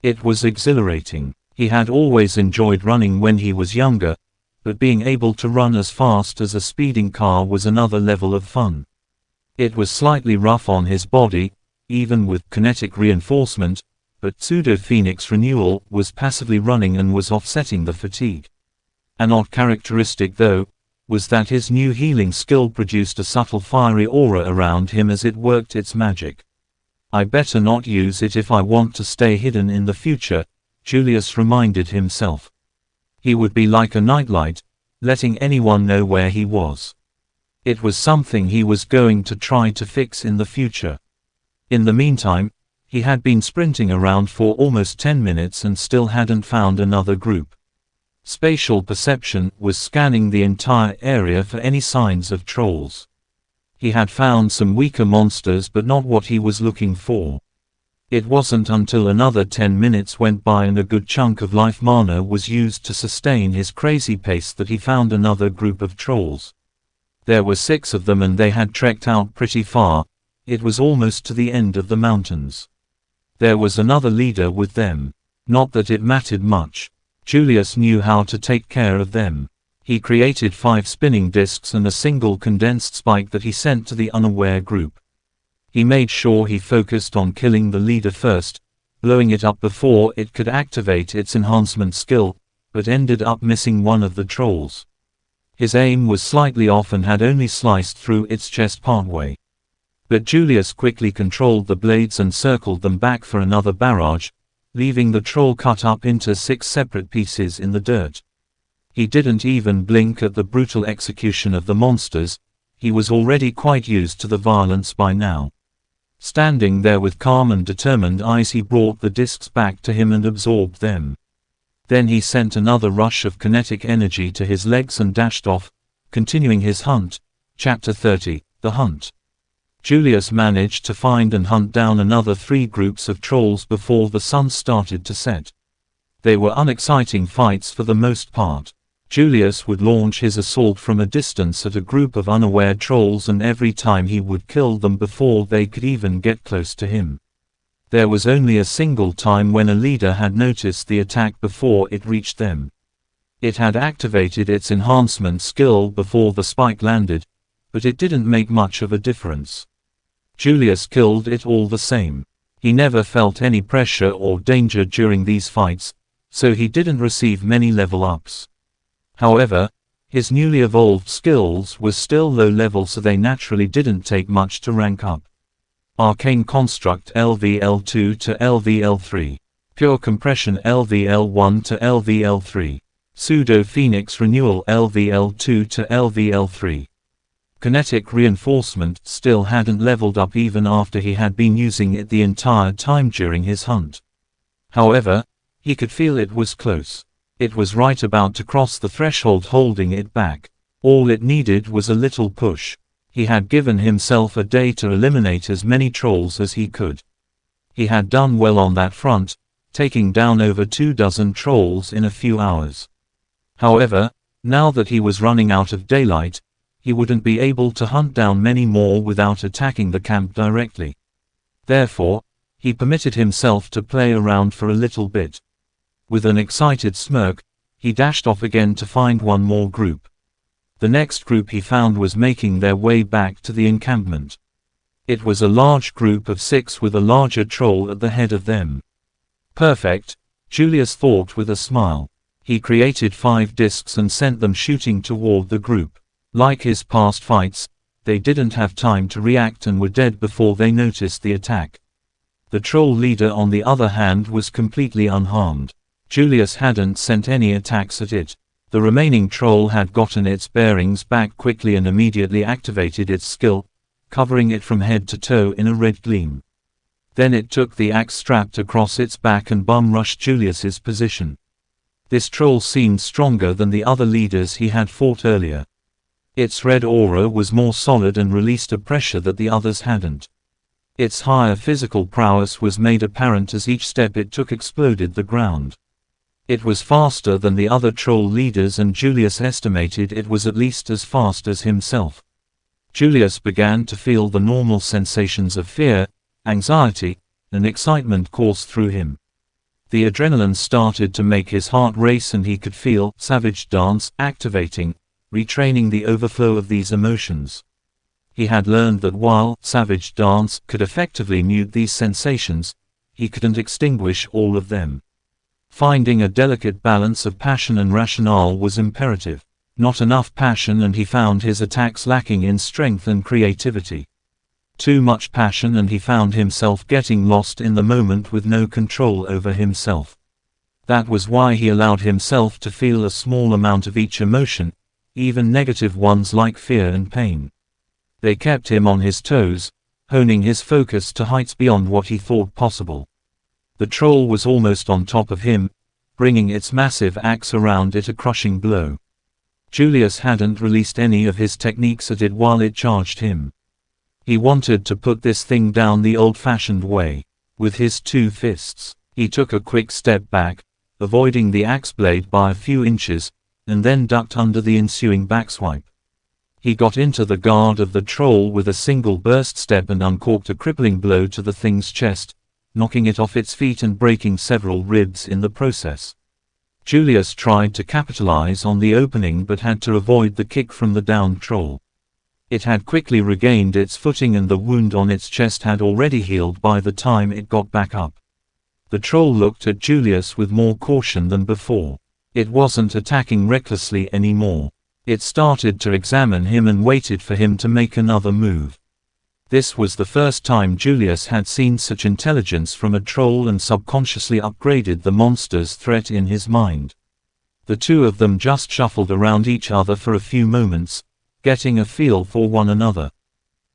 It was exhilarating. He had always enjoyed running when he was younger, but being able to run as fast as a speeding car was another level of fun. It was slightly rough on his body, even with kinetic reinforcement, but pseudo-phoenix renewal was passively running and was offsetting the fatigue. An odd characteristic though, was that his new healing skill produced a subtle fiery aura around him as it worked its magic. I better not use it if I want to stay hidden in the future, Julius reminded himself. He would be like a nightlight, letting anyone know where he was. It was something he was going to try to fix in the future. In the meantime, he had been sprinting around for almost 10 minutes and still hadn't found another group. Spatial perception was scanning the entire area for any signs of trolls. He had found some weaker monsters but not what he was looking for. It wasn't until another 10 minutes went by and a good chunk of life mana was used to sustain his crazy pace that he found another group of trolls. There were 6 of them and they had trekked out pretty far. It was almost to the end of the mountains. There was another leader with them. Not that it mattered much. Julius knew how to take care of them. He created 5 spinning discs and a single condensed spike that he sent to the unaware group. He made sure he focused on killing the leader first, blowing it up before it could activate its enhancement skill, but ended up missing one of the trolls. His aim was slightly off and had only sliced through its chest partway. But Julius quickly controlled the blades and circled them back for another barrage, leaving the troll cut up into 6 separate pieces in the dirt. He didn't even blink at the brutal execution of the monsters. He was already quite used to the violence by now. Standing there with calm and determined eyes, he brought the discs back to him and absorbed them. Then he sent another rush of kinetic energy to his legs and dashed off, continuing his hunt. Chapter 30, The Hunt. Julius managed to find and hunt down another 3 groups of trolls before the sun started to set. They were unexciting fights for the most part. Julius would launch his assault from a distance at a group of unaware trolls, and every time he would kill them before they could even get close to him. There was only a single time when a leader had noticed the attack before it reached them. It had activated its enhancement skill before the spike landed, but it didn't make much of a difference. Julius killed it all the same. He never felt any pressure or danger during these fights, so he didn't receive many level ups. However, his newly evolved skills were still low level, so they naturally didn't take much to rank up. Arcane Construct LVL2 to LVL3. Pure Compression LVL1 to LVL3. Pseudo Phoenix Renewal LVL2 to LVL3. Kinetic Reinforcement still hadn't leveled up even after he had been using it the entire time during his hunt. However, he could feel it was close. It was right about to cross the threshold, holding it back. All it needed was a little push. He had given himself a day to eliminate as many trolls as he could. He had done well on that front, taking down over 24 trolls in a few hours. However, now that he was running out of daylight, he wouldn't be able to hunt down many more without attacking the camp directly. Therefore, he permitted himself to play around for a little bit. With an excited smirk, he dashed off again to find one more group. The next group he found was making their way back to the encampment. It was a large group of 6 with a larger troll at the head of them. Perfect, Julius thought with a smile. He created 5 discs and sent them shooting toward the group. Like his past fights, they didn't have time to react and were dead before they noticed the attack. The troll leader, on the other hand, was completely unharmed. Julius hadn't sent any attacks at it. The remaining troll had gotten its bearings back quickly and immediately activated its skill, covering it from head to toe in a red gleam. Then it took the axe strapped across its back and bum rushed Julius's position. This troll seemed stronger than the other leaders he had fought earlier. Its red aura was more solid and released a pressure that the others hadn't. Its higher physical prowess was made apparent as each step it took exploded the ground. It was faster than the other troll leaders, and Julius estimated it was at least as fast as himself. Julius began to feel the normal sensations of fear, anxiety, and excitement course through him. The adrenaline started to make his heart race, and he could feel Savage Dance activating, retraining the overflow of these emotions. He had learned that while Savage Dance could effectively mute these sensations, he couldn't extinguish all of them. Finding a delicate balance of passion and rationale was imperative. Not enough passion, and he found his attacks lacking in strength and creativity. Too much passion, and he found himself getting lost in the moment with no control over himself. That was why he allowed himself to feel a small amount of each emotion, even negative ones like fear and pain. They kept him on his toes, honing his focus to heights beyond what he thought possible. The troll was almost on top of him, bringing its massive axe around it a crushing blow. Julius hadn't released any of his techniques at it while it charged him. He wanted to put this thing down the old-fashioned way, with his 2 fists. He took a quick step back, avoiding the axe blade by a few inches, and then ducked under the ensuing backswipe. He got into the guard of the troll with a single burst step and uncorked a crippling blow to the thing's chest, knocking it off its feet and breaking several ribs in the process. Julius tried to capitalize on the opening but had to avoid the kick from the downed troll. It had quickly regained its footing and the wound on its chest had already healed by the time it got back up. The troll looked at Julius with more caution than before. It wasn't attacking recklessly anymore. It started to examine him and waited for him to make another move. This was the first time Julius had seen such intelligence from a troll and subconsciously upgraded the monster's threat in his mind. The two of them just shuffled around each other for a few moments, getting a feel for one another.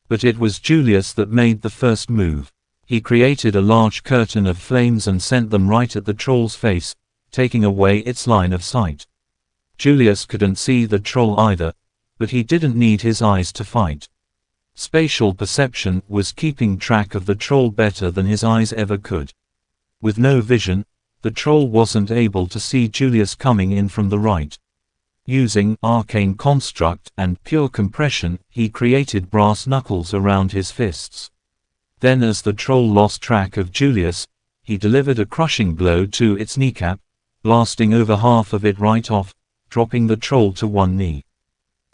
But it was Julius that made the first move. He created a large curtain of flames and sent them right at the troll's face, taking away its line of sight. Julius couldn't see the troll either, but he didn't need his eyes to fight. Spatial perception was keeping track of the troll better than his eyes ever could. With no vision, the troll wasn't able to see Julius coming in from the right. Using arcane construct and pure compression, he created brass knuckles around his fists. Then as the troll lost track of Julius, he delivered a crushing blow to its kneecap, blasting over half of it right off, dropping the troll to one knee.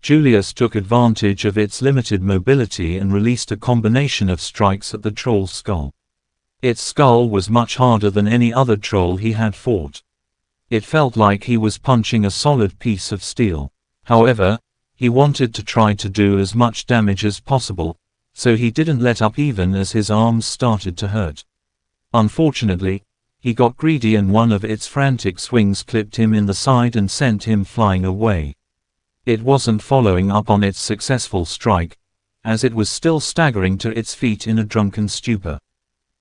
Julius took advantage of its limited mobility and released a combination of strikes at the troll's skull. Its skull was much harder than any other troll he had fought. It felt like he was punching a solid piece of steel. However, he wanted to try to do as much damage as possible, so he didn't let up even as his arms started to hurt. Unfortunately, he got greedy and one of its frantic swings clipped him in the side and sent him flying away. It wasn't following up on its successful strike, as it was still staggering to its feet in a drunken stupor.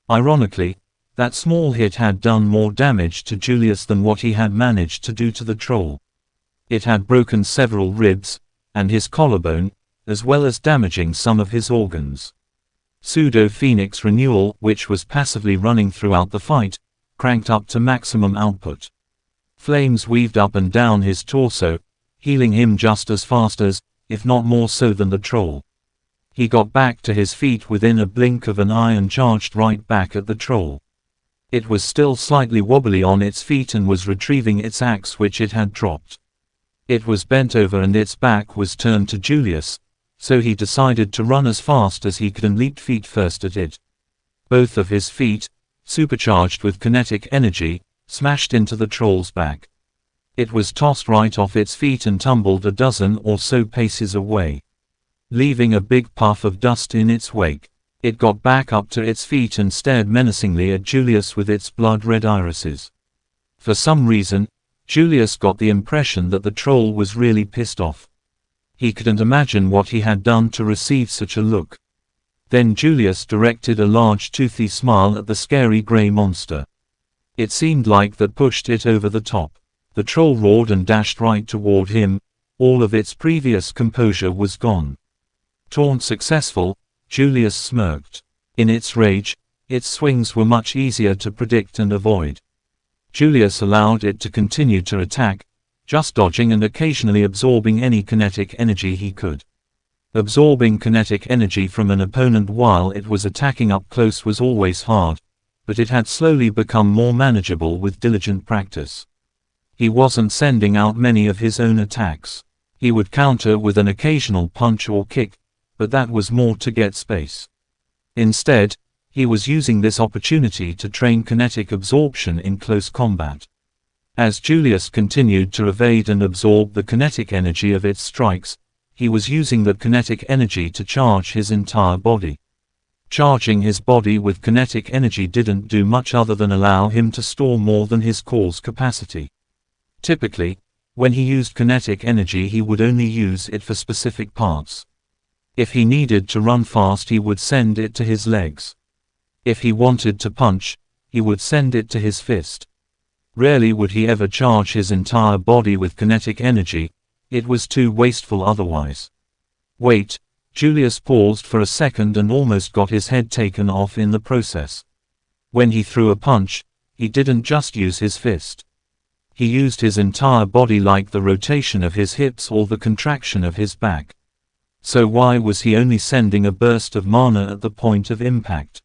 Ironically, that small hit had done more damage to Julius than what he had managed to do to the troll. It had broken several ribs, and his collarbone, as well as damaging some of his organs. Pseudo-Phoenix Renewal, which was passively running throughout the fight, cranked up to maximum output. Flames weaved up and down his torso, healing him just as fast as, if not more so than the troll. He got back to his feet within a blink of an eye and charged right back at the troll. It was still slightly wobbly on its feet and was retrieving its axe which it had dropped. It was bent over and its back was turned to Julius, so he decided to run as fast as he could and leaped feet first at it. Both of his feet, supercharged with kinetic energy, smashed into the troll's back. It was tossed right off its feet and tumbled a dozen or so paces away, leaving a big puff of dust in its wake. It got back up to its feet and stared menacingly at Julius with its blood-red irises. For some reason, Julius got the impression that the troll was really pissed off. He couldn't imagine what he had done to receive such a look. Then Julius directed a large toothy smile at the scary grey monster. It seemed like that pushed it over the top. The troll roared and dashed right toward him. All of its previous composure was gone. Taunt successful, Julius smirked. In its rage, its swings were much easier to predict and avoid. Julius allowed it to continue to attack, just dodging and occasionally absorbing any kinetic energy he could. Absorbing kinetic energy from an opponent while it was attacking up close was always hard, but it had slowly become more manageable with diligent practice. He wasn't sending out many of his own attacks. He would counter with an occasional punch or kick, but that was more to get space. Instead, he was using this opportunity to train kinetic absorption in close combat. As Julius continued to evade and absorb the kinetic energy of its strikes, he was using that kinetic energy to charge his entire body. Charging his body with kinetic energy didn't do much other than allow him to store more than his core's capacity. Typically, when he used kinetic energy he would only use it for specific parts. If he needed to run fast he would send it to his legs. If he wanted to punch, he would send it to his fist. Rarely would he ever charge his entire body with kinetic energy, it was too wasteful otherwise. Wait, Julius paused for a second and almost got his head taken off in the process. When he threw a punch, he didn't just use his fist. He used his entire body, like the rotation of his hips or the contraction of his back. So why was he only sending a burst of mana at the point of impact?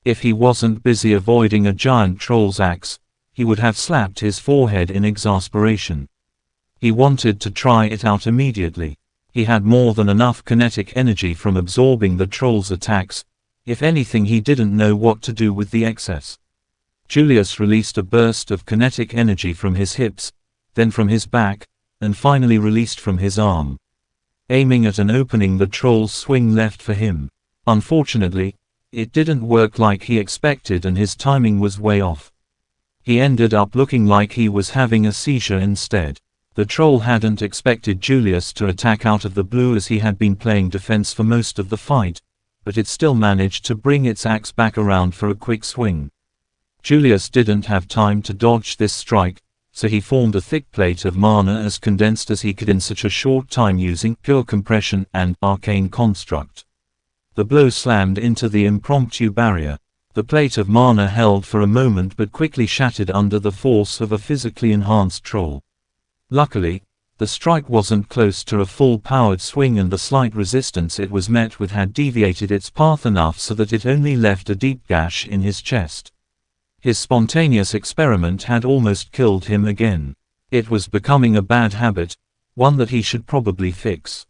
If he wasn't busy avoiding a giant troll's axe, he would have slapped his forehead in exasperation. He wanted to try it out immediately. He had more than enough kinetic energy from absorbing the troll's attacks. If anything, he didn't know what to do with the excess. Julius released a burst of kinetic energy from his hips, then from his back, and finally released from his arm. Aiming at an opening, the troll's swing left for him. Unfortunately, it didn't work like he expected and his timing was way off. He ended up looking like he was having a seizure instead. The troll hadn't expected Julius to attack out of the blue, as he had been playing defense for most of the fight, but it still managed to bring its axe back around for a quick swing. Julius didn't have time to dodge this strike, so he formed a thick plate of mana as condensed as he could in such a short time using pure compression and arcane construct. The blow slammed into the impromptu barrier. The plate of mana held for a moment but quickly shattered under the force of a physically enhanced troll. Luckily, the strike wasn't close to a full-powered swing, and the slight resistance it was met with had deviated its path enough so that it only left a deep gash in his chest. His spontaneous experiment had almost killed him again. It was becoming a bad habit, one that he should probably fix.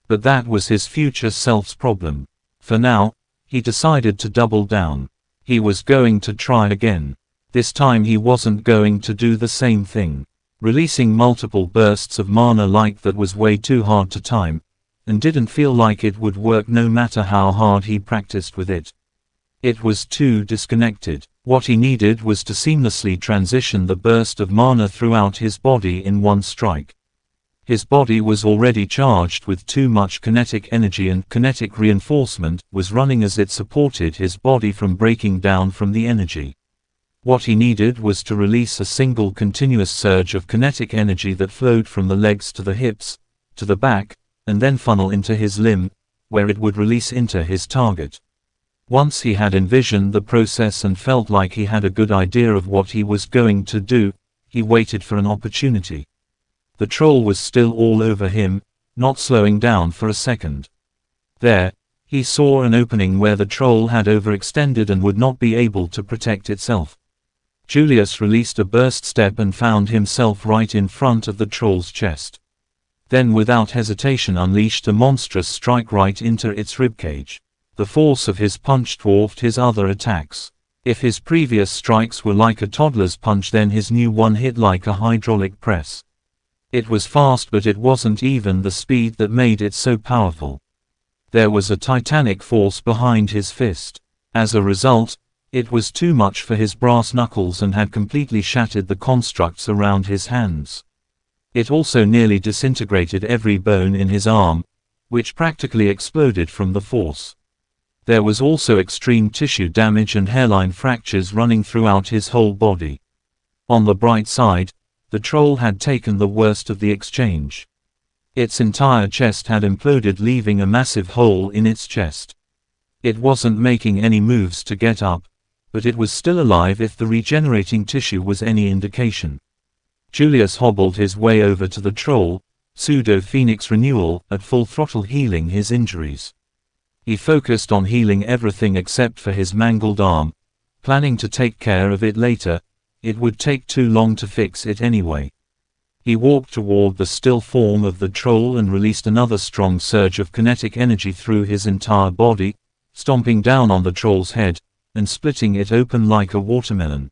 But that was his future self's problem. For now, he decided to double down. He was going to try again. This time he wasn't going to do the same thing. Releasing multiple bursts of mana like that was way too hard to time, and didn't feel like it would work no matter how hard he practiced with it. It was too disconnected. What he needed was to seamlessly transition the burst of mana throughout his body in one strike. His body was already charged with too much kinetic energy, and kinetic reinforcement was running as it supported his body from breaking down from the energy. What he needed was to release a single continuous surge of kinetic energy that flowed from the legs to the hips, to the back, and then funnel into his limb, where it would release into his target. Once he had envisioned the process and felt like he had a good idea of what he was going to do, he waited for an opportunity. The troll was still all over him, not slowing down for a second. There, he saw an opening where the troll had overextended and would not be able to protect itself. Julius released a burst step and found himself right in front of the troll's chest. Then without hesitation unleashed a monstrous strike right into its ribcage. The force of his punch dwarfed his other attacks. If his previous strikes were like a toddler's punch, then his new one hit like a hydraulic press. It was fast, but it wasn't even the speed that made it so powerful. There was a titanic force behind his fist. As a result, it was too much for his brass knuckles and had completely shattered the constructs around his hands. It also nearly disintegrated every bone in his arm, which practically exploded from the force. There was also extreme tissue damage and hairline fractures running throughout his whole body. On the bright side, the troll had taken the worst of the exchange. Its entire chest had imploded, leaving a massive hole in its chest. It wasn't making any moves to get up, but it was still alive if the regenerating tissue was any indication. Julius hobbled his way over to the troll, pseudo-phoenix renewal, at full throttle, healing his injuries. He focused on healing everything except for his mangled arm, planning to take care of it later. It would take too long to fix it anyway. He walked toward the still form of the troll and released another strong surge of kinetic energy through his entire body, stomping down on the troll's head, and splitting it open like a watermelon.